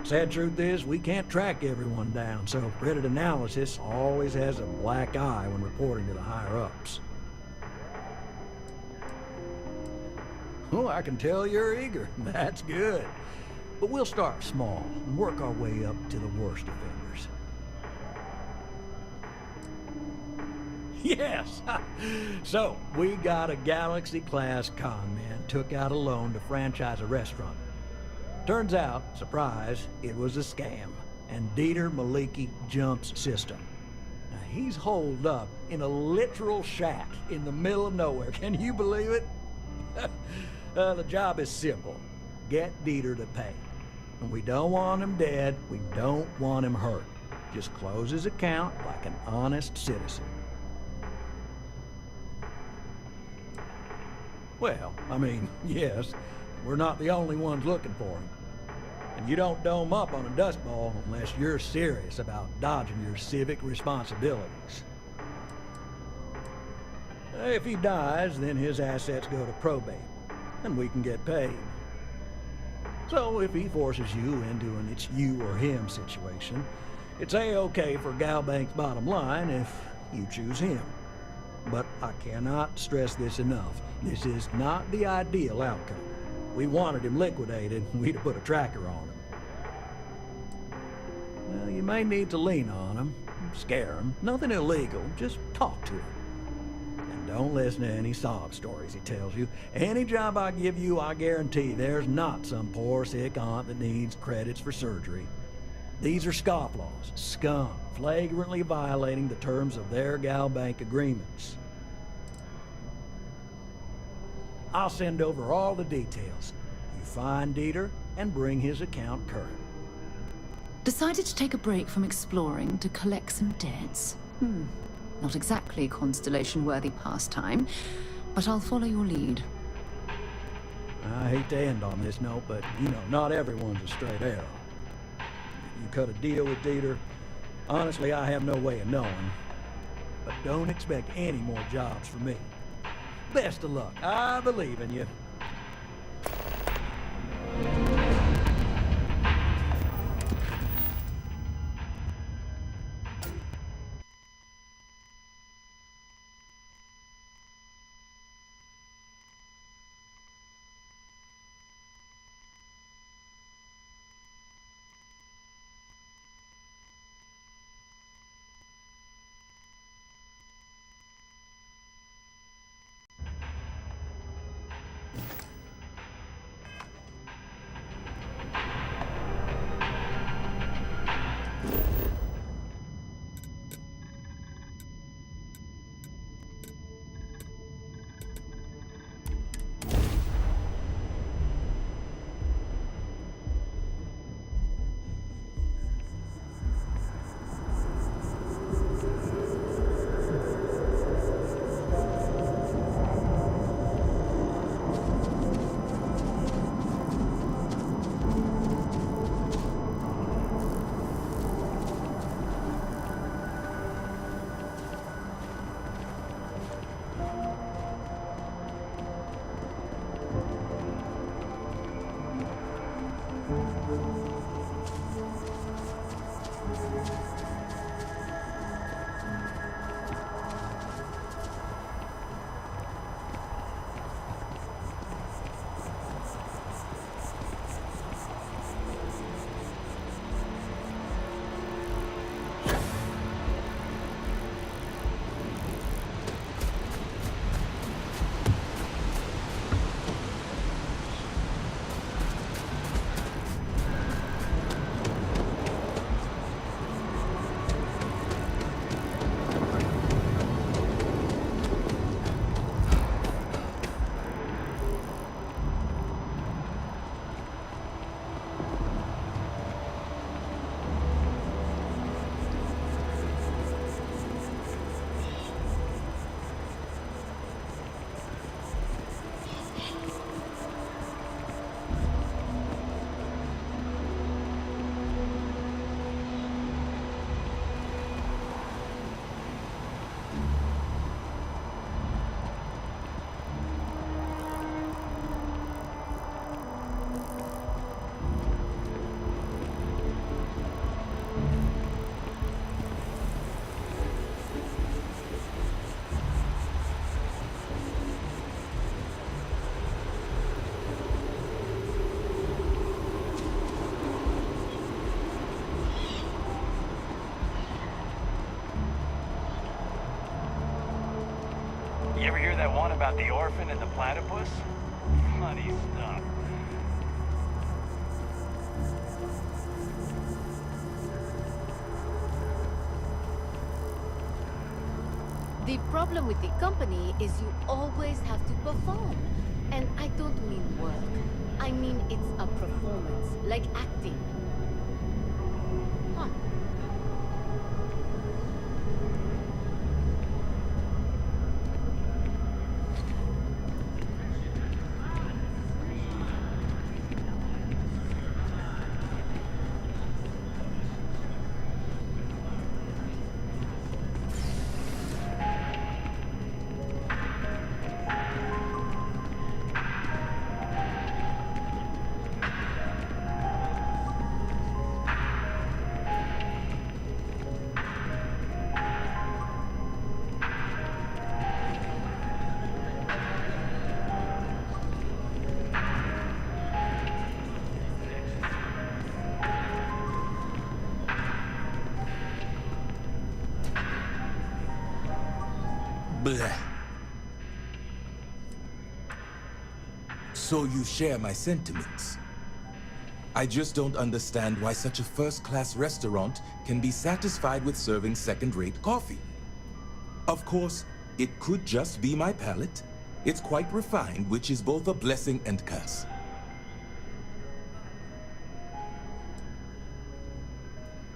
Sad truth is, we can't track everyone down, so credit analysis always has a black eye when reporting to the higher-ups. Oh, I can tell you're eager. That's good. But we'll start small and work our way up to the worst offenders. Yes! So, we got a Galaxy-class con man took out a loan to franchise a restaurant. Turns out, surprise, it was a scam, and Dieter Maliki jumps system. Now, he's holed up in a literal shack in the middle of nowhere. Can you believe it? The job is simple. Get Dieter to pay. And we don't want him dead, we don't want him hurt. Just close his account like an honest citizen. Well, I mean, yes, we're not the only ones looking for him. And you don't dome up on a dust ball unless you're serious about dodging your civic responsibilities. If he dies, then his assets go to probate, and we can get paid. So if he forces you into an it's you or him situation, it's A-okay for Galbank's bottom line if you choose him. But I cannot stress this enough. This is not the ideal outcome. We wanted him liquidated, we'd have put a tracker on him. Well, you may need to lean on him, scare him. Nothing illegal, just talk to him. And don't listen to any sob stories he tells you. Any job I give you, I guarantee there's not some poor sick aunt that needs credits for surgery. These are scofflaws, scum, flagrantly violating the terms of their Galbank agreements. I'll send over all the details. You find Dieter and bring his account current. Decided to take a break from exploring to collect some debts? Not exactly Constellation-worthy pastime, but I'll follow your lead. I hate to end on this note, but, not everyone's a straight arrow. You cut a deal with Dieter. Honestly, I have no way of knowing. But don't expect any more jobs from me. Best of luck. I believe in you. about the orphan and the platypus? Funny stuff. The problem with the company is you always have to perform. And I don't mean work. I mean it's a performance, like acting. Huh. Bleh. So you share my sentiments. I just don't understand why such a first-class restaurant can be satisfied with serving second-rate coffee. Of course, it could just be my palate. It's quite refined, which is both a blessing and curse.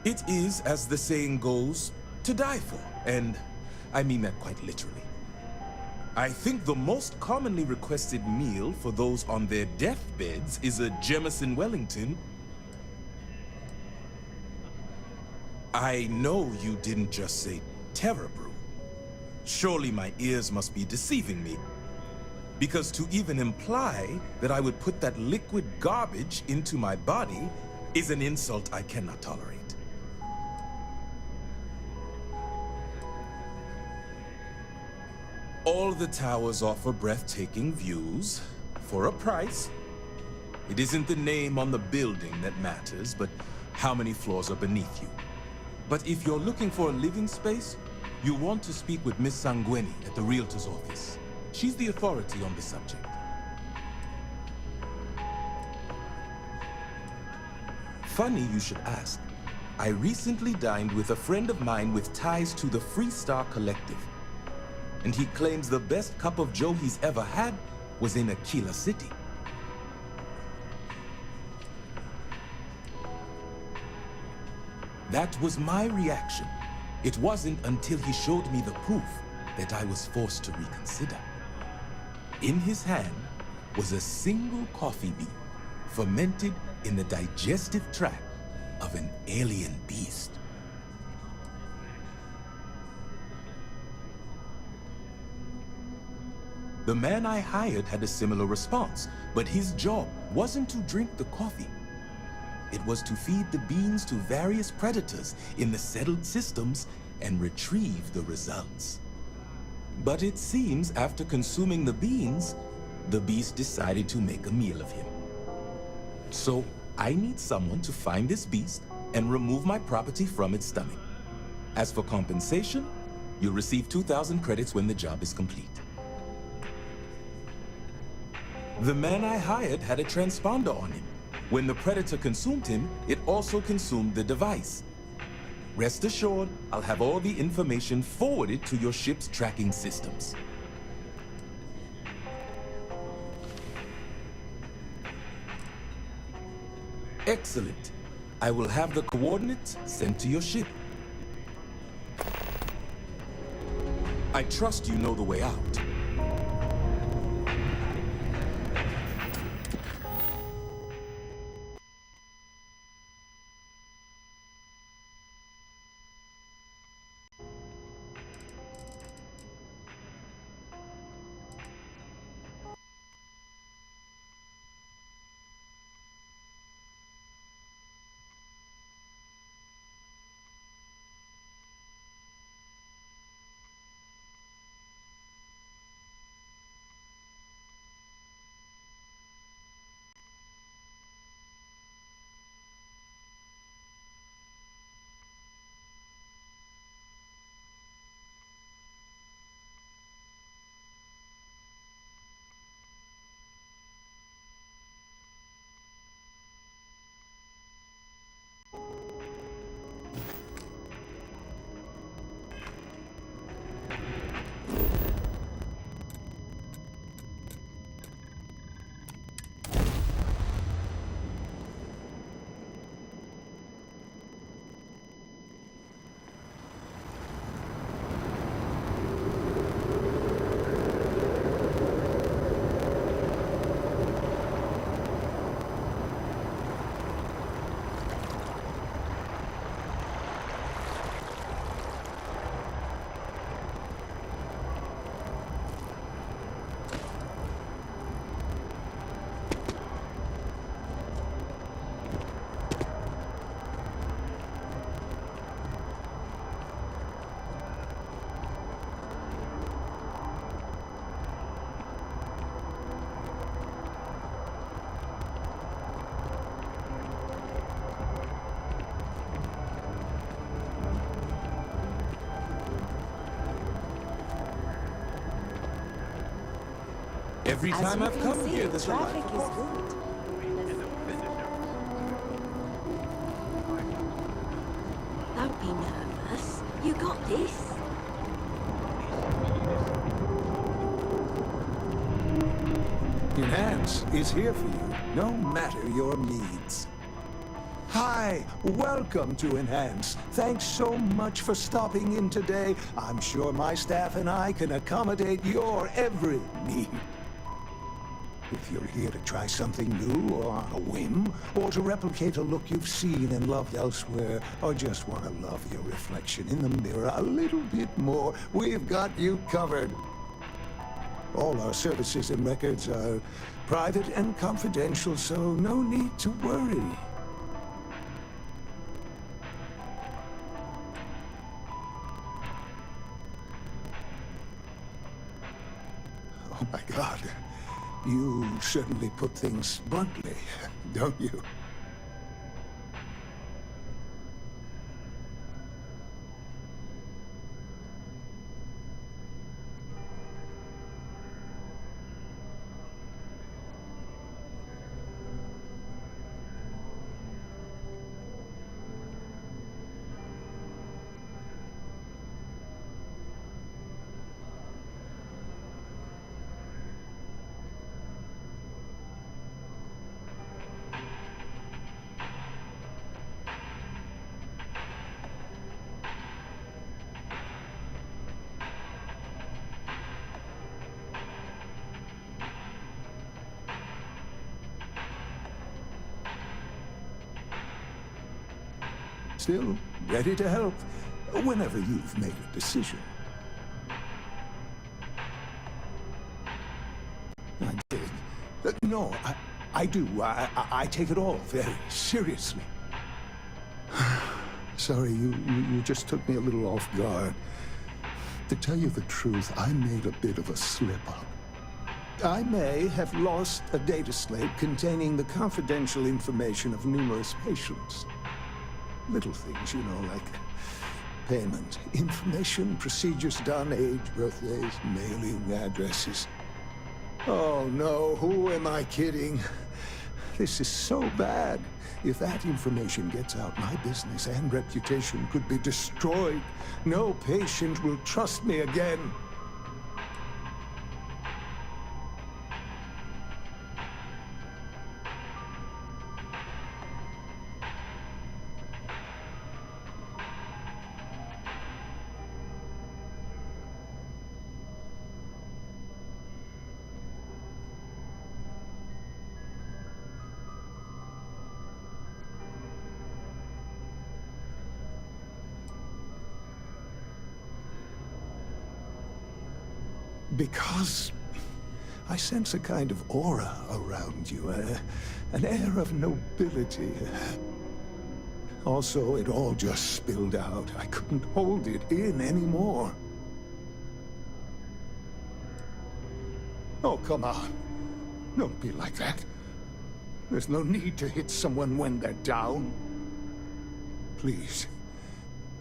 It is, as the saying goes, to die for, and I mean that quite literally. I think the most commonly requested meal for those on their deathbeds is a Jemison Wellington. I know you didn't just say Terror Brew. Surely my ears must be deceiving me. Because to even imply that I would put that liquid garbage into my body is an insult I cannot tolerate. All the towers offer breathtaking views, for a price. It isn't the name on the building that matters, but how many floors are beneath you. But if you're looking for a living space, you want to speak with Miss Sanguini at the Realtor's office. She's the authority on the subject. Funny you should ask. I recently dined with a friend of mine with ties to the Freestar Collective. And he claims the best cup of joe he's ever had was in Aquila City. That was my reaction. It wasn't until he showed me the proof that I was forced to reconsider. In his hand was a single coffee bean, fermented in the digestive tract of an alien beast. The man I hired had a similar response, but his job wasn't to drink the coffee. It was to feed the beans to various predators in the settled systems and retrieve the results. But it seems after consuming the beans, the beast decided to make a meal of him. So I need someone to find this beast and remove my property from its stomach. As for compensation, you'll receive 2,000 credits when the job is complete. The man I hired had a transponder on him. When the predator consumed him, it also consumed the device. Rest assured, I'll have all the information forwarded to your ship's tracking systems. Excellent. I will have the coordinates sent to your ship. I trust you know the way out. Every As time you I've can come see, here, there's a traffic light. is good. Don't be nervous. You got this. Enhance is here for you, no matter your needs. Hi, welcome to Enhance. Thanks so much for stopping in today. I'm sure my staff and I can accommodate your every need. If you're here to try something new or on a whim, or to replicate a look you've seen and loved elsewhere, or just want to love your reflection in the mirror a little bit more, we've got you covered. All our services and records are private and confidential, so no need to worry. Oh my God. You certainly put things bluntly, don't you? Still ready to help whenever you've made a decision. I did. No, I do. I take it all very seriously. Sorry, you just took me a little off guard. To tell you the truth, I made a bit of a slip-up. I may have lost a data slate containing the confidential information of numerous patients. Little things, you know, like payment, information, procedures done, age, birthdays, mailing addresses. Oh no, who am I kidding? This is so bad. If that information gets out, my business and reputation could be destroyed. No patient will trust me again. Because I sense a kind of aura around you, an air of nobility. Also, it all just spilled out. I couldn't hold it in anymore. Oh, come on. Don't be like that. There's no need to hit someone when they're down. Please,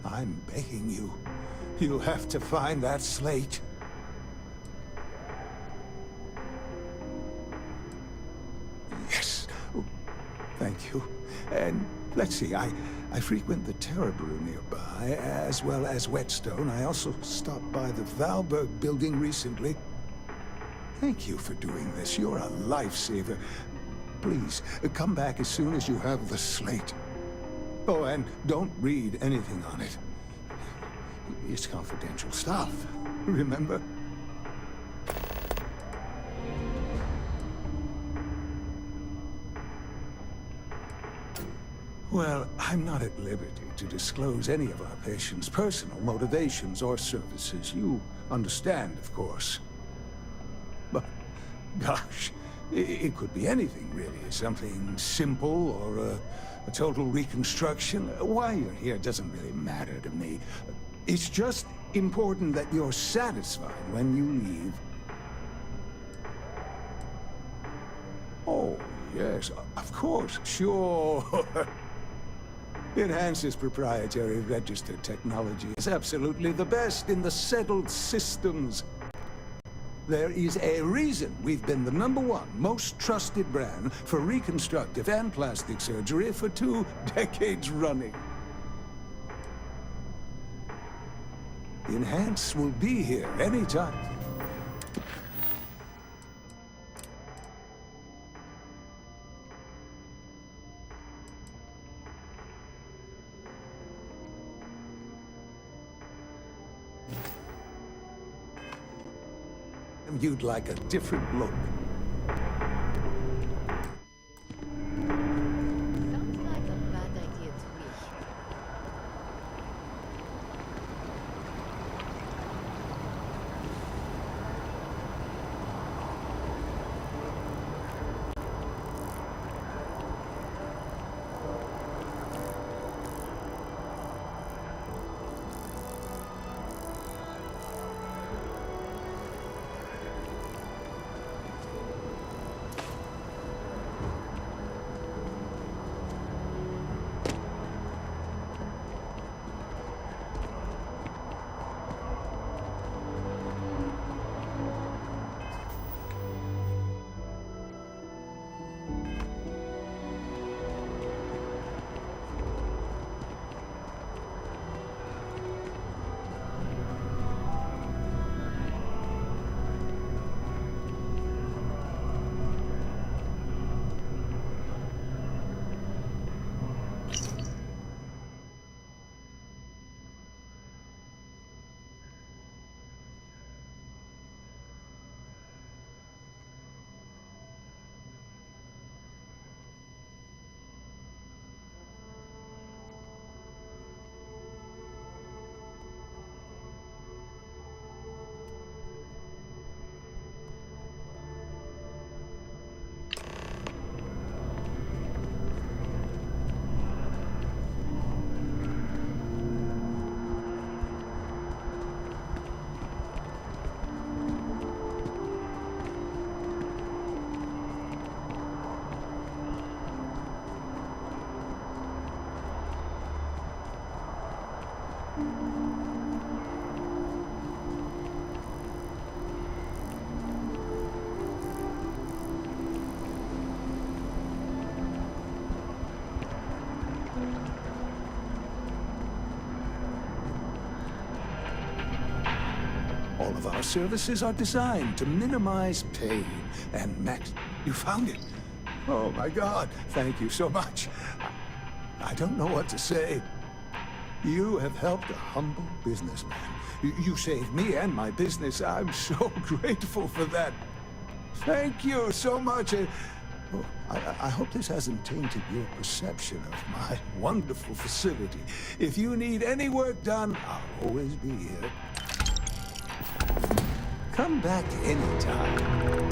I'm begging you. You'll have to find that slate. Yes. Oh, thank you. And let's see, I frequent the Terror Brew nearby, as well as Whetstone. I also stopped by the Valberg building recently. Thank you for doing this. You're a lifesaver. Please, come back as soon as you have the slate. Oh, and don't read anything on it. It's confidential stuff, remember? Well, I'm not at liberty to disclose any of our patients' personal motivations or services. You understand, of course. But, gosh, it could be anything, really. Something simple or a total reconstruction. Why you're here doesn't really matter to me. It's just important that you're satisfied when you leave. Oh, yes, of course, sure. Enhance's proprietary register technology is absolutely the best in the settled systems. There is a reason we've been the #1 most trusted brand for reconstructive and plastic surgery for 2 decades running. Enhance will be here anytime. You'd like a different look. Sounds like a bad idea to me. All of our services are designed to minimize pain and max... You found it? Oh my God, thank you so much. I don't know what to say. You have helped a humble businessman. You saved me and my business. I'm so grateful for that. Thank you so much. Oh, I hope this hasn't tainted your perception of my wonderful facility. If you need any work done, I'll always be here. Come back anytime.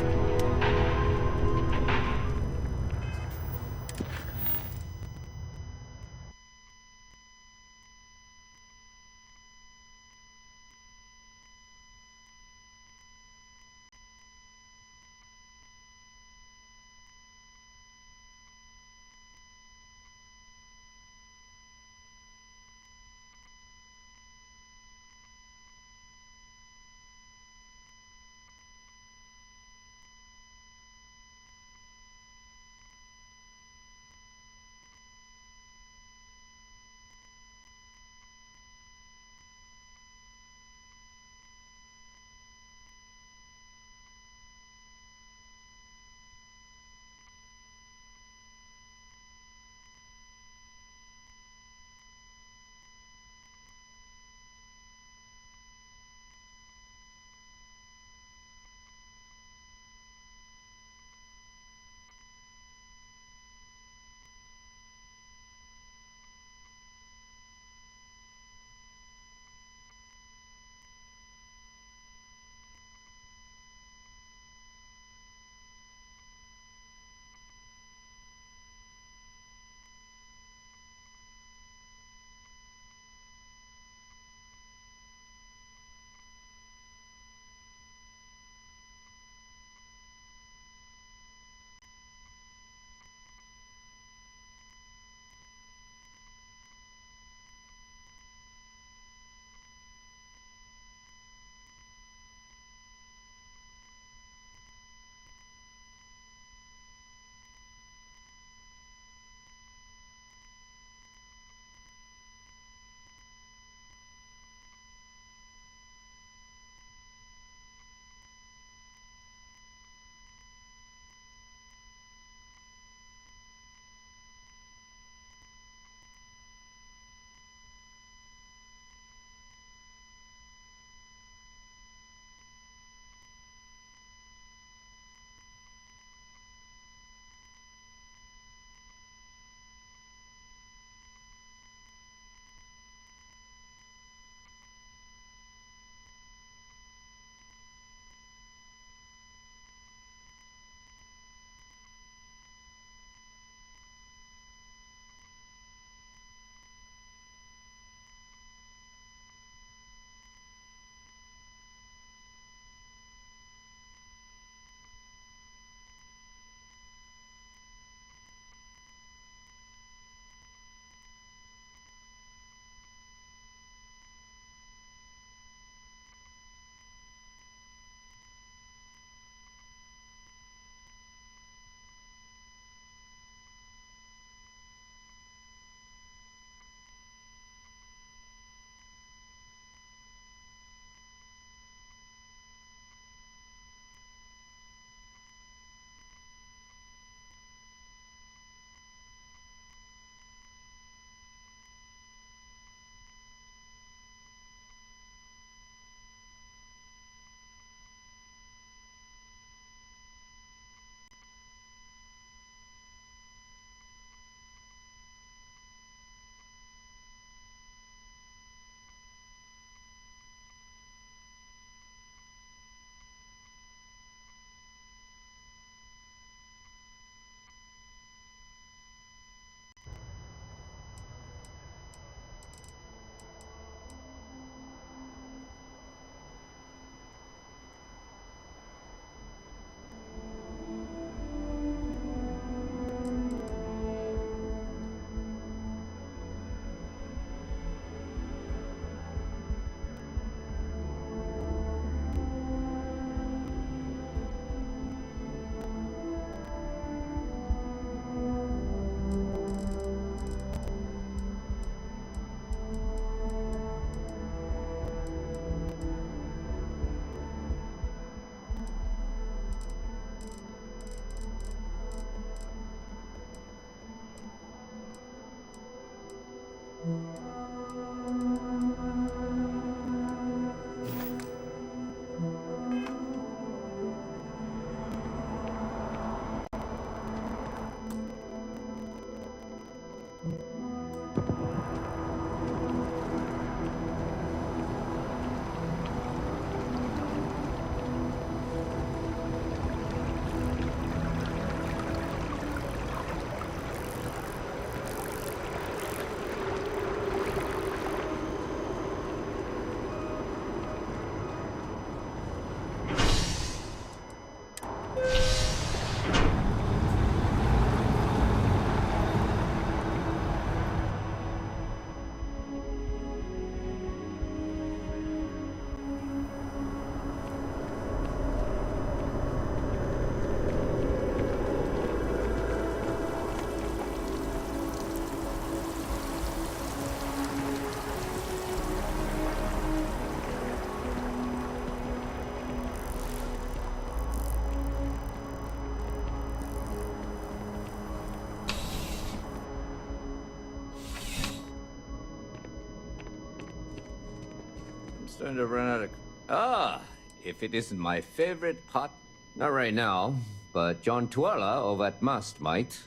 Starting to run out of... Ah, if it isn't my favorite pot... Not right now, but John Tuala over at Must might.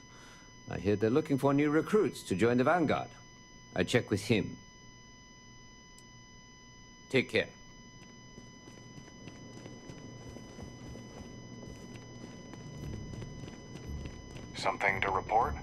I hear they're looking for new recruits to join the Vanguard. I check with him. Take care. Something to report?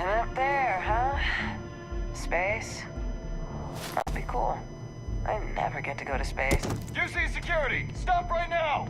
And up there, huh? Space? That'd be cool. I never get to go to space. UC security! Stop right now!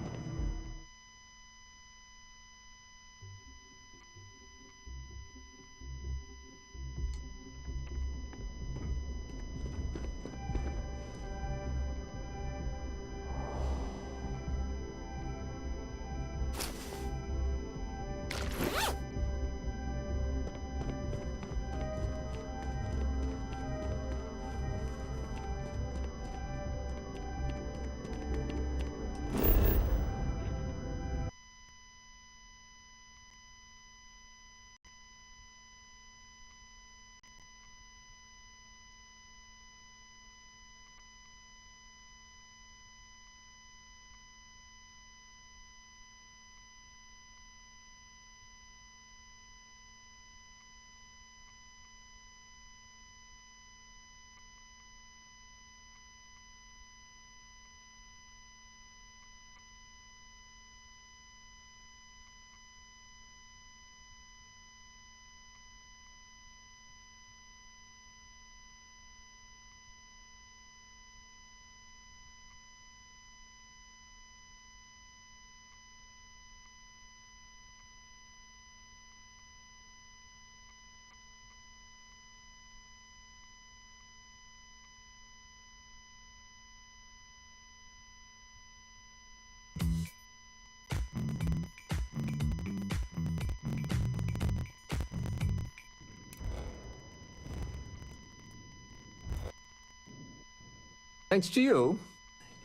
Thanks to you,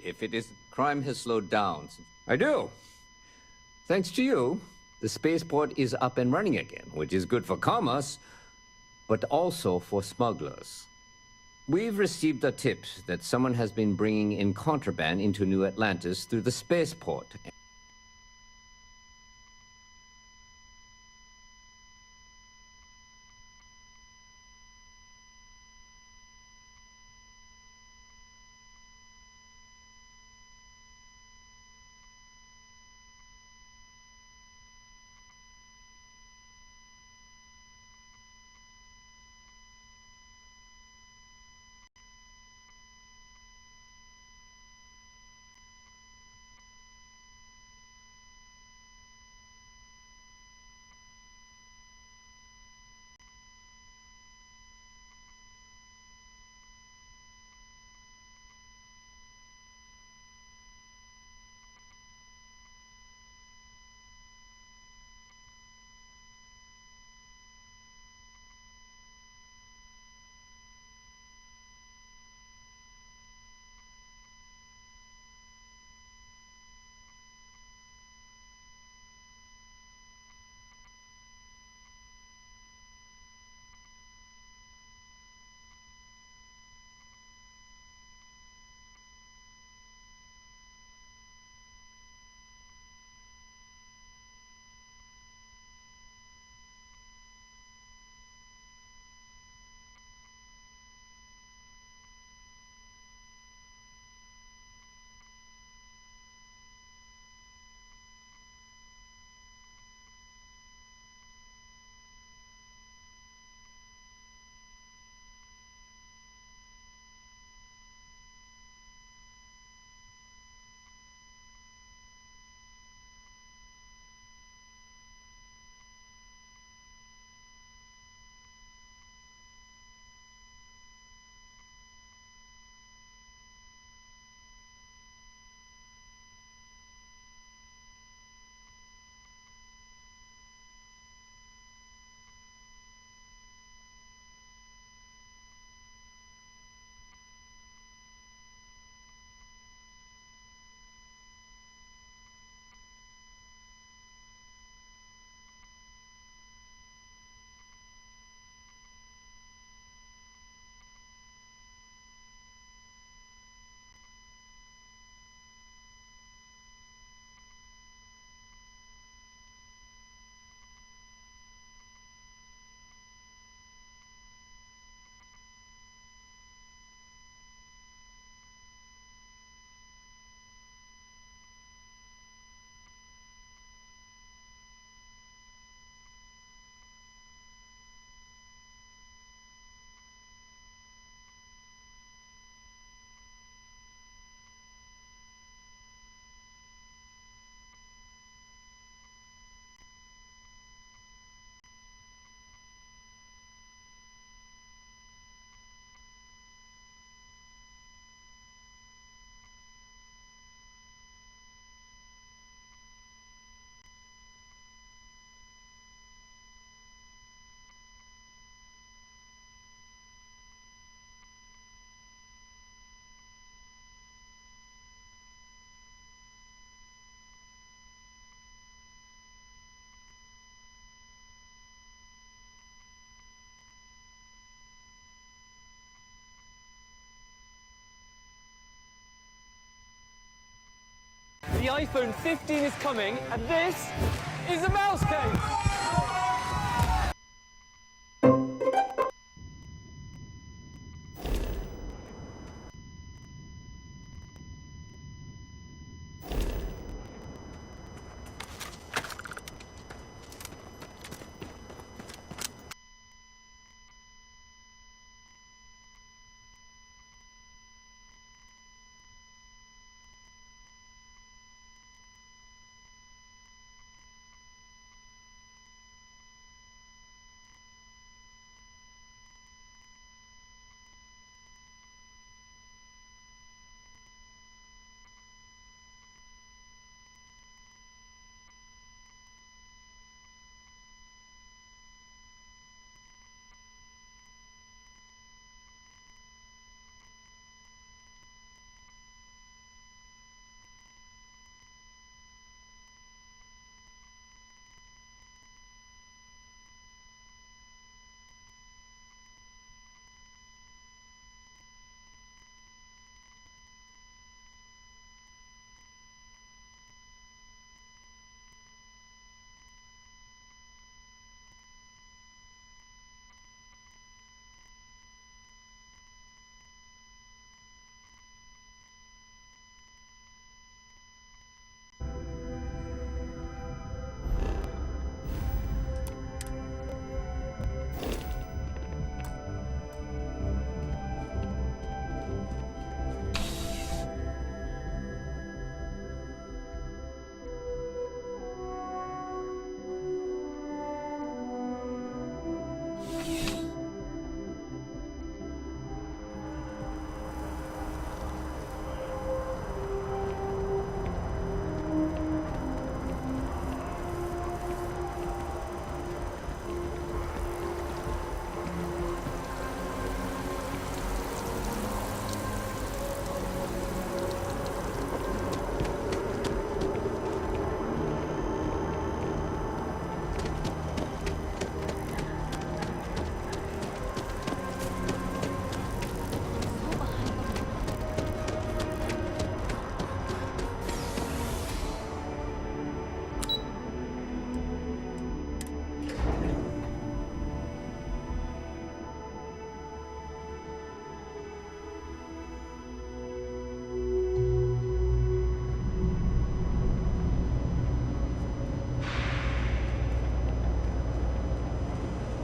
if it is crime has slowed down. I do. Thanks to you, the spaceport is up and running again, which is good for commerce, but also for smugglers. We've received a tip that someone has been bringing in contraband into New Atlantis through the spaceport. The iPhone 15 is coming, and this is a mouse case!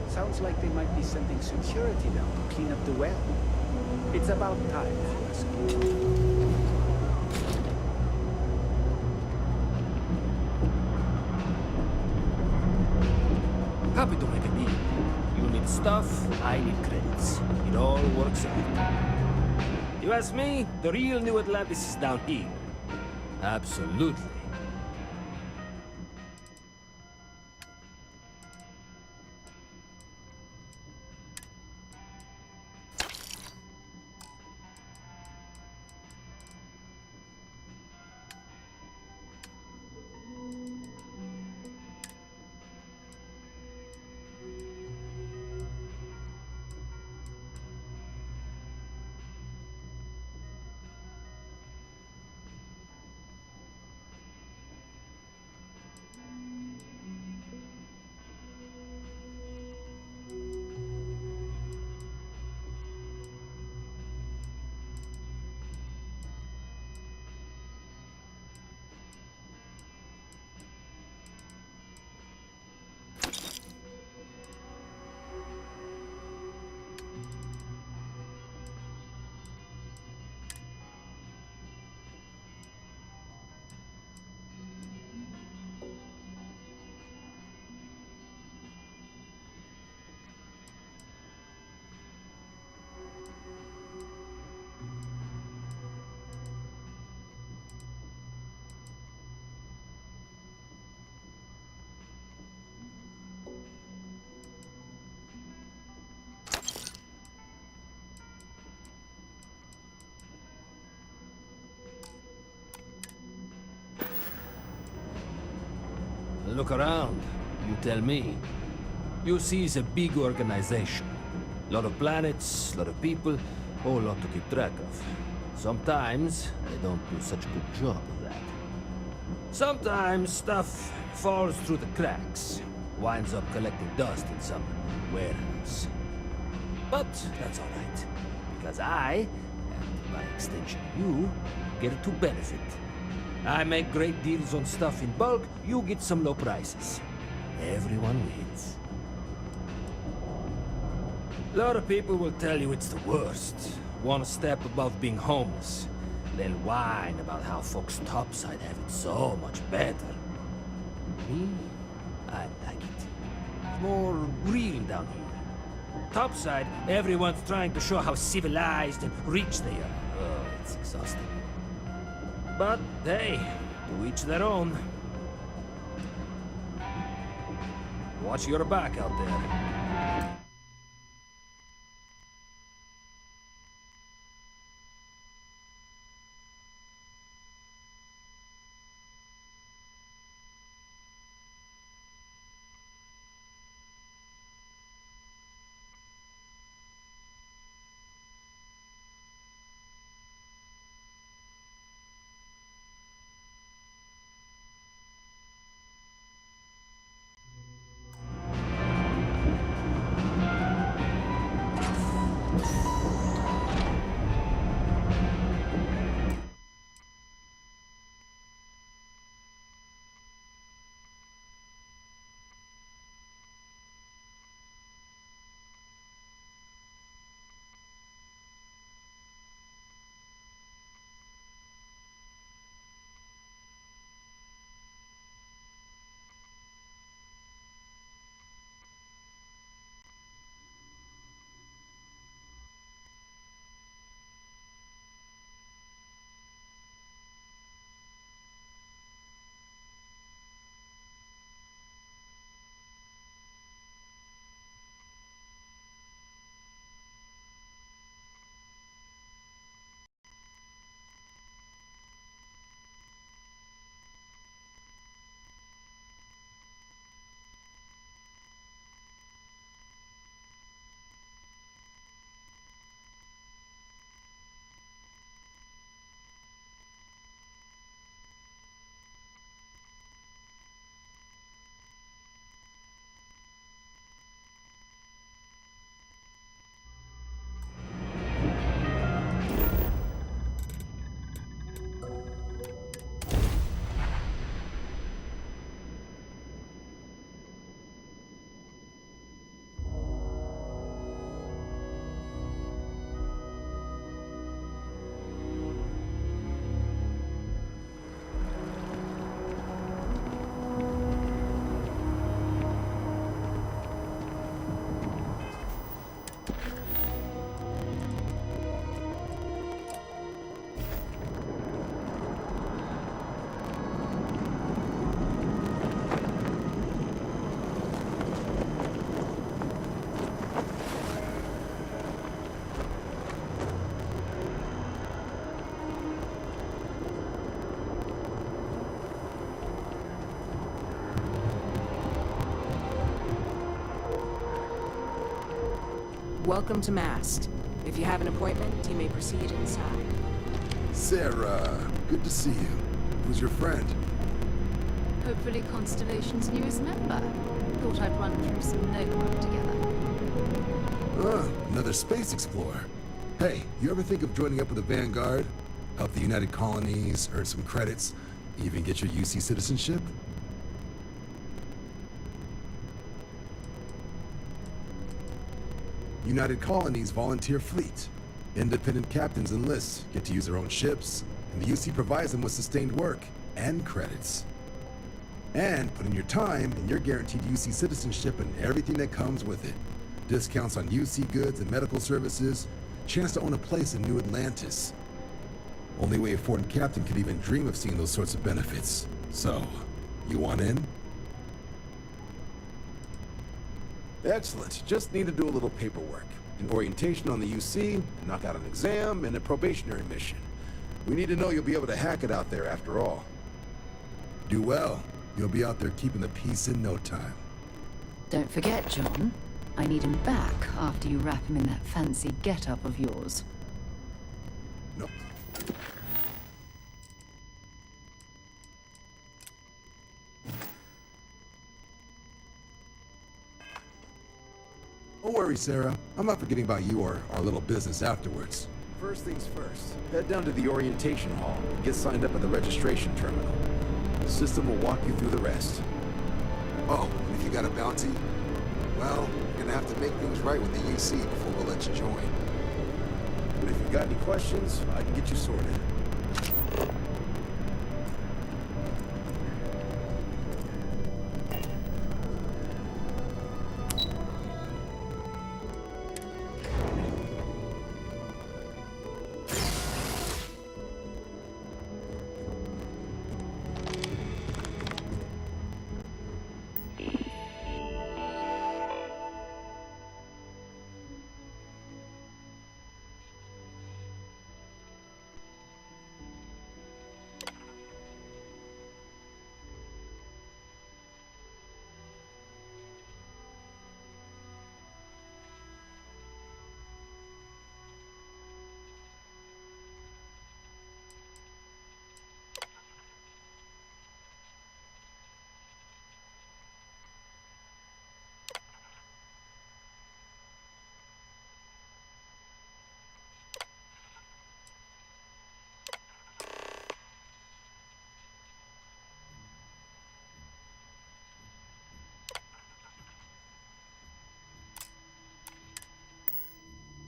Sounds like they might be sending security now to clean up the well. It's about time, if you ask me. Happy to make a deal. You need stuff, I need credits. It all works out. You ask me, the real New Atlantis is down here. Absolutely. Look around. You tell me. You see, it's a big organization. A lot of planets, a lot of people, whole lot to keep track of. Sometimes, they don't do such a good job of that. Sometimes stuff falls through the cracks, winds up collecting dust in some warehouse. But that's all right, because I, and by extension you, get to benefit. I make great deals on stuff in bulk, you get some low prices. Everyone wins. A lot of people will tell you it's the worst. One step above being homeless. They'll whine about how folks topside have it so much better. Me, I like it. It's more real down here. Topside, everyone's trying to show how civilized and rich they are. Oh, it's exhausting. But hey, to each their own. Watch your back out there. Welcome to Mast. If you have an appointment, you may proceed inside. Sarah, good to see you. Who's your friend? Hopefully Constellation's newest member. Thought I'd run through some notework together. Another space explorer. Hey, you ever think of joining up with the Vanguard? Help the United Colonies, earn some credits, even get your UC citizenship? United Colonies volunteer fleet. Independent captains enlist, get to use their own ships, and the UC provides them with sustained work and credits. And put in your time, and you're guaranteed UC citizenship and everything that comes with it. Discounts on UC goods and medical services, chance to own a place in New Atlantis. Only way a foreign captain could even dream of seeing those sorts of benefits. So, you want in? Excellent. Just need to do a little paperwork. An orientation on the UC, knock out an exam, and a probationary mission. We need to know you'll be able to hack it out there after all. Do well. You'll be out there keeping the peace in no time. Don't forget, John. I need him back after you wrap him in that fancy get-up of yours. No. Don't worry, Sarah. I'm not forgetting about you or our little business afterwards. First things first, head down to the orientation hall and get signed up at the registration terminal. The system will walk you through the rest. Oh, and if you got a bounty, well, you're gonna have to make things right with the UC before we'll let you join. But if you've got any questions, I can get you sorted.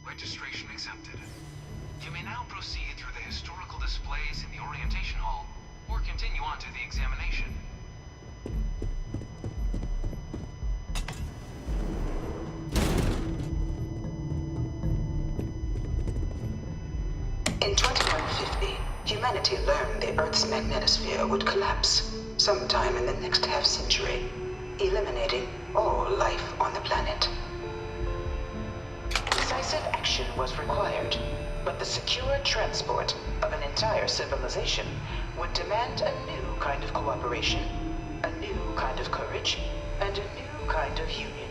Registration accepted. You may now proceed through the historical displays in the orientation hall, or continue on to the examination. In 2150, humanity learned the Earth's magnetosphere would collapse sometime in the next half-century, eliminating all life on the planet. Decisive action was required, but the secure transport of an entire civilization would demand a new kind of cooperation, a new kind of courage, and a new kind of union.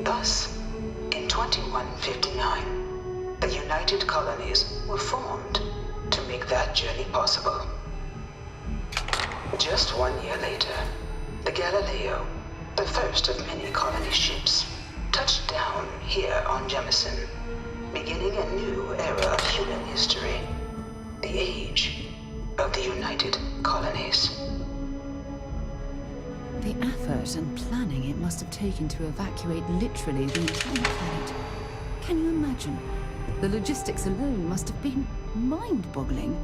Thus, in 2159, the United Colonies were formed to make that journey possible. Just 1 year later, the Galileo, the first of many colony ships, touched down here on Jemison, beginning a new era of human history, the age of the United Colonies. The effort and planning it must have taken to evacuate literally the entire planet. Can you imagine? The logistics alone must have been mind-boggling.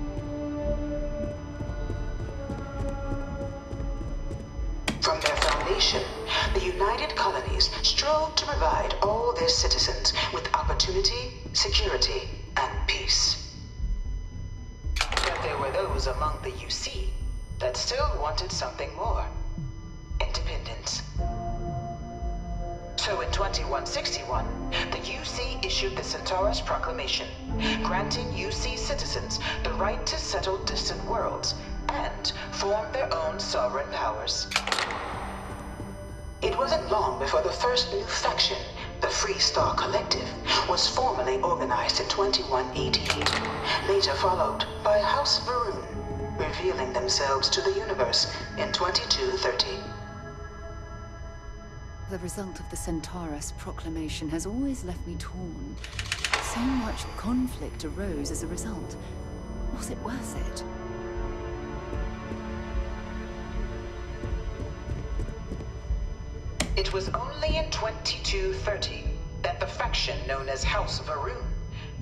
From their foundation, the United Colonies strove to provide all their citizens with opportunity, security, and peace. But there were those among the UC that still wanted something more. Independence. So in 2161, the UC issued the Centaurus Proclamation, granting UC citizens the right to settle distant worlds and form their own sovereign powers. It wasn't long before the first new faction, the Free Star Collective, was formally organized in 2188, later followed by House Varun, revealing themselves to the universe in 2230. The result of the Centaurus Proclamation has always left me torn. So much conflict arose as a result. Was it worth it? It was only in 2230 that the faction known as House Varun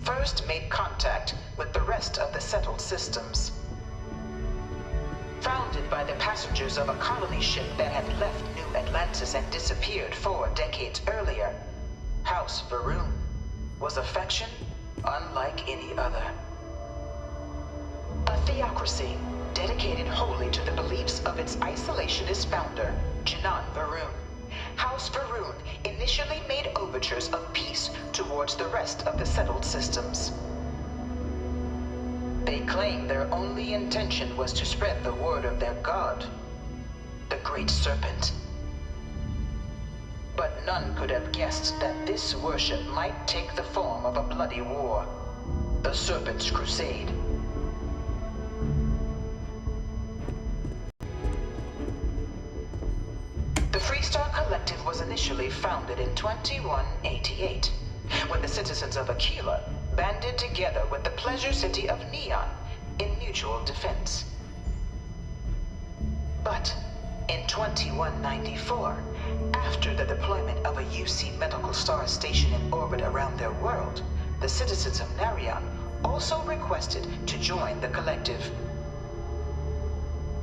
first made contact with the rest of the settled systems. Founded by the passengers of a colony ship that had left New Atlantis and disappeared 4 decades earlier, House Varun was a faction unlike any other. A theocracy dedicated wholly to the beliefs of its isolationist founder, Janan Varun. House Varun initially made overtures of peace towards the rest of the settled systems. They claimed their only intention was to spread the word of their god, the Great Serpent. But none could have guessed that this worship might take the form of a bloody war, the Serpent's Crusade. The Free Star Collective was was initially founded in 2188, when the citizens of Aquila banded together with the pleasure city of Neon in mutual defense. But in 2194, after the deployment of a UC medical star station in orbit around their world, the citizens of Narion also requested to join the collective.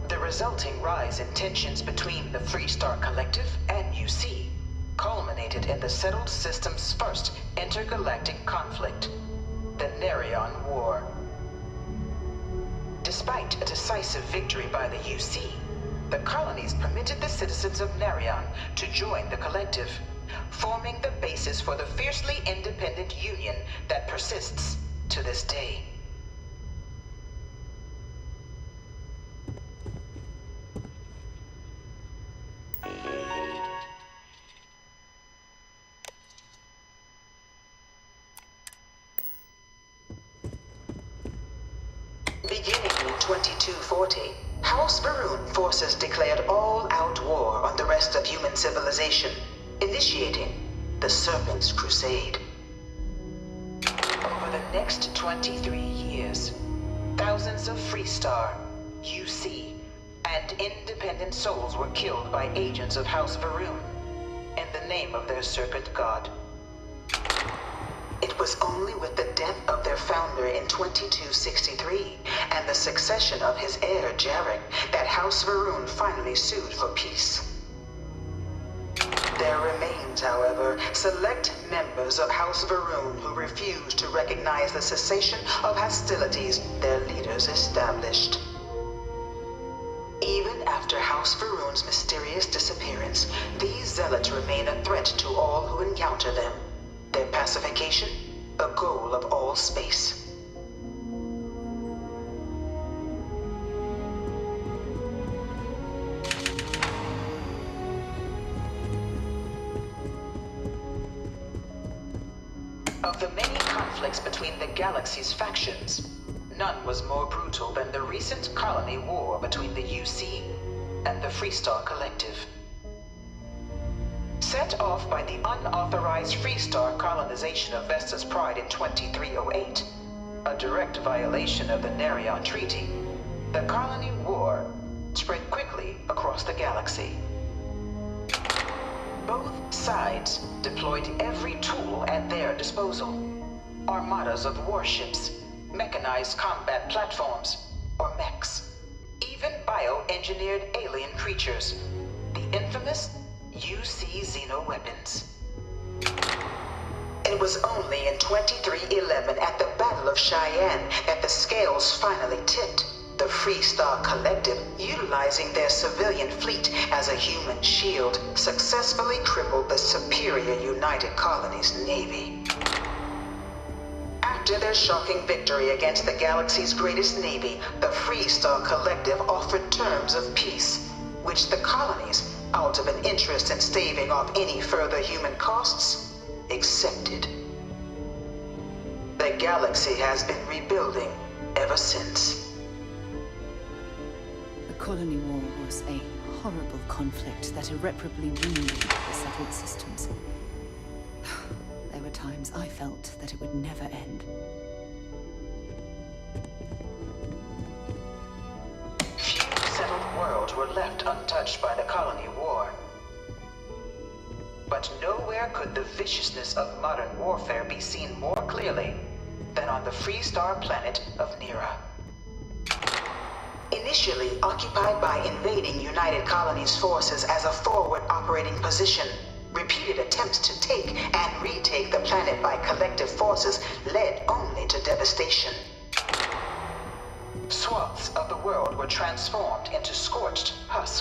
The resulting rise in tensions between the Freestar Collective and UC culminated in the settled system's first intergalactic conflict, the Narion War. Despite a decisive victory by the UC, the colonies permitted the citizens of Narion to join the collective, forming the basis for the fiercely independent union that persists to this day. Beginning in 2240, House Varun forces declared all-out war on the rest of human civilization, initiating the Serpent's Crusade. Over the next 23 years, thousands of Freestar, UC, and independent souls were killed by agents of House Varun in the name of their serpent god. It was only with the death of their founder in 2263 and the succession of his heir, Jarek, that House Varun finally sued for peace. There remains, however, select members of House Varun who refuse to recognize the cessation of hostilities their leaders established. Even after House Varun's mysterious disappearance, these zealots remain a threat to all who encounter them. Their pacification, a goal of all space. Of the many conflicts between the galaxy's factions, none was more brutal than the recent colony war between the UC and the Freestar Collective. Set off by the unauthorized Freestar colonization of Vesta's Pride in 2308, a direct violation of the Narion Treaty, the colony war spread quickly across the galaxy. Both sides deployed every tool at their disposal. Armadas of warships, mechanized combat platforms, or mechs, even bio-engineered alien creatures, the infamous UC xeno-weapons. It was only in 2311 at the Battle of Cheyenne that the scales finally tipped. The Freestar Collective, utilizing their civilian fleet as a human shield, successfully crippled the superior United Colonies Navy. After their shocking victory against the galaxy's greatest navy, the Freestar Collective offered terms of peace, which the colonies, out of an interest in staving off any further human costs, accepted. The galaxy has been rebuilding ever since. The colony war was a horrible conflict that irreparably wounded the settled systems. There were times I felt that it would never end. Few settled worlds were left untouched by the colony war. But nowhere could the viciousness of modern warfare be seen more clearly than on the Freestar planet of Nera. Initially occupied by invading United Colonies forces as a forward operating position, repeated attempts to take and retake the planet by collective forces led only to devastation. Swaths of the world were transformed into scorched husks.